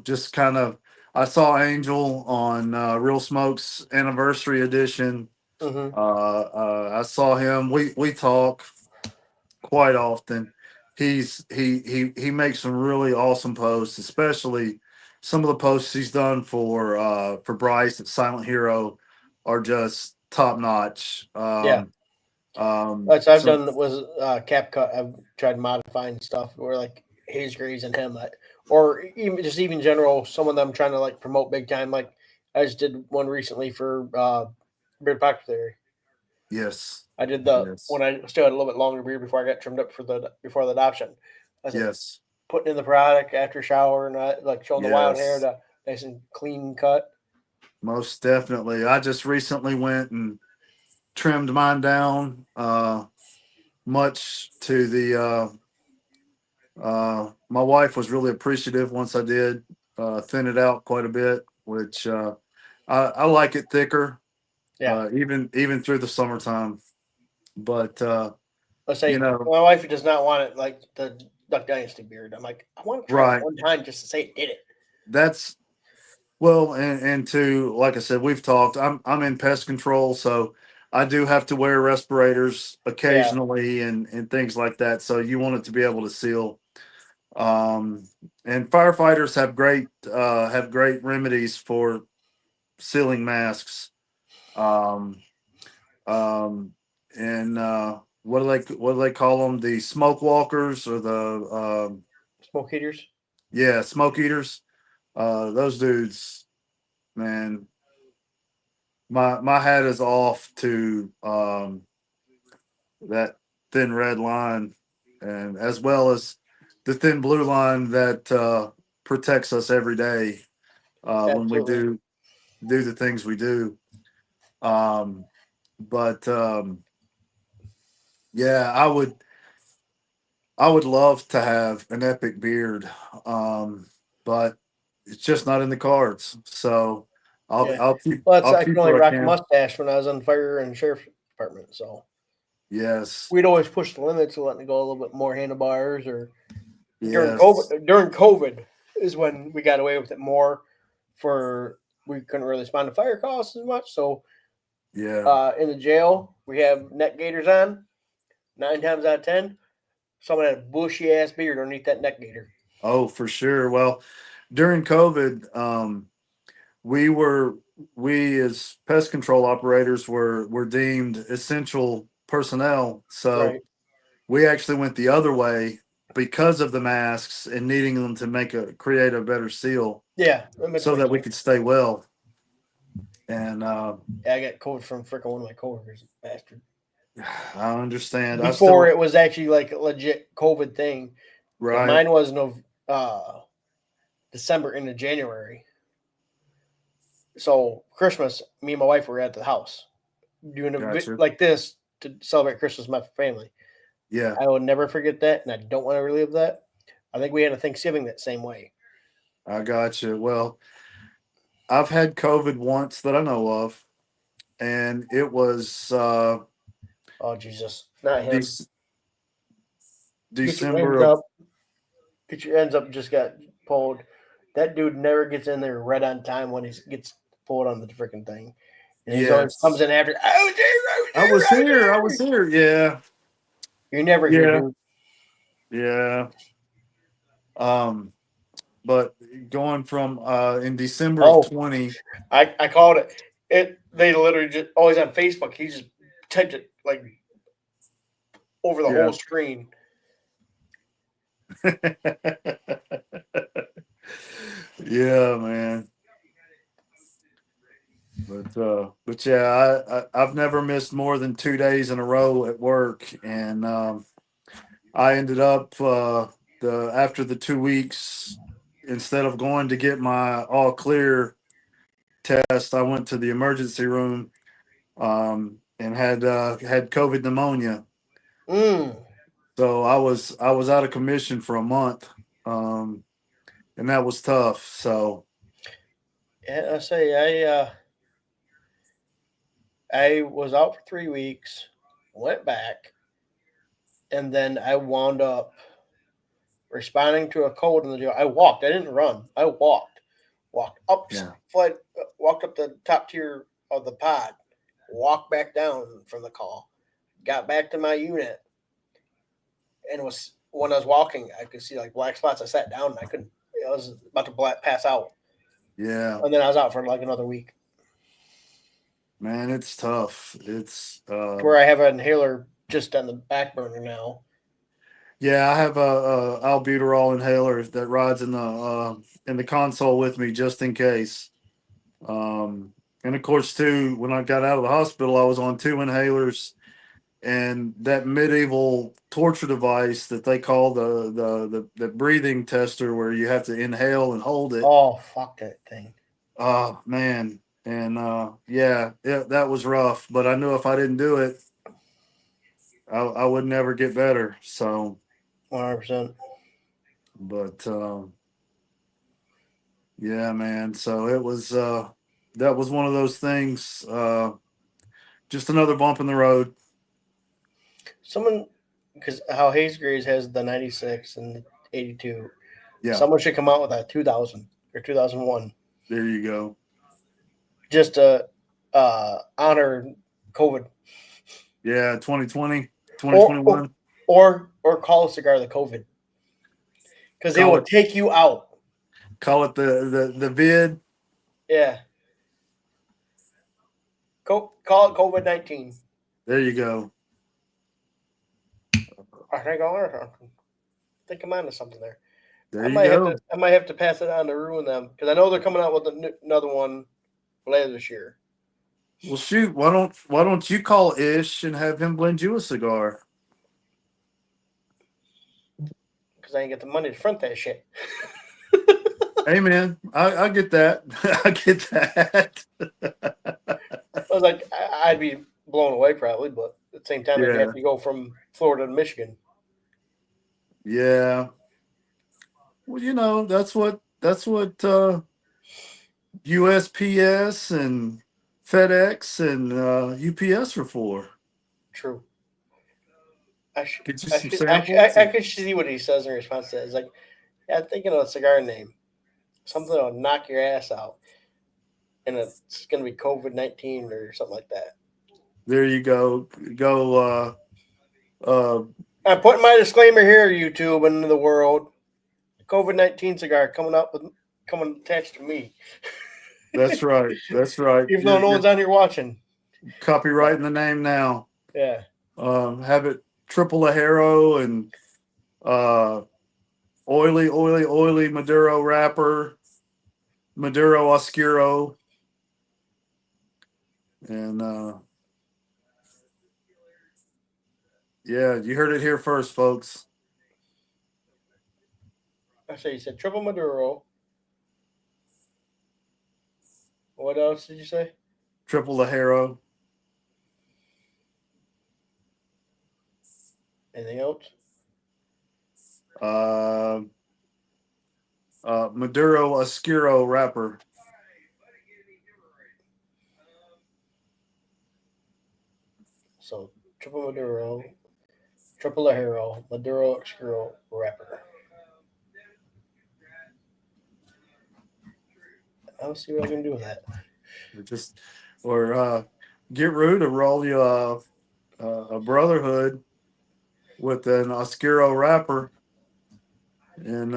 just kind of. I saw Angel on Real Smoke's anniversary edition. Mm-hmm. I saw him. We talk quite often. He makes some really awesome posts, especially some of the posts he's done for Bryce at Silent Hero are just top notch. Yeah. That's I've So done was CapCut. I've tried modifying stuff where like Haze Grays and him, or even general. Some of them trying to like promote big time. Like I just did one recently for Beard Pocket Theory. yes, I did the yes, when I still had a little bit longer beard before I got trimmed up for the before the adoption. I said yes, putting in the product after shower and like showing the wild hair, yes, the nice and clean cut. most definitely. I just recently went and trimmed mine down. much to the. My wife was really appreciative once I did thin it out quite a bit, which I like it thicker, Yeah. even through the summertime. But Let's you say know, my wife does not want it like the Duck Dynasty beard. I'm like, I want to try it right? one time just to say it did it. That's well, and to like I said, we've talked. I'm in pest control, so I do have to wear respirators Yeah, occasionally and things like that. So you want it to be able to seal. Um, and firefighters have great remedies for sealing masks. Um, um, and what do they call them? The smoke walkers or the smoke heaters. yeah, smoke eaters. Those dudes, man. My hat is off to that thin red line, and as well as the thin blue line that protects us every day when we Absolutely. do the things we do. Um, but yeah, I would love to have an epic beard, but it's just not in the cards. So Yeah. Well, I'll I could keep only what I rock a can. mustache when I was on fire and sheriff's department. So Yes, we'd always push the limits of letting it go a little bit more handlebars. Or during yes, COVID, during COVID is when we got away with it more. For we couldn't really respond to fire calls as much. So yeah. in the jail, we have neck gaiters on. 9 times out of 10, someone had a bushy ass beard underneath that neck gaiter. Oh, for sure. Well, during COVID, we were we as pest control operators were deemed essential personnel. So Right. we actually went the other way because of the masks and needing them to create a better seal Yeah, that makes so more that we sense. could stay well. And Yeah, I got COVID from freaking one of my coworkers, bastard. I understand. I Before still it was actually like a legit COVID thing, because right. mine was December into January. So Christmas, me and my wife were at the house doing Gotcha. like this to celebrate Christmas with my family. Yeah, I will never forget that, and I don't want to relive that. I think we had a Thanksgiving that same way. I gotcha. Well, I've had COVID once that I know of, and it was Oh Jesus, not him. Dec- Get your December ends of up. Get your ends up. Just got pulled. That dude never gets in there right on time when he gets pulled on the freaking thing, and he's always comes yes. in after. I was there. I was I there. was I was here. I was there. here. Yeah. You're never here, Yeah. dude. Yeah. Um, but going from in December of Oh, 20, I called it. They literally just always on Facebook. He just typed it like over the yeah. whole screen. Yeah, man. But yeah, I've never missed more than 2 days in a row at work, and I ended up the after the 2 weeks, instead of going to get my all clear test, I went to the emergency room and had COVID pneumonia. Mm. So I was out of commission for a month, um, and that was tough. So Yeah, I say I was out for 3 weeks, went back, and then I wound up responding to a code in the jail. I walked. I didn't run. I walked. Walked up yeah, flight. Walked up the top tier of the pod. Walked back down from the call. Got back to my unit, and was when I was walking, I could see like black spots. I sat down and I couldn't. I was about to pass out, yeah, and then I was out for like another week. man, it's tough. It's To where I have an inhaler just on the back burner now. yeah, I have a albuterol inhaler that rides in the console with me just in case. Um, and of course, too, when I got out of the hospital, I was on two inhalers and that medieval torture device that they call the breathing tester, where you have to inhale and hold it. Oh fuck that thing. Oh man, and yeah, that was rough. But I knew if I didn't do it, I would never get better. So, 100%. but yeah, man. So it was that was one of those things. Just another bump in the road. Someone, because how Haze Grays has the 96 and the 82, Yeah, someone should come out with a 2000 or 2001 there you go. just to honor COVID. Yeah, 2020, Or, or, 2021. or call a cigar the COVID. Because they Call will it take you out. the vid. Yeah. Call it COVID 19. There you go. I think I'm onto something there. There you go. I might have to pass it on to ruin them because I know they're coming out with another one later this year. Well, shoot. Why don't you call Ish and have him blend you a cigar? Because I ain't get the money to front that shit. Hey, man, I get that. I get that. I was like, I'd be blown away probably, but at the same time, I'd have Yeah, to go from Florida to Michigan. yeah. Well, that's what USPS and FedEx and UPS are for. True. Get you some samples. I could see what he says in response to that. It's like, yeah, I'm thinking of a cigar name, something that'll knock your ass out, and it's gonna be COVID-19 or something like that. There you go. Go. Uh, I'm putting my disclaimer here, YouTube and the world. COVID-19 cigar coming attached to me, that's right. That's right. even though You're, no you're one's on here watching. But copyrighting the name now. yeah, Have it triple Ajero and uh, oily Maduro wrapper, Maduro Oscuro, and yeah, you heard it here first, folks. I say you said triple Maduro. What else did you say? Triple Ajero, Anything else? uh, Maduro Oscuro wrapper. So triple Maduro, triple Hero, Maduro Obscuro wrapper. I'll see what I can do with that. Or just or get rude to roll you a brotherhood with an Oscuro wrapper and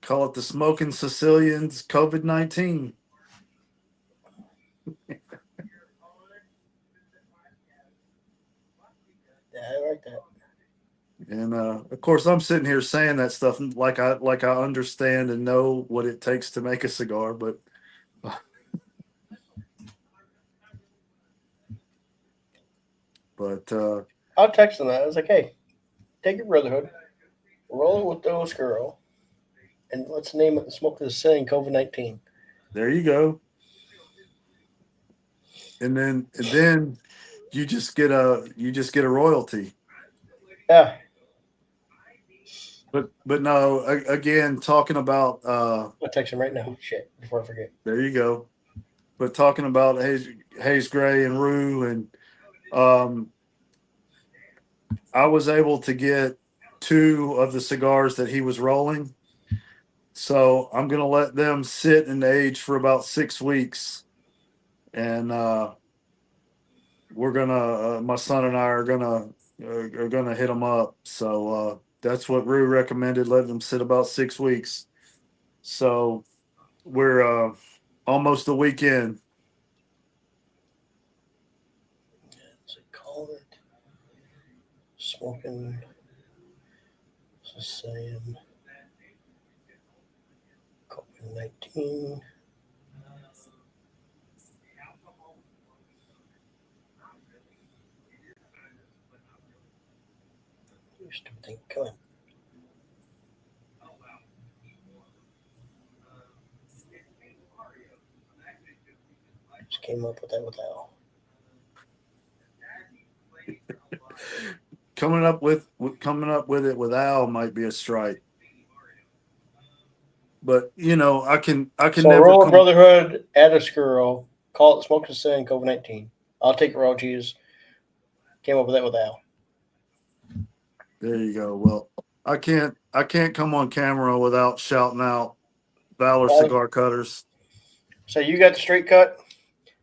call it the Smoking Sicilians COVID-19. Yeah, I like that. And of course, I'm sitting here saying that stuff like I understand and know what it takes to make a cigar, but I'll text him that. I was like, hey, take your Brotherhood, roll it with the Oscuro, and let's name it Smoke the Sicilian COVID-19. there you go. And then you just get a royalty. Yeah, But no, again, talking about I'll text him right now. Shit, before I forget. there you go. But talking about Haze Gray and Rue and um, I was able to get two of the cigars that he was rolling. So I'm gonna let them sit and age for about 6 weeks, and we're gonna my son and I are gonna hit them up. So that's what Rue recommended, letting them sit about 6 weeks. So we're almost a weekend. What's it called? It Smoking Sicilian COVID-19. You stupid thing. Come on. Just came up with that without. coming up with it with Al might be a strike. But I can So never roll a come. brotherhood, add a skirl, call it smoke to sin, COVID-19. I'll take raw cheese. Came up with that with Al. There you go. Well, I can't come on camera without shouting out Valor Well, Cigar Cutters. so you got the straight cut.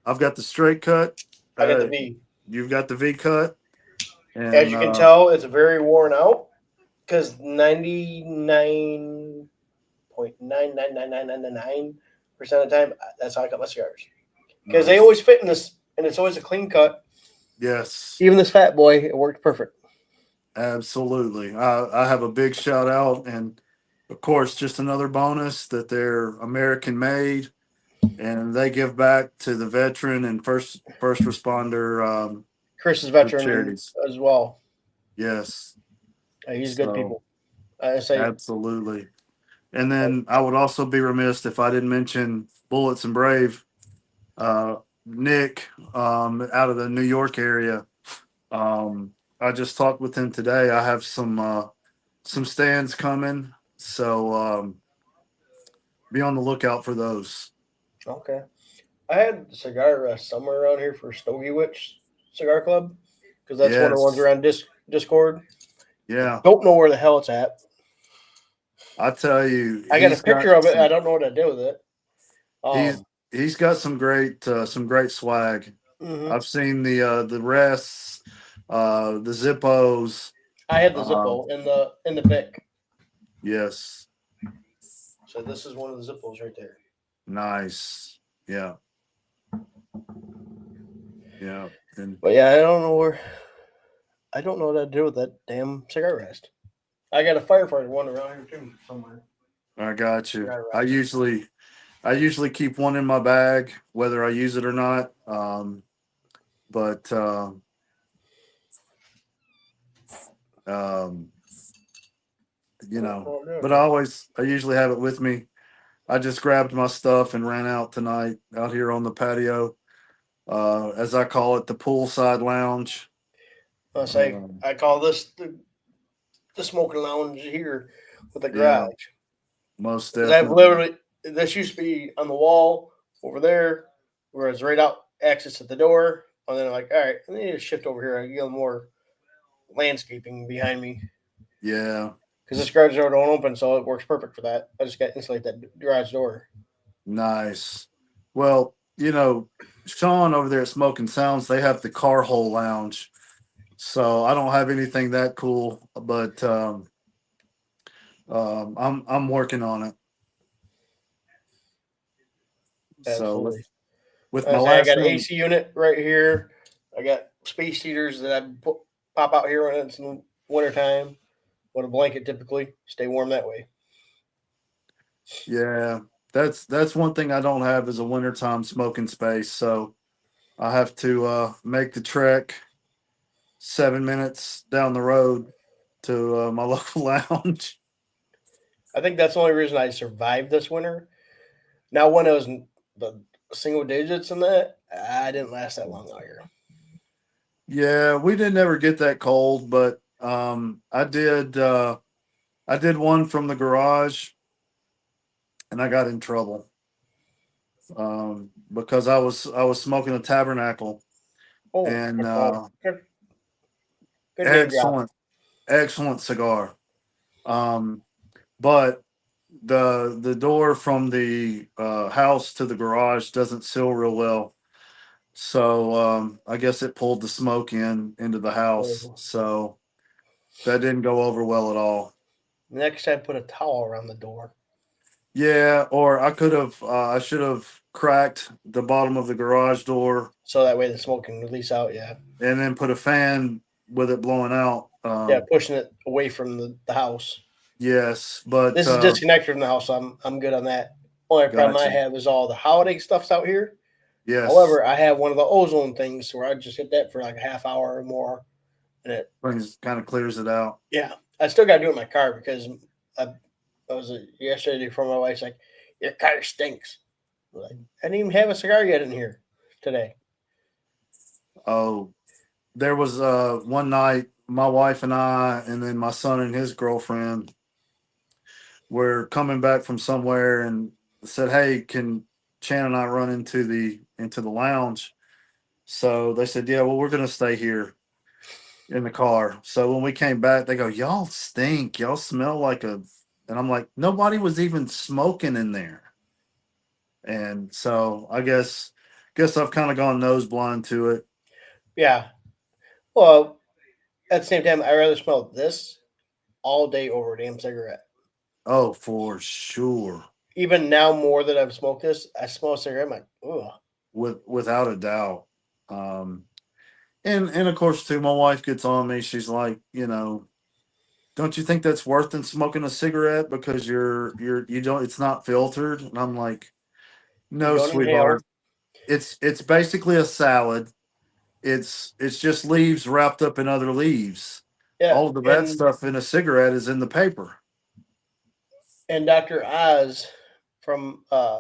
I've got the straight cut. I got the Uh, V. you've got the V cut, As and you can tell, it's very worn out because 99.99999% of the time, that's how I cut my cigars. Because they nice. always fit in this, and it's always a clean cut. Yes, Even this fat boy, it worked perfect. absolutely. I have a big shout out, and of course, just another bonus that they're American made, and they give back to the veteran and first responder Chris is veteran charities. as well. Yes, He's good so people. I say, absolutely. And then I would also be remiss if I didn't mention Bullets and Brave, Nick, out of the New York area. I just talked with him today. I have some stands coming, so be on the lookout for those. okay. I had cigar rest somewhere around here for Stogie Witch Cigar Club because that's one of the ones Yes, around Discord. yeah. Don't know where the hell it's at. I tell you, I got a picture of it. I don't know what to do with it. he's Um, he's got some great swag. mhm. I've seen the rests, the Zippos. I had the Um, Zippo in the Vic. yes, So this is one of the Zippos right there. nice. Yeah, yeah, and But yeah, I don't know what to do with that damn cigar rest. I got a firefighter one around here too somewhere. I got you. Cigar I rest. usually I usually keep one in my bag, whether I use it or not. But um, you Oh, know, oh, but yeah. I usually have it with me. I just grabbed my stuff and ran out tonight out here on the patio, as I call it, the poolside lounge. I say Um, I call this the smoking lounge here with the yeah, garage. most Because I've definitely. literally this used to be on the wall over there, whereas right out access at the door. And then I'm like, all right, I need to shift over here. I get more landscaping behind me Yeah, because this garage door don't open, so it works perfect for that. I just got to insulate that garage door. nice. Well, Sean over there at Smoking Sounds, they have the car hole lounge. So I don't have anything that cool, but I'm working on it. So with Absolutely. with my I say I last got an name, AC unit right here. I got space heaters that pop out here when it's in wintertime with a blanket typically. Stay warm that way. yeah, that's one thing I don't have is a wintertime smoking space. So I have to make the trek 7 minutes down the road to my local lounge. I think that's the only reason I survived this winter. Now, when it was the single digits in that, I didn't last that long out here. Yeah, we didn't ever get that cold, but I did one from the garage and I got in trouble because I was smoking a tabernacle Oh, and good call. Good name drop. excellent, excellent cigar. Um, but the door from the house to the garage doesn't seal real well. So I guess it pulled the smoke into the house. Oh. So that didn't go over well at all. Next time, put a towel around the door. Yeah, or I should have cracked the bottom of the garage door So that way the smoke can release out. Yeah. and then put a fan with it blowing out. Yeah, pushing it away from the house. Yes, but This is disconnected from the house, so I'm good on that. Only problem I gotcha. have is all the holiday stuff's out here. Yes, However, I have one of the ozone things where I just hit that for like a half hour or more, and it brings kind of clears it out. yeah. I still got to do it in my car because I was yesterday from my wife's like, your car stinks. Like, I didn't even have a cigar yet in here today. Oh, there was one night my wife and I, and then my son and his girlfriend were coming back from somewhere and said, "Hey, can Chan and I run into the lounge?" So they said, "Yeah, well, we're gonna stay here in the car." So when we came back, they go, "Y'all stink. Y'all smell like a," and I'm like, "Nobody was even smoking in there." And so I guess I've kind of gone nose blind to it. Yeah. Well, at the same time, I rather smell this all day over a damn cigarette. Oh, for sure. Even now, more that I've smoked this, I smell a cigarette. I'm like, ugh. Without a doubt. Um, and of course too, my wife gets on me. She's like, don't you think that's worse than smoking a cigarette because you don't it's not filtered? And I'm like, You no, don't inhale. sweetheart. It's basically a salad. It's just leaves wrapped up in other leaves. Yeah, All of the bad stuff in a cigarette is in the paper. and Dr. Oz from uh,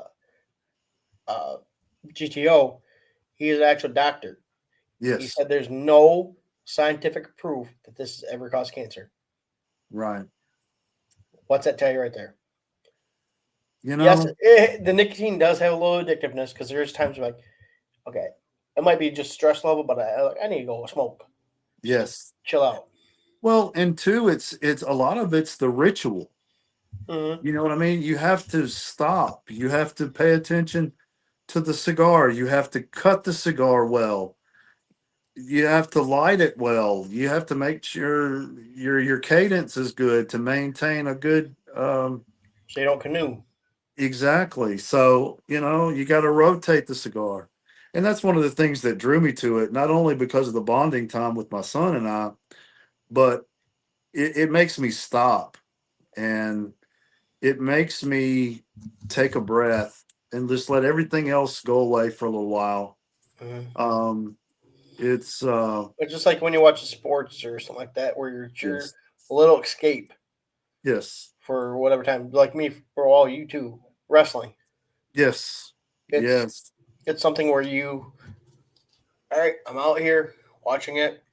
GTO, he is an actual doctor. He Yes, said there's no scientific proof that this has ever caused cancer. right. What's that tell you right there? You Yes, know, the nicotine does have a little addictiveness because there's times you're like, okay, it might be just stress level, but I need to go smoke just to yes. chill out. Well, and two, it's a lot of it's the ritual. Mm-hmm. You know what I mean? You have to stop. You have to pay attention to the cigar. You have to cut the cigar well. You have to light it well. You have to make sure your cadence is good to maintain a good So you don't canoe. exactly. So, you got to rotate the cigar. And that's one of the things that drew me to it, not only because of the bonding time with my son and I, but it makes me stop and it makes me take a breath and just let everything else go away for a little while. Mm-hmm. Um, it's It's just like when you watch sports or something like that, where you're yes, a little escape yes, for whatever time. Like me, for all you two, wrestling. yes, It's yes, it's something where you, all right, I'm out here watching it.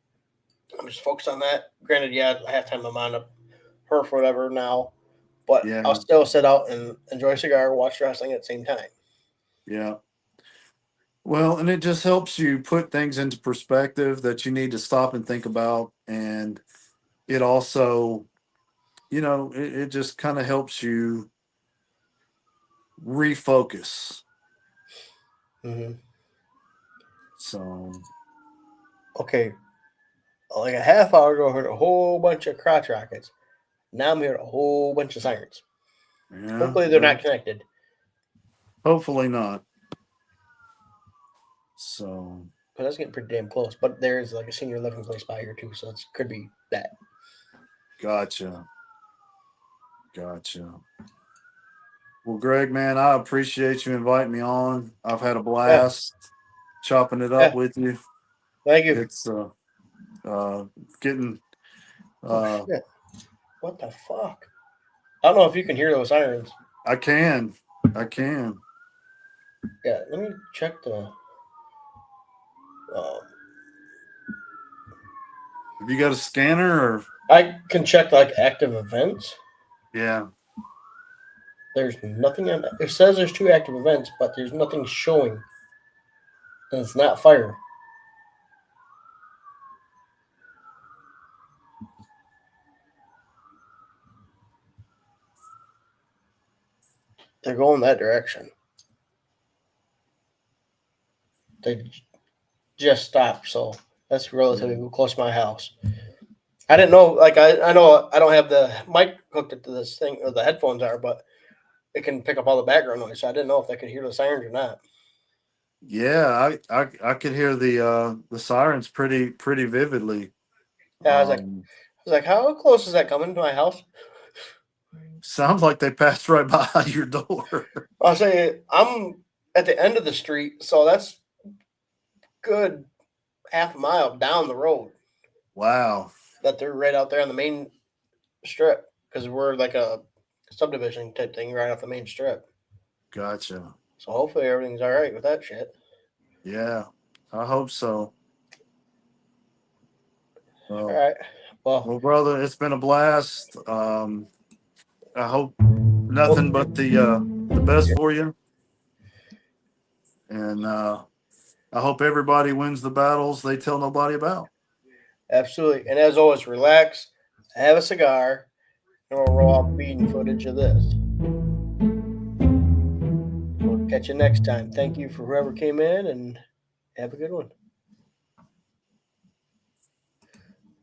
I'm just focused on that. Granted, yeah, halftime I'm on a perf or whatever now, but I'll yeah, still sit out and enjoy a cigar, watch wrestling at the same time. yeah. Well, and it just helps you put things into perspective that you need to stop and think about. And it also, it just kind of helps you refocus. Mm-hmm. So, Okay, like a half hour ago, I heard a whole bunch of crotch rockets. Now I'm hearing a whole bunch of sirens. yeah, Hopefully, they're not well, connected. hopefully not. So, But that's getting pretty damn close. But there is like a senior living place by here too, so it could be that. gotcha. Gotcha. Well, Greg, man, I appreciate you inviting me on. I've had a Yeah, blast chopping it up yeah. with you. Thank you. It's uh getting Oh uh shit! What the fuck? I don't know if you can hear those sirens. I can. I can. Yeah, let me check the. Um, Have you got a scanner or I can check like active events. yeah. There's nothing on. It says there's two active events, but there's nothing showing. And it's not fire. They're going that direction. They just stopped, so that's Yeah. relatively close to my house. I didn't know. Like I know I don't have the mic hooked up to this thing, or the headphones are, but it can pick up all the background noise. So I didn't know if they could hear the sirens or not. Yeah, I could hear the sirens pretty vividly. Yeah, Um I was like, how close is that coming to my house? sounds like they passed right by your door. I'll say I'm at the end of the street, so that's good half a mile down the road. Wow. That they're right out there on the main strip because we're like a subdivision type thing right off the main strip. Gotcha. So hopefully everything's all right with that shit. Yeah. I hope so. All Well, right. Well, well, brother, it's been a blast. I hope well, nothing but the best for you, and I hope everybody wins the battles they tell nobody about. absolutely. And as always, relax, have a cigar, and we'll roll out beating footage of this. We'll catch you next time. Thank you for whoever came in, and have a good one.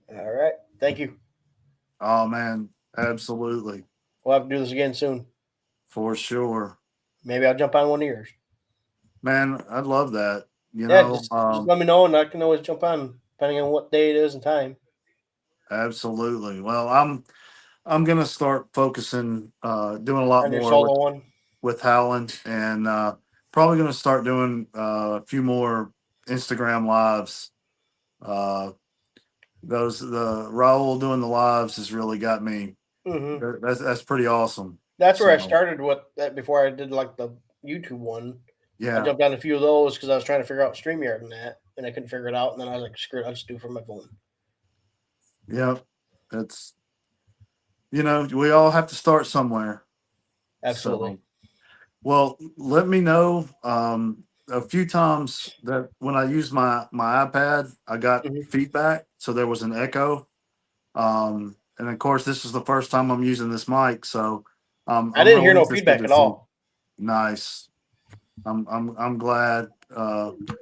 All right. Thank you. Oh man, absolutely, We'll have to do this again soon. for sure, Maybe I'll jump on one of yours. man. I'd love that. Yeah, just let me know, and I can always jump on depending on what day it is and time. Absolutely. Well, I'm gonna start focusing, doing a lot On your more solo one. with Howland, and probably gonna start doing a few more Instagram lives. Uh, those the Raul doing the lives has really got me. Hmm. That's pretty awesome. That's where I So started with that before I did like the YouTube one. I yeah, jumped on a few of those because I was trying to figure out StreamYard and that, and I couldn't figure it out. And then I was like, screw it, I'll just do it from my phone. yeah, that's we all have to start somewhere. Absolutely. So well, let me know. A few times that when I used my iPad, I got Hmm. feedback, so there was an echo. And of course, this is the first time I'm using this mic, so I I'm didn't hear real no interested feedback to at see. all. Nice. I'm glad.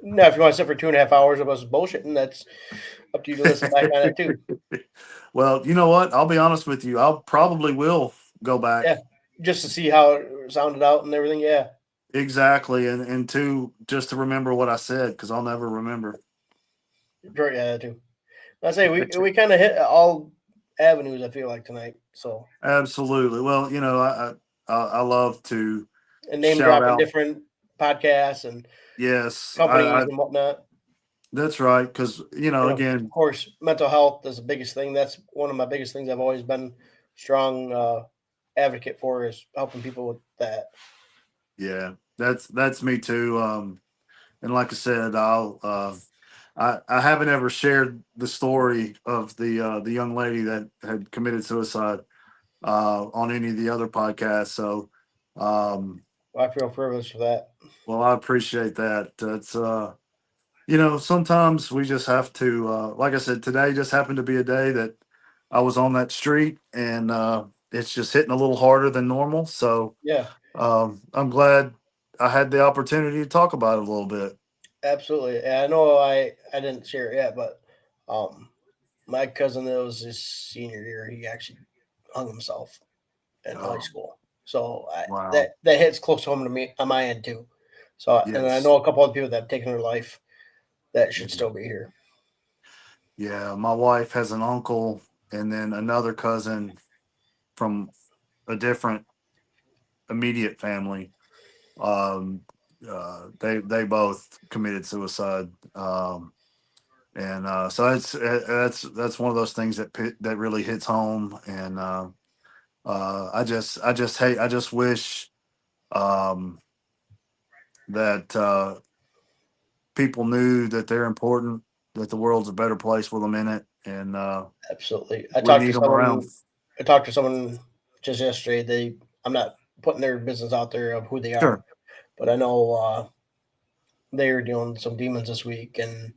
Now, if you want to sit for 2.5 hours of us bullshitting, that's up to you to listen back on it too. Well, you know what? I'll be honest with you. I'll probably will go Yeah, back. just to see how it sounded out and everything. Yeah, Exactly, and two, just to remember what I said, because I'll never remember. great. Yeah, that too. I say we kind of hit all avenues. I feel like tonight. So Absolutely. Well, I love to and name shout dropping out. different podcasts and Yes, companies and whatnot. that's right. Because And of again, course, mental health is the biggest thing. That's one of my biggest things. I've always been strong advocate for is helping people with that. yeah, that's me too. And like I said, I haven't ever shared the story of the young lady that had committed suicide on any of the other podcasts. So, um, I feel privileged for that. well, I appreciate that. That's sometimes we just have to, like I said, today just happened to be a day that I was on that street, and it's just hitting a little harder than normal. So Yeah, I'm glad I had the opportunity to talk about it a little bit. absolutely. And I know I didn't share it yet, but um, my cousin, it was his senior year. He actually hung himself in high Oh, school. So wow. that hits close home to me on my end too. So and I Yes. know a couple of people that have taken their life that Yeah. should still be here. Yeah. My wife has an uncle and then another cousin from a different immediate family. Um, they both committed suicide. And so that's one of those things that really hits home. And I just hate. I just wish um, that people knew that they're important, that the world's a better place with them in it, and Absolutely. we need them around. I talked to someone just yesterday. I'm not putting their business out there of who they are, Sure. but I know they were dealing with some demons this week, and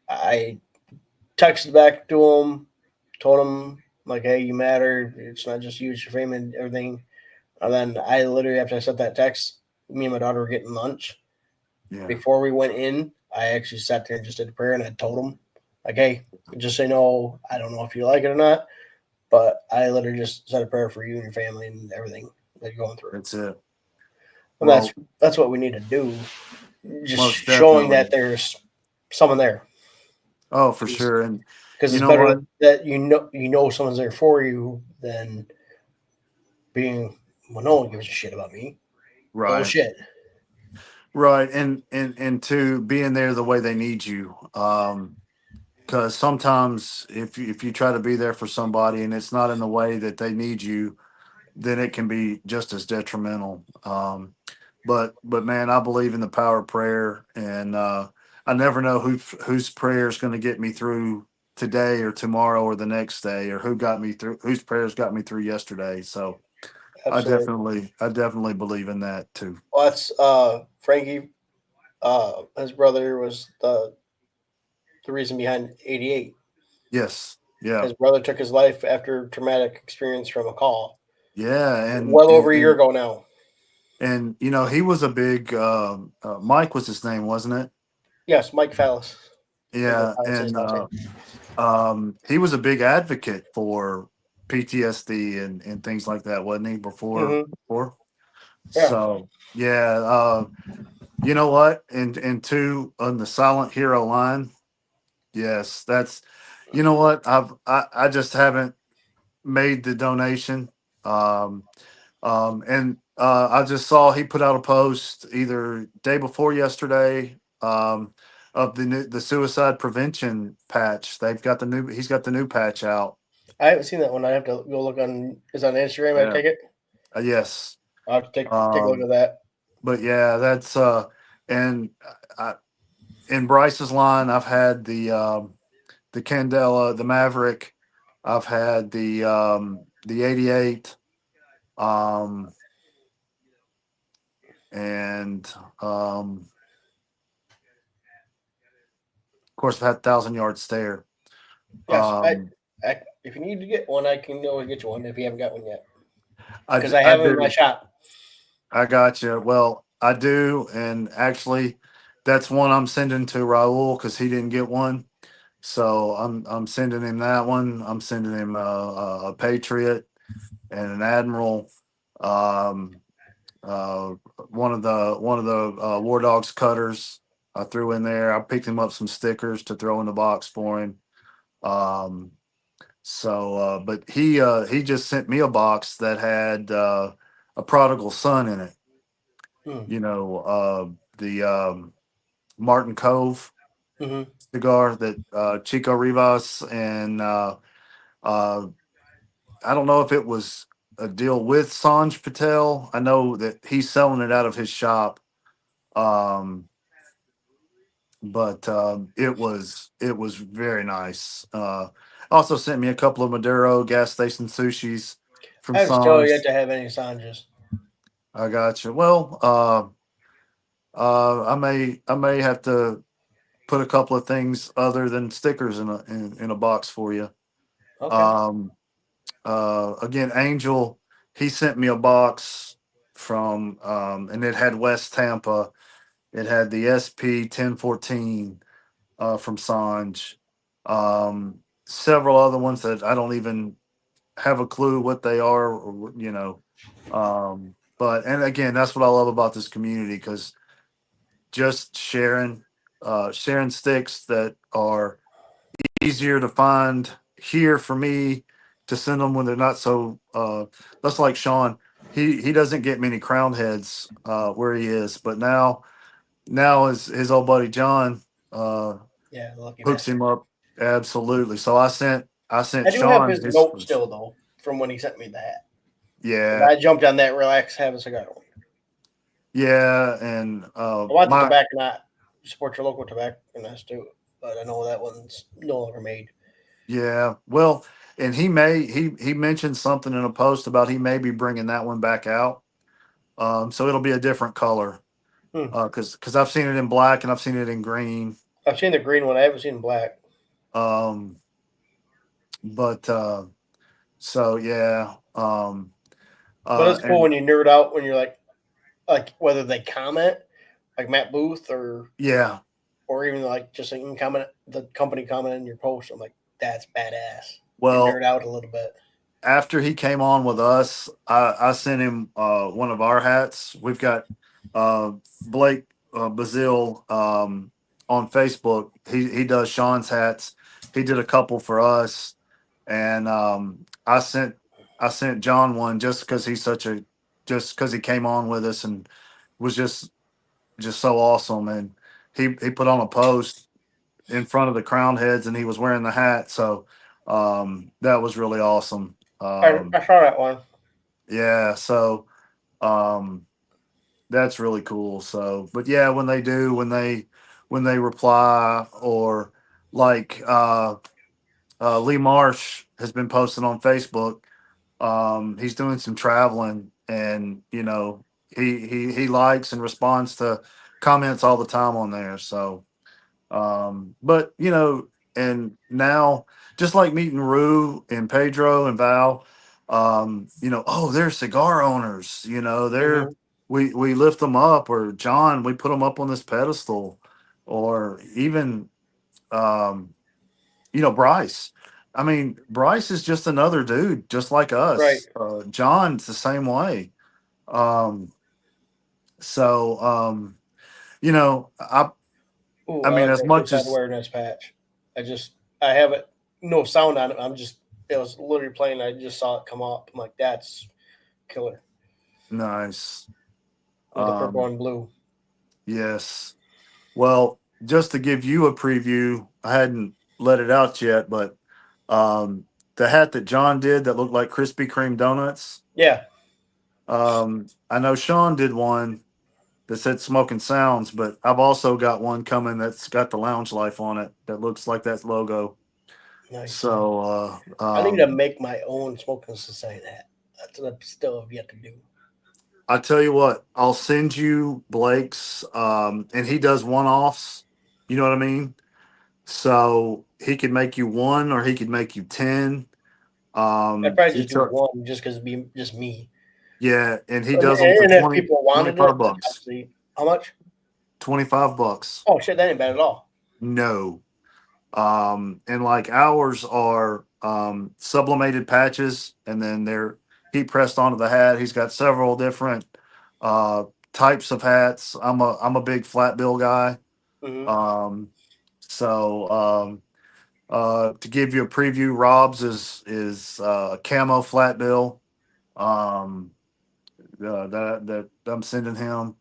I texted back to them, told them like, "Hey, you matter. It's not just you; it's your family and everything." And then I literally, after I sent that text, me and my daughter were getting lunch. Yeah. Before we went in, I actually sat there and just did a prayer, and I told them, like, "Hey, just say no. I don't know if you like it or not, but I literally just said a prayer for you and your family and everything that you're going through." That's it. And Well, that's what we need to do. Just most showing definitely. that there's someone there, Oh, for sure. And because you it's know better what? that you know someone's there for you than being, well, no one gives a shit about me. Right. Bullshit. Right. And to being there the way they need you. Because sometimes if you try to be there for somebody and it's not in the way that they need you, then it can be just as detrimental. But man, I believe in the power of prayer, and I never know whose prayer is going to get me through today or tomorrow or the next day, or who got me through, whose prayers got me through yesterday. So Absolutely. I definitely believe in that too. Well, that's Frankie. His brother was the reason behind 88. Yes. Yeah. His brother took his life after traumatic experience from a call Yeah. well over a year ago now. And you know, he was a big Mike was his name, wasn't it? Yes, Mike Fallis. Yeah. I say his And last name. he was a big advocate for PTSD and things like that, wasn't he? Mm-hmm. Before. Yeah, So yeah, you know what? And two on the silent hero line. Yes, that's, you know what? I just haven't made the donation. Um, and I just saw he put out a post either day before yesterday, of the suicide prevention patch. He's got the new patch out. I haven't seen that one. I have to go look on. Is it on Instagram? I Yeah. take it. Yes. I'll have to take a look Um, at that. but yeah, that's and I, in Bryce's line, I've had the Candela, the Maverick. I've had the 88, um, and of course, I've had Thousand Yard Stare. Yes, Um, if you need to get one, I can always get you one if you haven't got one yet. I, Because I I have them in my do. shop. I got you. Well, I do, and actually, that's one I'm sending to Raul because he didn't get one. So I'm sending him that one. I'm sending him a Patriot and an Admiral. Um, uh, one of the War Dogs cutters I threw in there. I picked him up some stickers to throw in the box for him. Um, but he just sent me a box that had a prodigal son in it. Mm. You know, the Martin Cove Mm-hmm. cigar that Chico Rivas and uh, I don't know if it was a deal with Sanj Patel. I know that he's selling it out of his shop. Um, but it was very nice. Also sent me a couple of Maduro gas station sushis from I've still yet Sanj. to have any Sanjas. I got you. Well, I may have to put a couple of things other than stickers in a box for you. Okay. Um, again, Angel, he sent me a box from, and it had West Tampa. It had the SP 1014 from Sanj. Several other ones that I don't even have a clue what they are, or, you know. But and again, that's what I love about this community because just sharing sticks that are easier to find here for me to send them when they're not so. That's like Sean. He doesn't get many crown heads where he is, but now his old buddy John Yeah, lucky hooks bastard. him up absolutely. So I sent I do have Sean his his note first. still though from when he sent me the hat. And Yeah, I jumped on that relax have a cigar one. yeah, and I want the my tobacco not support your local tobacco and that's too. But I know that one's no longer made. yeah. Well, and he mentioned something in a post about he may be bringing that one back out. So it'll be a different color. Hmm. Because I've seen it in black and I've seen it in green. I've seen the green one. I haven't seen black. Um, but so yeah. But it's cool And when you nerd out when you're like whether they comment like Matt Booth yeah. or even like just like comment the company comment in your post. I'm like that's badass. You Well, nerd out a little bit. after he came on with us, I sent him one of our hats. We've got uh, Blake Bazil on Facebook. He does Sean's hats. He did a couple for us, and I sent John one just because he came on with us and was just so awesome. And he put on a post in front of the crown heads, and he was wearing the hat. So that was really awesome. I saw that one. Yeah, so um that's really cool. So but yeah, when they do, when they reply, or like Lee Marsh has been posting on Facebook. He's doing some traveling, and he likes and responds to comments all the time on there. So, but and now just like meeting Rue and Pedro and Val, oh, they're cigar owners. They're Hmm. we lift them up, or John, we put them up on this pedestal, or even um, Bryce. I mean, Bryce is just another dude, just like Right. us. John's the same way. Um, so, Ooh, I I mean, like as that much Kursat as awareness patch. I have it, no sound on it. It was literally playing. I just saw it come up. I'm like, that's killer nice, with the purple um, and blue. yes. Well, just to give you a preview, I hadn't let it out yet, but um, the hat that John did that looked like Krispy Kreme donuts. Yeah, I know Sean did one that said Smoking Sounds, but I've also got one coming that's got the Lounge Life on it that looks like that logo. nice. So I need to make my own smoking society hat. That's what I still have yet to do. I tell you what, I'll send you Blake's, and he does one offs. You know what I mean? So he could make you one, or he could make you 10. I'd probably He just do char- one just because be just me. yeah, and he And, does them for and if 20 people wanted 25 it, then bucks. obviously, how much? 25 bucks. Oh shit, that ain't bad at all. No. And like ours are sublimated patches, and then they're heat pressed onto the hat. He's got several different uh, types of hats. I'm a big flat bill guy. Hmm. Um, so to give you a preview, Rob's is camo flat bill. Um, that I'm sending him.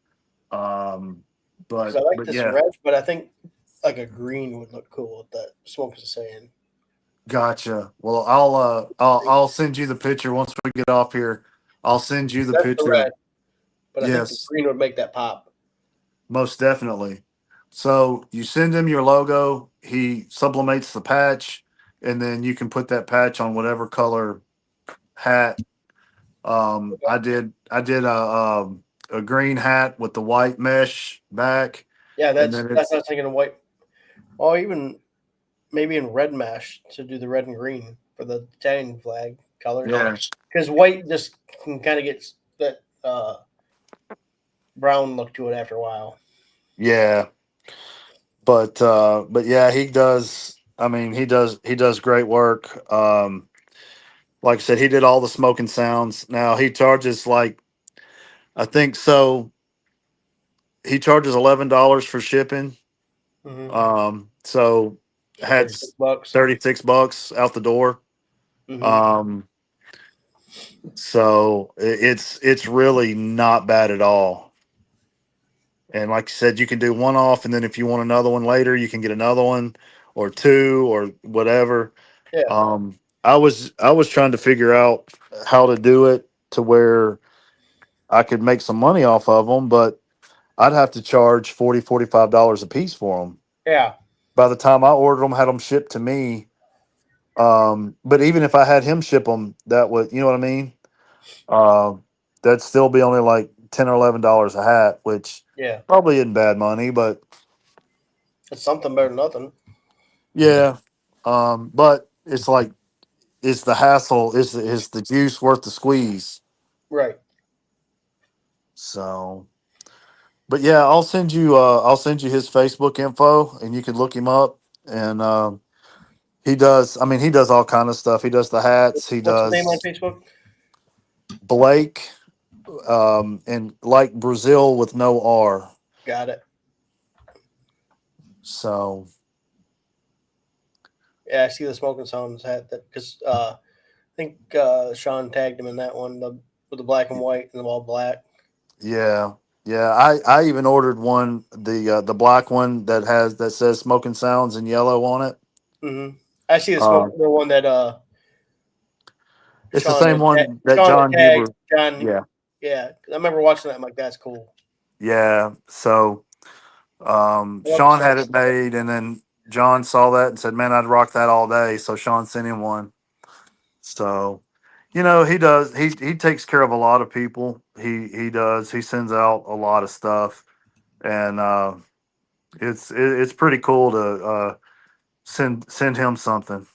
Um, Because I but like but this yeah, red, but I think like a green would look cool with that smoking society. gotcha. Well, I'll send you the picture once we get off here. I'll send you the That's the picture. red, but I think the Yes, green would make that pop. most definitely. So you send him your logo, he sublimates the patch, and then you can put that patch on whatever color hat. I did a green hat with the white mesh back, Yeah, and that's then that's what I it's was thinking of white. Or even maybe in red mesh to do the red and green for the Italian flag colors. yeah, Because white just can kind of get that brown look to it after a while. yeah. But yeah, he does. I mean, he does great work. Like I said, he did all the smoking sounds. Now he charges like, I think so. He charges $11 for shipping. Hmm. So So 36 hats bucks. $36 out the door. Hmm. Um, so it's really not bad at all. And like you said, you can do one off, and then if you want another one later, you can get another one or two or whatever. Yeah, I was trying to figure out how to do it to where I could make some money off of them, but I'd have to charge $45 a piece for them. yeah, By the time I ordered them, had them shipped to me. But even if I had him ship them, that would, you know what I mean? Uh, that'd still be only like $10 or $11 a hat, which yeah. probably isn't bad money, but It's something better than nothing. yeah. But it's like, is the hassle, is the juice worth the squeeze? Right. So, but yeah, I'll send you his Facebook info, and you can look him up. And he does. I mean, he does all kind of stuff. He does the hats. He What's his name on does Facebook? Blake, and like Brazil with no R. Got it. So Yeah, I see the smoking sounds hat that because I think Sean tagged him in that one, the with the black and white and the all black. yeah, yeah. I even ordered one, the black one that says Smoking Sounds in yellow on it. Hmm. I see Um, the one that it's the same one that Sean had John tagged Huber. John. Yeah, Yeah, 'cause I remember watching that. I'm like, that's cool. yeah. So I love the Sean smoke. had it made, and then John saw that and said, "Man, I'd rock that all day." So Sean sent him one. So, he does. He takes care of a lot of people. He does. He sends out a lot of stuff, and it's pretty cool to send him something.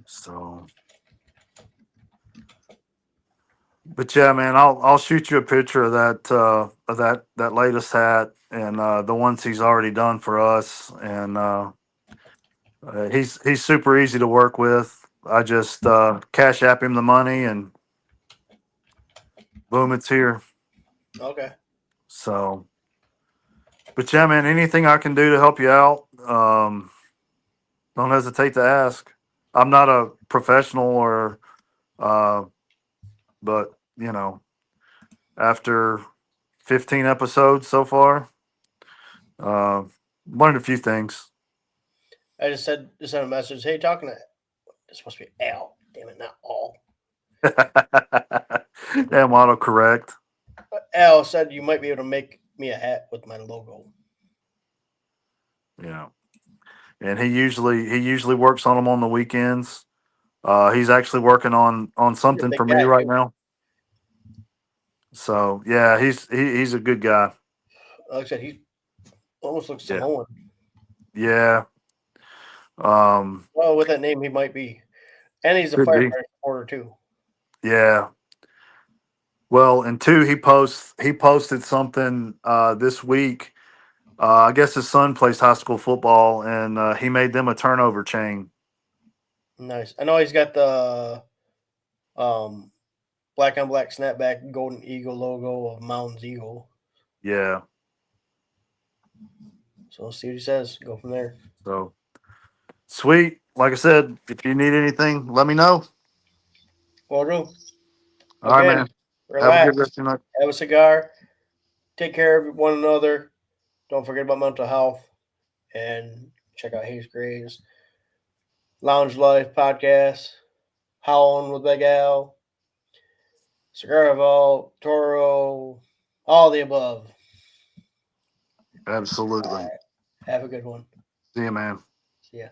So, but yeah, man, I'll shoot you a picture of that latest hat and the ones he's already done for us, and he's super easy to work with. I just cash app him the money, and boom, it's here. Okay. So, but yeah, man, anything I can do to help you out, don't hesitate to ask. I'm not a professional or, uh, but after 15 episodes so far, uh, learned a few things. I just sent a message. Hey, talking to it's supposed to be Al. Damn it, not all. Damn autocorrect. Al said you might be able to make me a hat with my logo. Yeah, and he usually works on them on the weekends. He's actually working on He's a something big for me guy right too. now. So yeah, he's a good guy. Like I said, he almost looks Yeah, Samoan. yeah. Well, with that name, he might be. And he's a Could be. firefighter supporter too. Yeah. Well, and two, he posted something this week. I guess his son plays high school football, and he made them a turnover chain. Nice. I know he's got the um, black on black snapback golden eagle logo of Mountains Eagle. Yeah. So let's see what he says. Go from there. So sweet. Like I said, if you need anything, let me know. Well, do. All right, Again, man. Have a good relax. rest of your night. Have a cigar. Take care of one another. Don't forget about mental health. And check out Haze Gray's Lounge Life podcast. Howling with Big Al. Cigar Vault, Toro, all the above. Absolutely. Have a good one. See you, man. See ya.